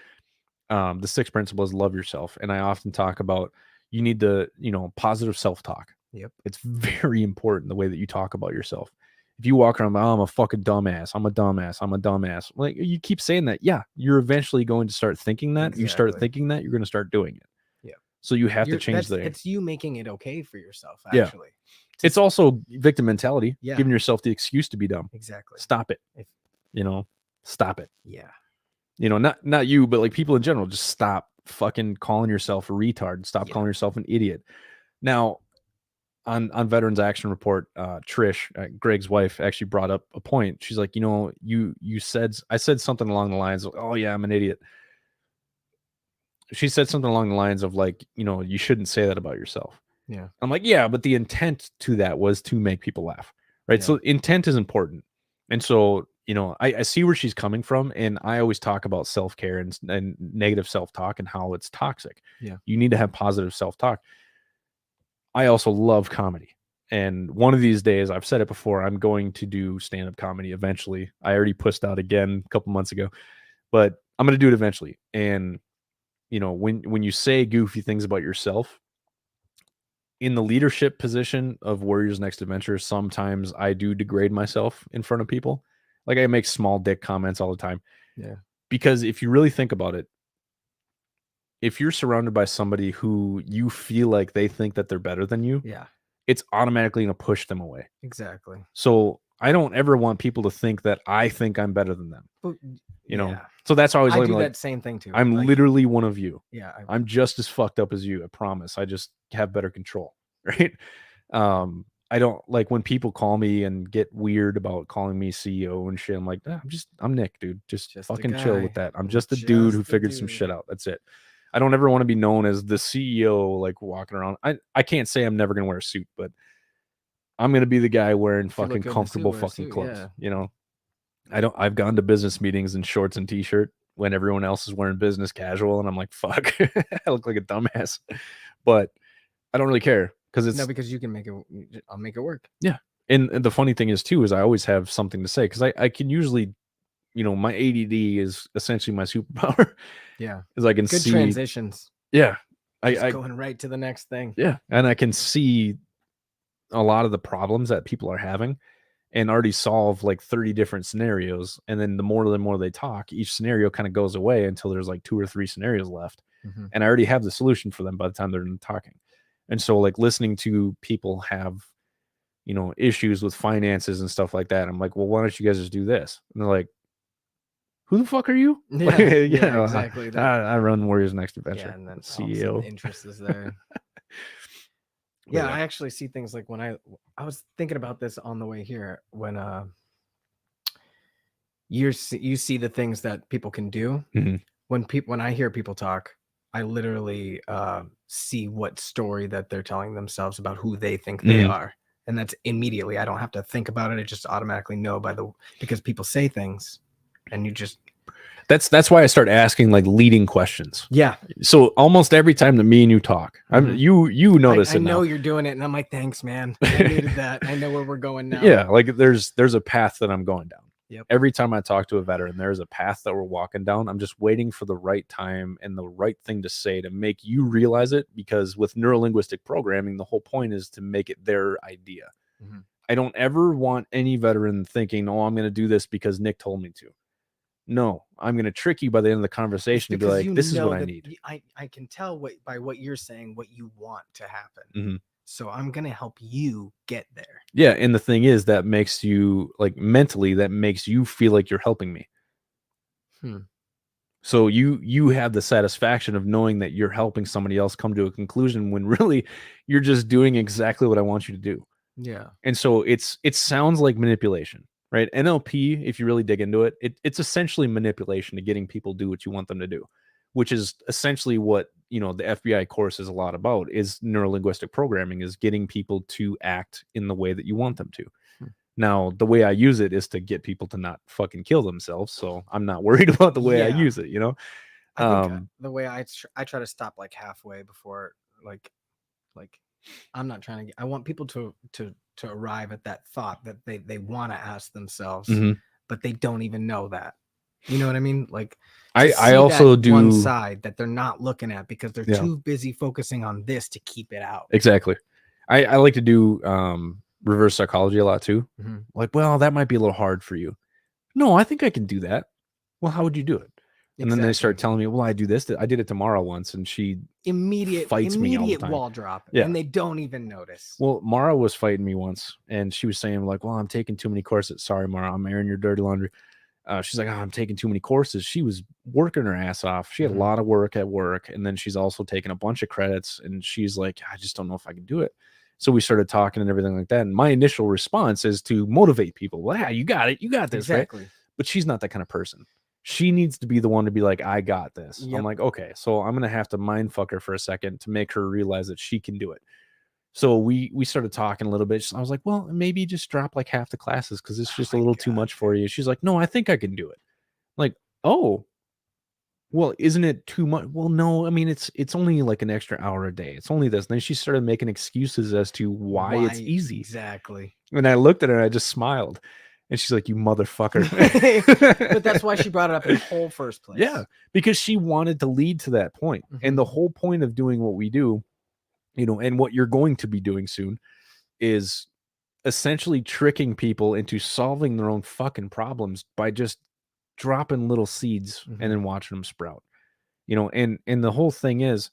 Speaker 1: the 6th principle is love yourself, and I often talk about you need the positive self-talk.
Speaker 3: Yep.
Speaker 1: It's very important the way that you talk about yourself. If you walk around, oh, I'm a fucking dumbass, I'm a dumbass, like you keep saying that, yeah, you're eventually going to start thinking that.
Speaker 3: Exactly.
Speaker 1: You start thinking that, you're going to start doing it.
Speaker 3: Yeah.
Speaker 1: So you have to change
Speaker 3: it's you making it okay for yourself,
Speaker 1: Yeah.
Speaker 3: actually.
Speaker 1: It's also victim mentality.
Speaker 3: Yeah.
Speaker 1: Giving yourself the excuse to be dumb.
Speaker 3: Exactly.
Speaker 1: Stop it. Stop it.
Speaker 3: Yeah.
Speaker 1: Not you, but like people in general, just stop fucking calling yourself a retard. Stop calling yourself an idiot. Now, on Veterans Action Report, Trish, Greg's wife, actually brought up a point. She's like, I said something along the lines of, oh yeah, I'm an idiot. She said something along the lines of like, you shouldn't say that about yourself.
Speaker 3: Yeah.
Speaker 1: I'm like, yeah, but the intent to that was to make people laugh, right? Yeah. So intent is important. And so, I see where she's coming from, and I always talk about self-care and negative self-talk and how it's toxic.
Speaker 3: Yeah.
Speaker 1: You need to have positive self-talk. I also love comedy. And one of these days, I've said it before, I'm going to do stand-up comedy eventually. I already pushed out again a couple months ago, but I'm going to do it eventually. And, when you say goofy things about yourself, in the leadership position of Warriors Next Adventure, sometimes I do degrade myself in front of people. Like I make small dick comments all the time.
Speaker 3: Yeah.
Speaker 1: Because if you really think about it, if you're surrounded by somebody who you feel like they think that they're better than you,
Speaker 3: yeah,
Speaker 1: it's automatically going to push them away.
Speaker 3: Exactly.
Speaker 1: So I don't ever want people to think that I think I'm better than them.
Speaker 3: But,
Speaker 1: So that's always
Speaker 3: I
Speaker 1: like,
Speaker 3: do that same thing too.
Speaker 1: I'm literally one of you.
Speaker 3: Yeah.
Speaker 1: I'm just as fucked up as you. I promise. I just have better control. Right. I don't like when people call me and get weird about calling me CEO and shit. I'm like, I'm Nick, dude. Just fucking chill with that. I'm just a dude who figured some shit out. That's it. I don't ever want to be known as the CEO, like walking around. I can't say I'm never going to wear a suit, but I'm going to be the guy wearing fucking comfortable fucking clothes. Yeah. I've gone to business meetings in shorts and t-shirt when everyone else is wearing business casual. And I'm like, fuck, I look like a dumbass, but I don't really care.
Speaker 3: Because you can make it. I'll make it work.
Speaker 1: Yeah, and the funny thing is too is I always have something to say because I can usually, my ADD is essentially my superpower.
Speaker 3: Yeah,
Speaker 1: because I can see
Speaker 3: transitions.
Speaker 1: Yeah,
Speaker 3: I going right to the next thing.
Speaker 1: Yeah, and I can see a lot of the problems that people are having, and already solve like 30 different scenarios. And then the more they talk, each scenario kind of goes away until there's like 2 or 3 scenarios left, and I already have the solution for them by the time they're done talking. And so like listening to people have, issues with finances and stuff like that. I'm like, well, why don't you guys just do this? And they're like, who the fuck are you?
Speaker 3: Yeah, exactly.
Speaker 1: I run Warriors Next Adventure.
Speaker 3: Yeah, and then
Speaker 1: CEO.
Speaker 3: The interest is there. Yeah, I actually see things like when I was thinking about this on the way here, when you see the things that people can do. When I hear people talk, I literally see what story that they're telling themselves about who they think they are, and that's immediately. I don't have to think about it. I just automatically know because people say things, and you just.
Speaker 1: That's why I start asking like leading questions.
Speaker 3: Yeah.
Speaker 1: So almost every time that me and you talk, you notice it.
Speaker 3: I know
Speaker 1: now.
Speaker 3: you're doing it, and I'm like, thanks, man. I needed that. I know where we're going now.
Speaker 1: Yeah, like there's a path that I'm going down.
Speaker 3: Yep.
Speaker 1: Every time I talk to a veteran, there's a path that we're walking down. I'm just waiting for the right time and the right thing to say to make you realize it. Because with neurolinguistic programming, the whole point is to make it their idea. I don't ever want any veteran thinking, "Oh, I'm going to do this because Nick told me to." No, I'm going to trick you by the end of the conversation to be like, this is what I need.
Speaker 3: I can tell by what you're saying, what you want to happen. So I'm going to help you get there.
Speaker 1: Yeah. And the thing is, that makes you like mentally, that makes you feel like you're helping me. So you have the satisfaction of knowing that you're helping somebody else come to a conclusion when really you're just doing exactly what I want you to do.
Speaker 3: Yeah.
Speaker 1: And so it sounds like manipulation. Right. NLP, if you really dig into it, it's essentially manipulation to getting people to do what you want them to do, which is essentially what, the FBI course is a lot about, is neurolinguistic programming, is getting people to act in the way that you want them to. Now, the way I use it is to get people to not fucking kill themselves. So I'm not worried about the way I use it,
Speaker 3: I think the way I try to stop like halfway before like I'm not trying to I want people to arrive at that thought that they want to ask themselves, but they don't even know that. You know what I mean? Like
Speaker 1: I also do
Speaker 3: one side that they're not looking at because they're too busy focusing on this to keep it out.
Speaker 1: Exactly. I like to do reverse psychology a lot too. Like, well, that might be a little hard for you. No, I think I can do that. Well, how would you do it? And then they start telling me, well, I do this. I did it tomorrow once, and she fights me all the time.
Speaker 3: Wall drop, and they don't even notice.
Speaker 1: Well, Mara was fighting me once, and she was saying like, well, I'm taking too many courses. Sorry, Mara, I'm airing your dirty laundry. She's like, oh, I'm taking too many courses. She was working her ass off. She had a lot of work at work, and then she's also taking a bunch of credits, and she's like, I just don't know if I can do it. So we started talking and everything like that. And my initial response is to motivate people. Well, yeah, you got it. You got this,
Speaker 3: exactly.
Speaker 1: Right? But she's not that kind of person. She needs to be the one to be like, I got this. I'm like, okay, so I'm going to have to mind fuck her for a second to make her realize that she can do it. So we started talking a little bit. I was like, well, maybe just drop like half the classes because it's just a little too much for you. She's like, no, I think I can do it. I'm like, oh, well, isn't it too much? Well, no, I mean, it's only like an extra hour a day. It's only this. And then she started making excuses as to why it's easy.
Speaker 3: Exactly.
Speaker 1: And I looked at her and I just smiled. And she's like, you motherfucker.
Speaker 3: But that's why she brought it up in the whole first place.
Speaker 1: Yeah, because she wanted to lead to that point. And the whole point of doing what we do, and what you're going to be doing soon, is essentially tricking people into solving their own fucking problems by just dropping little seeds and then watching them sprout. And the whole thing is,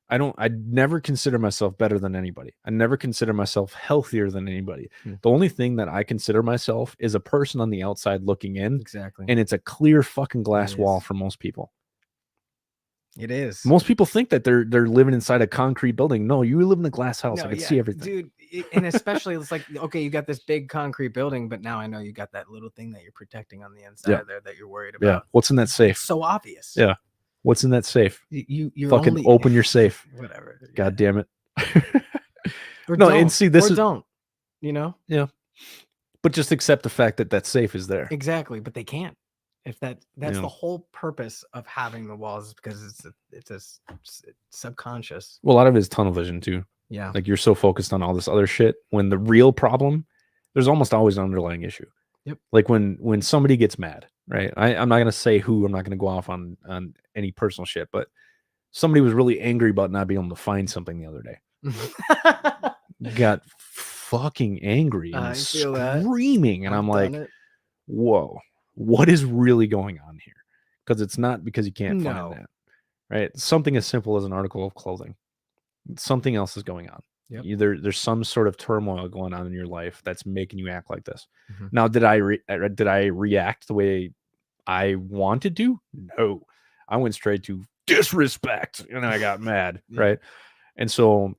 Speaker 1: I never consider myself better than anybody. I never consider myself healthier than anybody. The only thing that I consider myself is a person on the outside looking in.
Speaker 3: Exactly.
Speaker 1: And it's a clear fucking glass wall for most people.
Speaker 3: It is.
Speaker 1: Most people think that they're living inside a concrete building. No, you live in a glass house. I can see everything.
Speaker 3: Dude, and especially it's like, okay, you got this big concrete building, but now I know you got that little thing that you're protecting on the inside there that you're worried about.
Speaker 1: Yeah. What's in that safe?
Speaker 3: It's so obvious.
Speaker 1: Yeah. What's in that safe?
Speaker 3: You're
Speaker 1: fucking open your safe.
Speaker 3: Whatever.
Speaker 1: God damn it.
Speaker 3: And see, this don't.
Speaker 1: Yeah. But just accept the fact that safe is there.
Speaker 3: Exactly, but they can't. If that's the whole purpose of having the walls, is because it's subconscious.
Speaker 1: Well, a lot of it is tunnel vision too.
Speaker 3: Yeah.
Speaker 1: Like you're so focused on all this other shit when the real problem, there's almost always an underlying issue.
Speaker 3: Yep.
Speaker 1: Like when somebody gets mad, right? I'm not going to say who, I'm not going to go off on any personal shit, but somebody was really angry about not being able to find something the other day. Got fucking angry and screaming. And I'm like, whoa, what is really going on here? Because it's not because you can't find that, right? Something as simple as an article of clothing. Something else is going on.
Speaker 3: Yep.
Speaker 1: Either there's some sort of turmoil going on in your life that's making you act like this. Now, did I react the way I wanted to? No, I went straight to disrespect and I got mad. Right. And so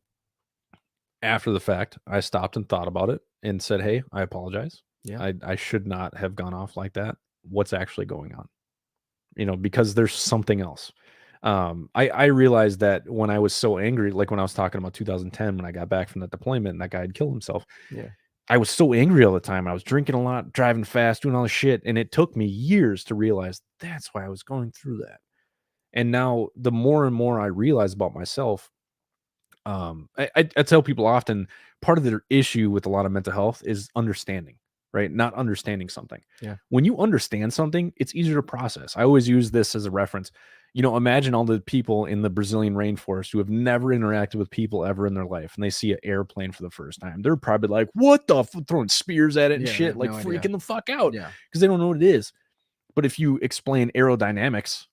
Speaker 1: after the fact, I stopped and thought about it and said, hey, I apologize.
Speaker 3: Yeah.
Speaker 1: I should not have gone off like that. What's actually going on? Because there's something else. I realized that when I was so angry, like when I was talking about 2010, when I got back from that deployment and that guy had killed himself,
Speaker 3: Yeah.
Speaker 1: I was so angry all the time. I was drinking a lot, driving fast, doing all this shit. And it took me years to realize that's why I was going through that. And now the more and more I realize about myself, I tell people often part of their issue with a lot of mental health is understanding, right? Not understanding something.
Speaker 3: Yeah.
Speaker 1: When you understand something, it's easier to process. I always use this as a reference. Imagine all the people in the Brazilian rainforest who have never interacted with people ever in their life, and they see an airplane for the first time. They're probably like, what the throwing spears at it and shit, like freaking the fuck out.
Speaker 3: Yeah.
Speaker 1: Because they don't know what it is. But if you explain aerodynamics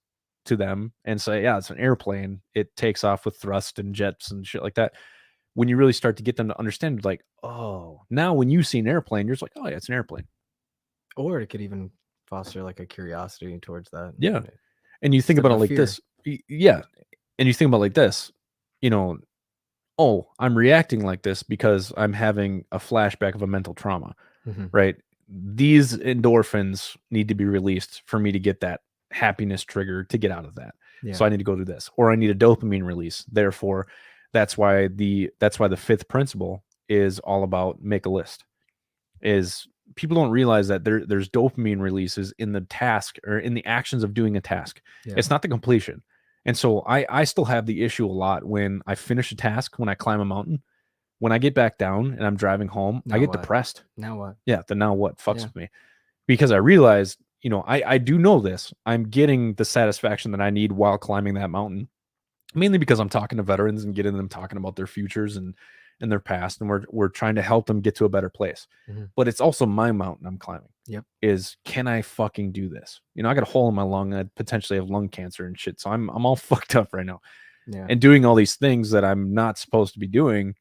Speaker 1: to them and say, yeah, it's an airplane, it takes off with thrust and jets and shit like that. When you really start to get them to understand, like, oh, now when you see an airplane, you're just like, oh yeah, it's an airplane.
Speaker 3: Or it could even foster like a curiosity towards that.
Speaker 1: Yeah. And you think about it like this. Yeah. And you think about it like this, oh, I'm reacting like this because I'm having a flashback of a mental trauma, right? These endorphins need to be released for me to get that happiness trigger to get out of that. Yeah. So I need to go do this, or I need a dopamine release. Therefore, that's why the fifth principle is all about make a list. Is people don't realize that there's dopamine releases in the task or in the actions of doing a task. Yeah. It's not the completion. And so I still have the issue a lot when I finish a task, when I climb a mountain, when I get back down and I'm driving home, I get depressed.
Speaker 3: Now what?
Speaker 1: Yeah. The now what fucks with me, because I realized, I do know this. I'm getting the satisfaction that I need while climbing that mountain, mainly because I'm talking to veterans and getting them talking about their futures and their past, and we're trying to help them get to a better place. But it's also my mountain I'm climbing.
Speaker 3: Yep.
Speaker 1: Is can I fucking do this? I got a hole in my lung. I potentially have lung cancer and shit. So I'm all fucked up right now.
Speaker 3: Yeah.
Speaker 1: And doing all these things that I'm not supposed to be doing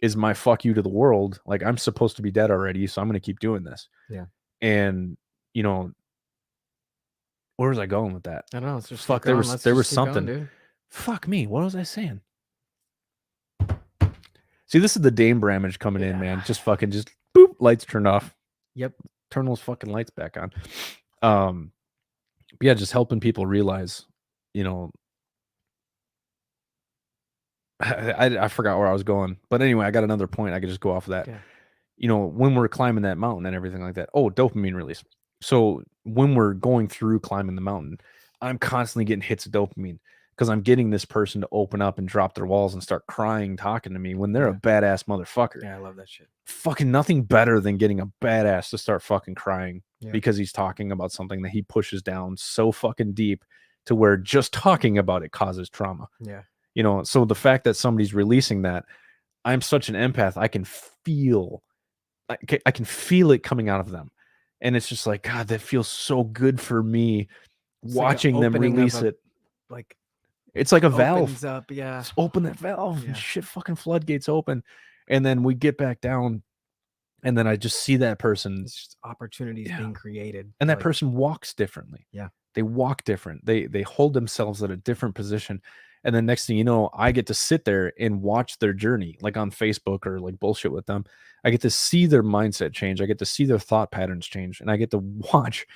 Speaker 1: is my fuck you to the world. Like, I'm supposed to be dead already, so I'm going to keep doing this.
Speaker 3: Yeah.
Speaker 1: And where was I going with that?
Speaker 3: I don't know. It's just
Speaker 1: fuck. There was something. Going, fuck me. What was I saying? See, this is the Dame Bramage coming in, man. Just boop, lights turned off.
Speaker 3: Yep.
Speaker 1: Turn those fucking lights back on. But yeah, just helping people realize, I forgot where I was going. But anyway, I got another point. I could just go off of that. Yeah. When we're climbing that mountain and everything like that. Oh, dopamine release. So when we're going through climbing the mountain, I'm constantly getting hits of dopamine because I'm getting this person to open up and drop their walls and start crying, talking to me when they're a badass motherfucker.
Speaker 3: Yeah, I love that shit.
Speaker 1: Fucking nothing better than getting a badass to start fucking crying because he's talking about something that he pushes down so fucking deep to where just talking about it causes trauma.
Speaker 3: Yeah.
Speaker 1: So the fact that somebody's releasing that, I'm such an empath. I can feel it coming out of them. And it's just like, God, that feels so good for me, it's watching like them release it.
Speaker 3: Like,
Speaker 1: it's like a valve.
Speaker 3: Up, yeah.
Speaker 1: Just open that valve and shit, fucking floodgates open. And then we get back down. And then I just see that person.
Speaker 3: It's just opportunities being created.
Speaker 1: And that person walks differently.
Speaker 3: Yeah.
Speaker 1: They walk different. They hold themselves at a different position. And then next thing you know, I get to sit there and watch their journey, like on Facebook or like bullshit with them. I get to see their mindset change. I get to see their thought patterns change. And I get to watch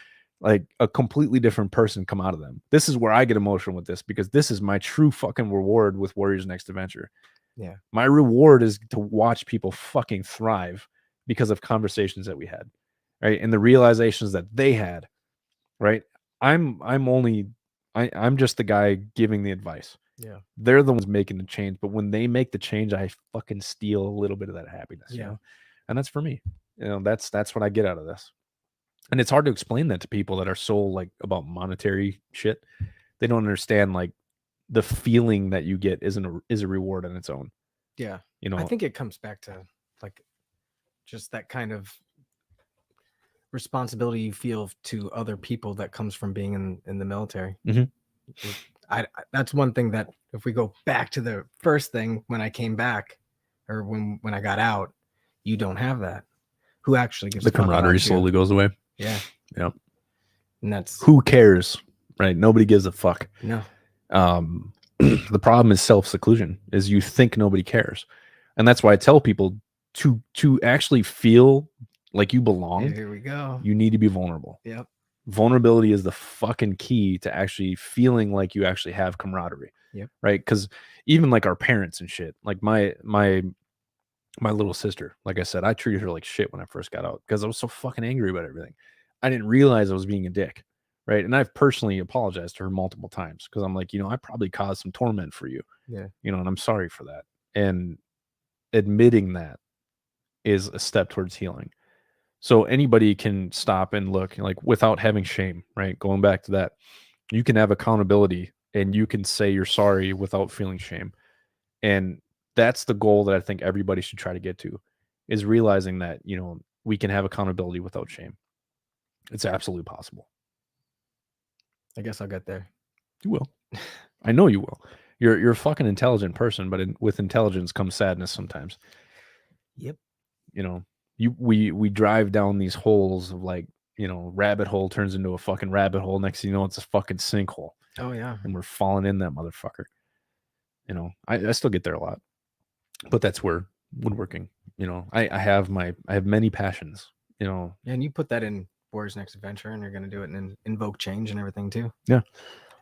Speaker 1: like a completely different person come out of them. This is where I get emotional with this, because this is my true fucking reward with Warriors Next Adventure.
Speaker 3: Yeah. My
Speaker 1: reward is to watch people fucking thrive because of conversations that we had, right? And the realizations that they had, right? I'm just the guy giving the advice.
Speaker 3: Yeah.
Speaker 1: They're the ones making the change, but when they make the change, I fucking steal a little bit of that happiness.
Speaker 3: Yeah.
Speaker 1: And that's for me. That's what I get out of this. And it's hard to explain that to people that are so like about monetary shit. They don't understand like the feeling that you get is a reward on its own.
Speaker 3: Yeah. I think it comes back to like just that kind of responsibility you feel to other people that comes from being in the military. That's one thing that if we go back to the first thing, when I came back or when I got out, you don't have that. Who actually gives
Speaker 1: the camaraderie slowly goes away.
Speaker 3: Yeah.
Speaker 1: Yep.
Speaker 3: And that's
Speaker 1: who cares, right? Nobody gives a fuck.
Speaker 3: No.
Speaker 1: The problem is self-seclusion, is you think nobody cares. And that's why I tell people to actually feel like you belong.
Speaker 3: Here we go.
Speaker 1: You need to be vulnerable.
Speaker 3: Yep.
Speaker 1: Vulnerability is the fucking key to actually feeling like you actually have camaraderie.
Speaker 3: Yep.
Speaker 1: Right. Because even like our parents and shit, like my little sister, like I said, I treated her like shit when I first got out because I was so fucking angry about everything. I didn't realize I was being a dick. Right. And I've personally apologized to her multiple times because I'm like, I probably caused some torment for you.
Speaker 3: Yeah.
Speaker 1: And I'm sorry for that. And admitting that is a step towards healing. So anybody can stop and look like without having shame, right? Going back to that, you can have accountability and you can say you're sorry without feeling shame. And that's the goal that I think everybody should try to get to, is realizing that, we can have accountability without shame. It's absolutely possible.
Speaker 3: I guess I'll get there.
Speaker 1: You will. I know you will. You're a fucking intelligent person, but with intelligence comes sadness sometimes.
Speaker 3: Yep.
Speaker 1: We drive down these holes of like, rabbit hole turns into a fucking rabbit hole. Next thing you know, it's a fucking sinkhole.
Speaker 3: Oh yeah.
Speaker 1: And we're falling in that motherfucker. I still get there a lot, but that's where woodworking, I have many passions,
Speaker 3: Yeah, and you put that in Warrior's Next Adventure, and you're going to do it and invoke change and everything too.
Speaker 1: Yeah.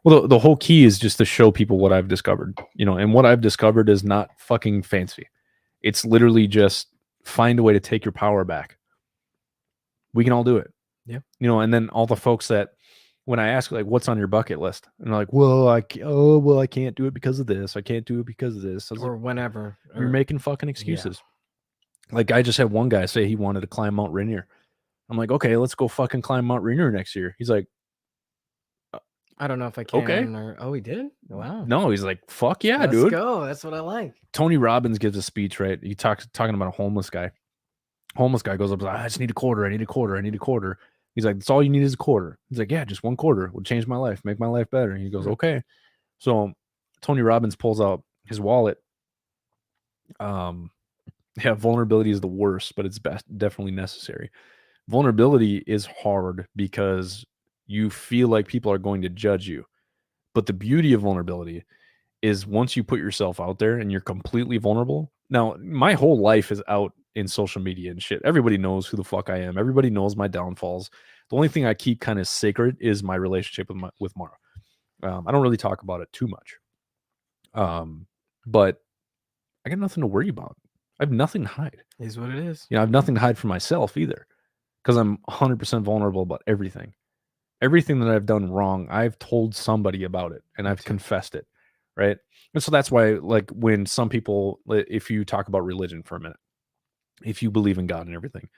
Speaker 1: Well, the whole key is just to show people what I've discovered, and what I've discovered is not fucking fancy. It's literally just find a way to take your power back. We can all do it.
Speaker 3: Yeah.
Speaker 1: And then all the folks that, when I ask like, what's on your bucket list? And they're like, well, I can't do it because of this. I can't do it because of this.
Speaker 3: Or like, whenever.
Speaker 1: You're making fucking excuses. Yeah. Like I just had one guy say he wanted to climb Mount Rainier. I'm like, okay, let's go fucking climb Mount Rainier next year. He's like,
Speaker 3: I don't know if I can.
Speaker 1: Okay.
Speaker 3: Oh, he did? Wow.
Speaker 1: No, he's like, fuck yeah,
Speaker 3: Let's
Speaker 1: dude.
Speaker 3: Go. That's what I like.
Speaker 1: Tony Robbins gives a speech, right? He talking about a homeless guy. Homeless guy goes up, like, I just need a quarter. I need a quarter. I need a quarter. He's like, that's all you need is a quarter. He's like, yeah, just one quarter would change my life, make my life better. And he goes, okay. So Tony Robbins pulls out his wallet. Vulnerability is the worst, but it's definitely necessary. Vulnerability is hard because you feel like people are going to judge you. But the beauty of vulnerability is once you put yourself out there and you're completely vulnerable. Now, my whole life is out in social media and shit. Everybody knows who the fuck I am. Everybody knows my downfalls. The only thing I keep kind of sacred is my relationship with Mara. I don't really talk about it too much. But I got nothing to worry about. I have nothing to hide.
Speaker 3: It is what it is.
Speaker 1: I have nothing to hide from myself either, because I'm 100% vulnerable about everything. Everything that I've done wrong, I've told somebody about it and I've confessed it, right? And so that's why, like, when some people, if you talk about religion for a minute, if you believe in God and everything,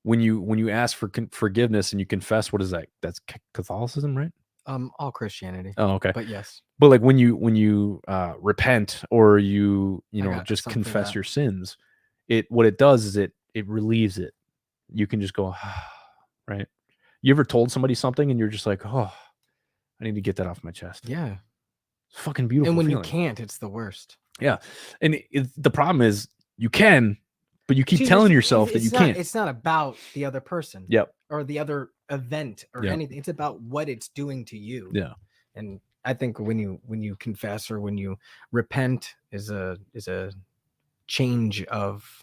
Speaker 1: when you ask for forgiveness and you confess, what is that? That's Catholicism, right?
Speaker 3: All Christianity.
Speaker 1: Oh, okay.
Speaker 3: But yes.
Speaker 1: But like when you repent or you just confess your sins, what it does is it relieves it. You can just go, right? You ever told somebody something and you're just like, oh, I need to get that off my chest.
Speaker 3: Yeah.
Speaker 1: It's fucking beautiful.
Speaker 3: And when
Speaker 1: feeling.
Speaker 3: you can't, it's the worst.
Speaker 1: Yeah. And the problem is you can, but you keep telling yourself that you can't.
Speaker 3: It's not about the other person.
Speaker 1: Yep.
Speaker 3: Or the other event or anything. It's about what it's doing to you.
Speaker 1: Yeah.
Speaker 3: And I think when you confess or when you repent is a change of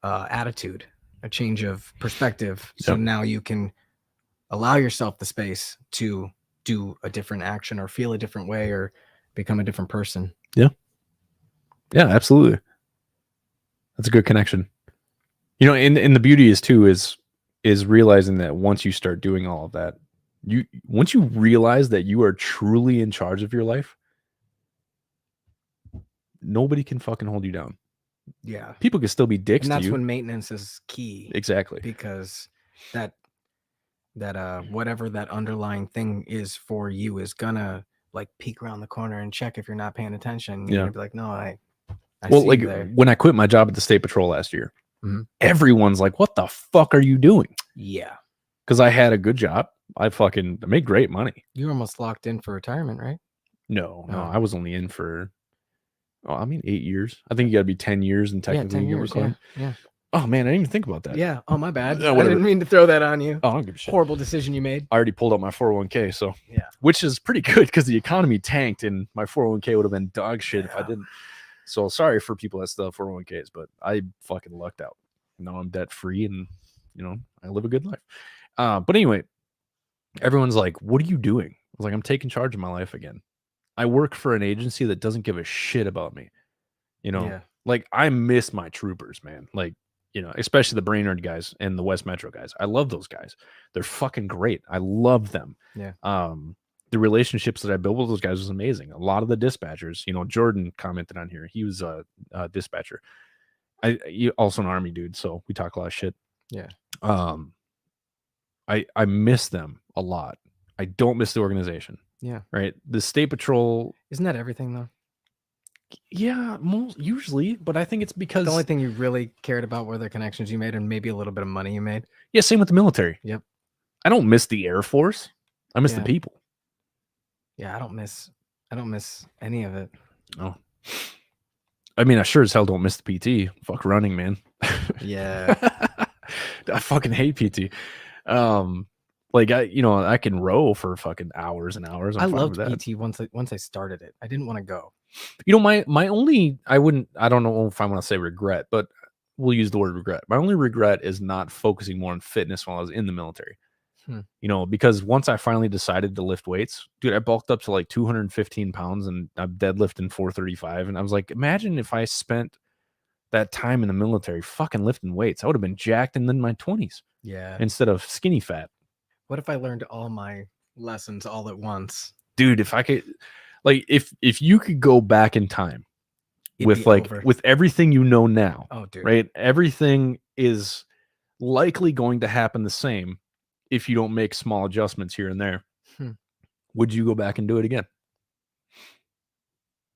Speaker 3: attitude, a change of perspective. So now you can allow yourself the space to do a different action or feel a different way or become a different person.
Speaker 1: Yeah. Yeah, absolutely. That's a good connection. And the beauty is realizing that once you start doing all of that, once you realize that you are truly in charge of your life, nobody can fucking hold you down.
Speaker 3: Yeah.
Speaker 1: People can still be dicks to you.
Speaker 3: And that's when maintenance is key.
Speaker 1: Exactly.
Speaker 3: Because that whatever that underlying thing is for you is gonna like peek around the corner and check if you're not paying attention. You're gonna be like, no, I see
Speaker 1: like
Speaker 3: there.
Speaker 1: When I quit my job at the State Patrol last year, everyone's like, what the fuck are you doing?
Speaker 3: Yeah.
Speaker 1: Because I had a good job. I made great money.
Speaker 3: You were almost locked in for retirement, right?
Speaker 1: No, I was only in for 8 years. I think you gotta be 10 years and technically
Speaker 3: 10 years. Yeah.
Speaker 1: Oh man, I didn't even think about that.
Speaker 3: Yeah. Oh, my bad.
Speaker 1: Yeah,
Speaker 3: I didn't mean to throw that on you.
Speaker 1: Oh, I don't give a shit.
Speaker 3: Horrible decision you made.
Speaker 1: I already pulled out my 401k, so
Speaker 3: yeah,
Speaker 1: which is pretty good because the economy tanked and my 401k would have been dog shit if I didn't. So sorry for people that still have 401ks, but I fucking lucked out. Now I'm debt free and, I live a good life. But anyway, everyone's like, what are you doing? I was like, I'm taking charge of my life again. I work for an agency that doesn't give a shit about me. Like I miss my troopers, man. Like, especially the Brainerd guys and the West Metro guys. I love those guys. They're fucking great. I love them.
Speaker 3: Yeah.
Speaker 1: The relationships that I built with those guys was amazing. A lot of the dispatchers, Jordan commented on here. He was a dispatcher. He also an Army dude, so we talk a lot of shit.
Speaker 3: Yeah.
Speaker 1: I miss them a lot. I don't miss the organization.
Speaker 3: Yeah.
Speaker 1: Right. The State Patrol.
Speaker 3: Isn't that everything though?
Speaker 1: Yeah, usually, but I think it's because
Speaker 3: the only thing you really cared about were the connections you made and maybe a little bit of money you made.
Speaker 1: Yeah, same with the military.
Speaker 3: Yep.
Speaker 1: I don't miss the Air Force. I miss the people.
Speaker 3: Yeah, I don't miss any of it.
Speaker 1: Oh. I mean, I sure as hell don't miss the PT. Fuck running, man.
Speaker 3: Yeah.
Speaker 1: I fucking hate PT. Like I can row for fucking hours and hours.
Speaker 3: I loved PT once I started it. I didn't want to go.
Speaker 1: My only, I don't know if I want to say regret, but we'll use the word regret. My only regret is not focusing more on fitness while I was in the military. Because once I finally decided to lift weights, dude, I bulked up to like 215 pounds and I'm deadlifting 435. And I was like, imagine if I spent that time in the military fucking lifting weights. I would have been jacked in my 20s.
Speaker 3: Yeah.
Speaker 1: Instead of skinny fat.
Speaker 3: What if I learned all my lessons all at once?
Speaker 1: Dude, if I could, like, if you could go back in time with everything you know now,
Speaker 3: dude.
Speaker 1: Right? Everything is likely going to happen the same if you don't make small adjustments here and there. Would you go back and do it again?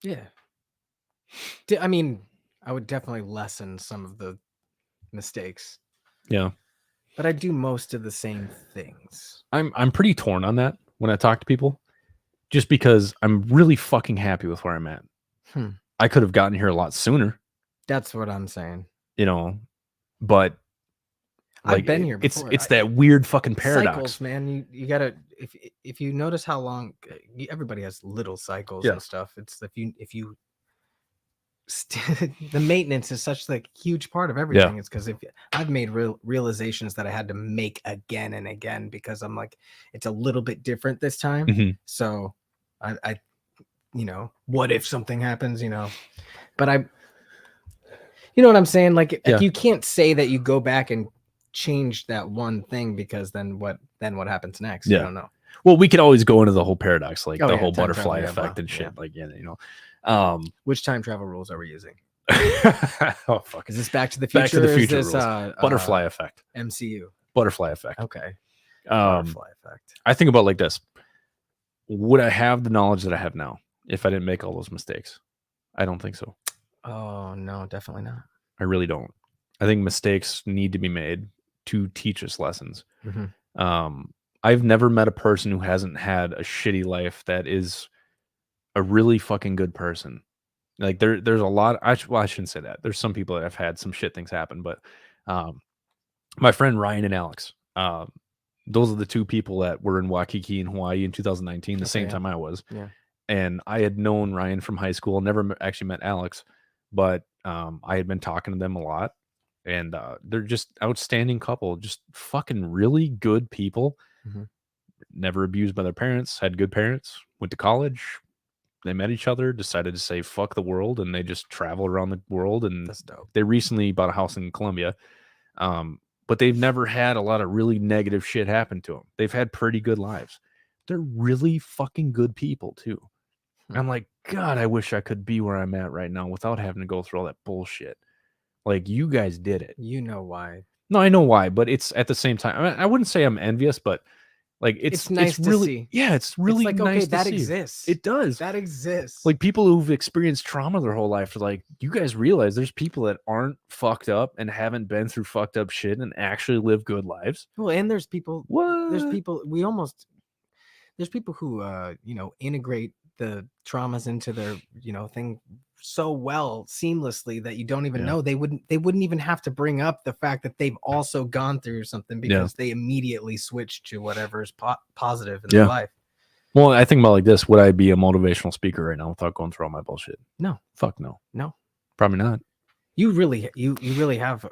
Speaker 3: Yeah. I mean, I would definitely lessen some of the mistakes.
Speaker 1: Yeah.
Speaker 3: But I do most of the same things.
Speaker 1: I'm pretty torn on that when I talk to people, just because I'm really fucking happy with where I'm at. I could have gotten here a lot sooner.
Speaker 3: That's what I'm saying.
Speaker 1: But
Speaker 3: I've been here before.
Speaker 1: It's that weird fucking paradox.
Speaker 3: Cycles, man. You gotta, if you notice how long, everybody has little cycles and stuff. It's if you the maintenance is such like huge part of everything. It's because if I've made realizations that I had to make again and again because I'm like, it's a little bit different this time. So I what if something happens, but you know what I'm saying? Like you can't say that you go back and change that one thing because then what happens next? I don't know.
Speaker 1: Well, we could always go into the whole paradox, like the whole butterfly effect and shit. Like,
Speaker 3: which time travel rules are we using?
Speaker 1: Oh fuck!
Speaker 3: Is this Back to the Future?
Speaker 1: Back to the Future
Speaker 3: rules.
Speaker 1: Butterfly effect.
Speaker 3: MCU.
Speaker 1: Butterfly effect.
Speaker 3: Okay. Butterfly effect.
Speaker 1: I think about it like this: would I have the knowledge that I have now if I didn't make all those mistakes? I don't think so.
Speaker 3: Oh no, definitely not.
Speaker 1: I really don't. I think mistakes need to be made to teach us lessons. I've never met a person who hasn't had a shitty life that is a really fucking good person. Like there's a lot. I shouldn't say that. There's some people that have had some shit things happen, but my friend Ryan and Alex, those are the two people that were in Waikiki in Hawaii in 2019, the same time I was.
Speaker 3: Yeah.
Speaker 1: And I had known Ryan from high school, never actually met Alex, but I had been talking to them a lot. And they're just outstanding couple, just fucking really good people. Never abused by their parents, had good parents, went to college. They met each other, decided to say fuck the world, and they just traveled around the world. And
Speaker 3: that's dope.
Speaker 1: They recently bought a house in Colombia, but they've never had a lot of really negative shit happen to them. They've had pretty good lives. They're really fucking good people too. I'm like, God, I wish I could be where I'm at right now without having to go through all that bullshit. Like, you guys did it.
Speaker 3: You know why?
Speaker 1: No, I know why, but it's at the same time. I mean, I wouldn't say I'm envious, but like it's
Speaker 3: nice
Speaker 1: really,
Speaker 3: to see.
Speaker 1: Yeah, it's really
Speaker 3: like,
Speaker 1: nice
Speaker 3: okay,
Speaker 1: to
Speaker 3: that
Speaker 1: see.
Speaker 3: exists.
Speaker 1: It does.
Speaker 3: That exists.
Speaker 1: Like people who've experienced trauma their whole life are like, you guys realize there's people that aren't fucked up and haven't been through fucked up shit and actually live good lives.
Speaker 3: Well, and there's people.
Speaker 1: What?
Speaker 3: There's people. There's people who integrate the traumas into their thing so well seamlessly that you don't even know. They wouldn't even have to bring up the fact that they've also gone through something because they immediately switch to whatever's positive in their life.
Speaker 1: Well, I think about like this. Would I be a motivational speaker right now without going through all my bullshit?
Speaker 3: No.
Speaker 1: Fuck no.
Speaker 3: No.
Speaker 1: Probably not.
Speaker 3: You really have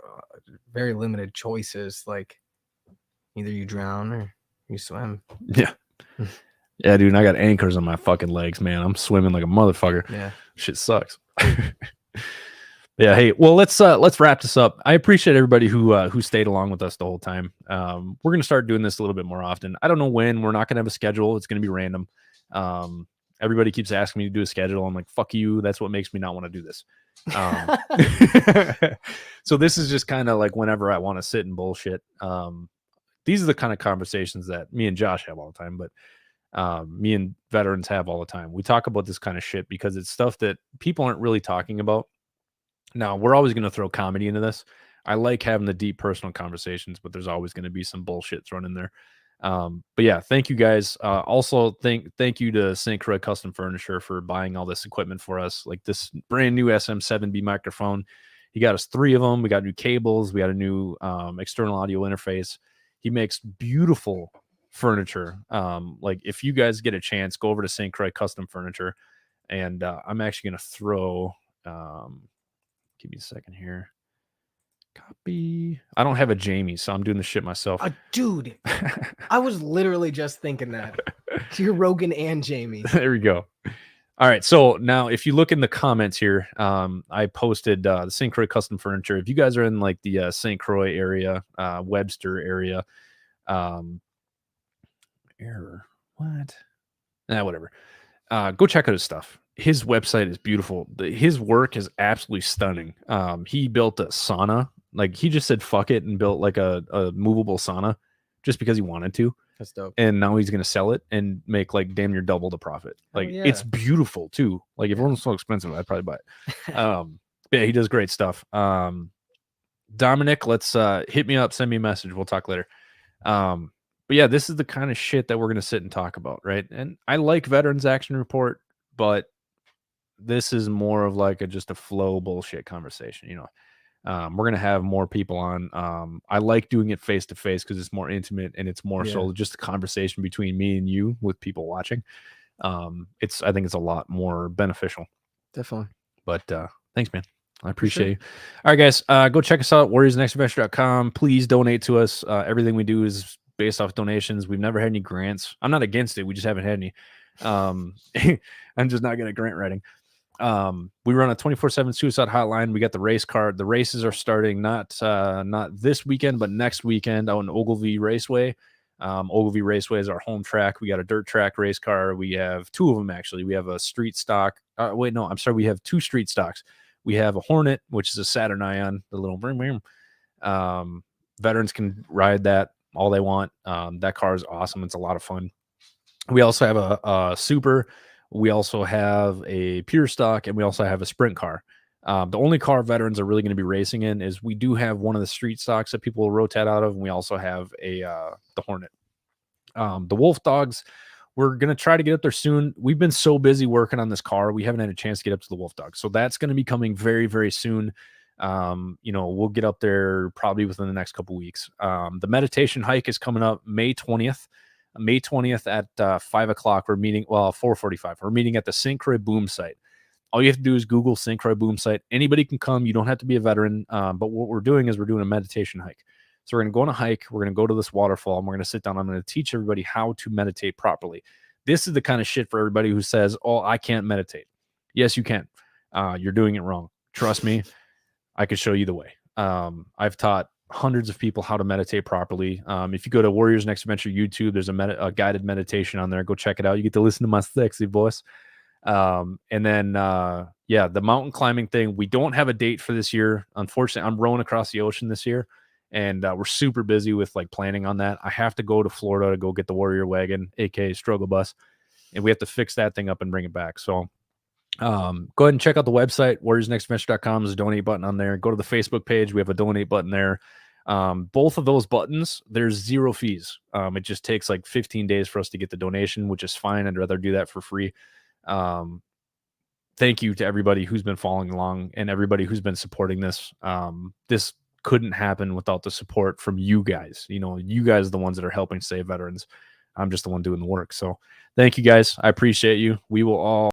Speaker 3: very limited choices. Like either you drown or you swim.
Speaker 1: Yeah. Yeah, dude. I got anchors on my fucking legs, man. I'm swimming like a motherfucker.
Speaker 3: Yeah.
Speaker 1: Shit sucks. Yeah. Hey, well, let's wrap this up. I appreciate everybody who stayed along with us the whole time. We're gonna start doing this a little bit more often. I don't know when. We're not gonna have a schedule. It's gonna be random. Everybody keeps asking me to do a schedule. I'm like, fuck you. That's what makes me not want to do this. So this is just kind of like whenever I want to sit and bullshit. These are the kind of conversations that me and Josh have all the time, but me and veterans have all the time. We talk about this kind of shit because it's stuff that people aren't really talking about. Now, we're always going to throw comedy into this. I like having the deep personal conversations, but there's always going to be some bullshit thrown in there. But yeah, thank you guys. Also, thank you to St. Croix Custom Furniture for buying all this equipment for us, like this brand new SM7B microphone. He got us 3 of them. We got new cables. We got a new external audio interface. He makes beautiful furniture. Like if you guys get a chance, go over to St. Croix Custom Furniture, and I'm actually going to throw. Give me a second here. Copy. I don't have a Jamie, so I'm doing the shit myself.
Speaker 3: Dude, I was literally just thinking that. You're Rogan and Jamie.
Speaker 1: There we go. All right. So now if you look in the comments here, I posted the St. Croix Custom Furniture. If you guys are in like the St. Croix area, Webster area, whatever. Go check out his stuff. His website is beautiful. His work is absolutely stunning. He built a sauna. Like he just said, fuck it, and built like a movable sauna just because he wanted to.
Speaker 3: That's dope.
Speaker 1: And now he's going to sell it and make like damn near double the profit. Like it's beautiful too. Like if it wasn't so expensive, I'd probably buy it. Yeah, he does great stuff. Dominic, let's hit me up, send me a message. We'll talk later. But yeah, this is the kind of shit that we're going to sit and talk about. Right. And I like Veterans Action Report, but this is more of like just a flow bullshit conversation, you know. We're going to have more people on. I like doing it face to face because it's more intimate and it's more so just a conversation between me and you with people watching. I think it's a lot more beneficial.
Speaker 3: Definitely.
Speaker 1: But thanks, man. I appreciate you. All right, guys, go check us out, warriorsnextadventure.com. Please donate to us. Everything we do is based off donations. We've never had any grants. I'm not against it. We just haven't had any. I'm just not good at grant writing. We run a 24/7 suicide hotline. We got the race card. The races are starting not this weekend, but next weekend out in Ogilvie Raceway. Ogilvie Raceway is our home track. We got a dirt track race car. We have 2 of them actually. We have a street stock. We have 2 street stocks. We have a Hornet, which is a Saturn Ion, the little vroom, vroom. Veterans can ride that all they want. That car is awesome. It's a lot of fun. We also have a Super. We also have a pure stock, and we also have a sprint car. The only car veterans are really going to be racing in is we do have one of the street stocks that people will rotate out of, and we also have the Hornet. The Wolf Dogs, we're going to try to get up there soon. We've been so busy working on this car, we haven't had a chance to get up to the Wolf Dogs. So that's going to be coming very, very soon. We'll get up there probably within the next couple weeks. The meditation hike is coming up May 20th. May 20th at 5 o'clock. We're meeting, 4:45. We're meeting at the St. Croix Boom site. All you have to do is Google St. Croix Boom site. Anybody can come. You don't have to be a veteran. But what we're doing is we're doing a meditation hike. So we're going to go on a hike. We're going to go to this waterfall, and we're going to sit down. I'm going to teach everybody how to meditate properly. This is the kind of shit for everybody who says, oh, I can't meditate. Yes, you can. You're doing it wrong. Trust me. I could show you the way. I've taught hundreds of people how to meditate properly. If you go to Warriors Next Adventure YouTube, there's a guided meditation on there. Go check it out. You get to listen to my sexy voice. And then the mountain climbing thing, we don't have a date for this year. Unfortunately, I'm rowing across the ocean this year, and we're super busy with like planning on that. I have to go to Florida to go get the Warrior wagon, aka struggle bus, and we have to fix that thing up and bring it back. So go ahead and check out the website, warriorsnextadventure.com. There's a donate button on there. Go to the Facebook page. We have a donate button there. Both of those buttons, there's 0 fees. It just takes like 15 days for us to get the donation, which is fine. I'd rather do that for free. Thank you to everybody who's been following along and everybody who's been supporting this. This couldn't happen without the support from you guys. You know, you guys are the ones that are helping save veterans. I'm just the one doing the work. So thank you guys. I appreciate you. We will all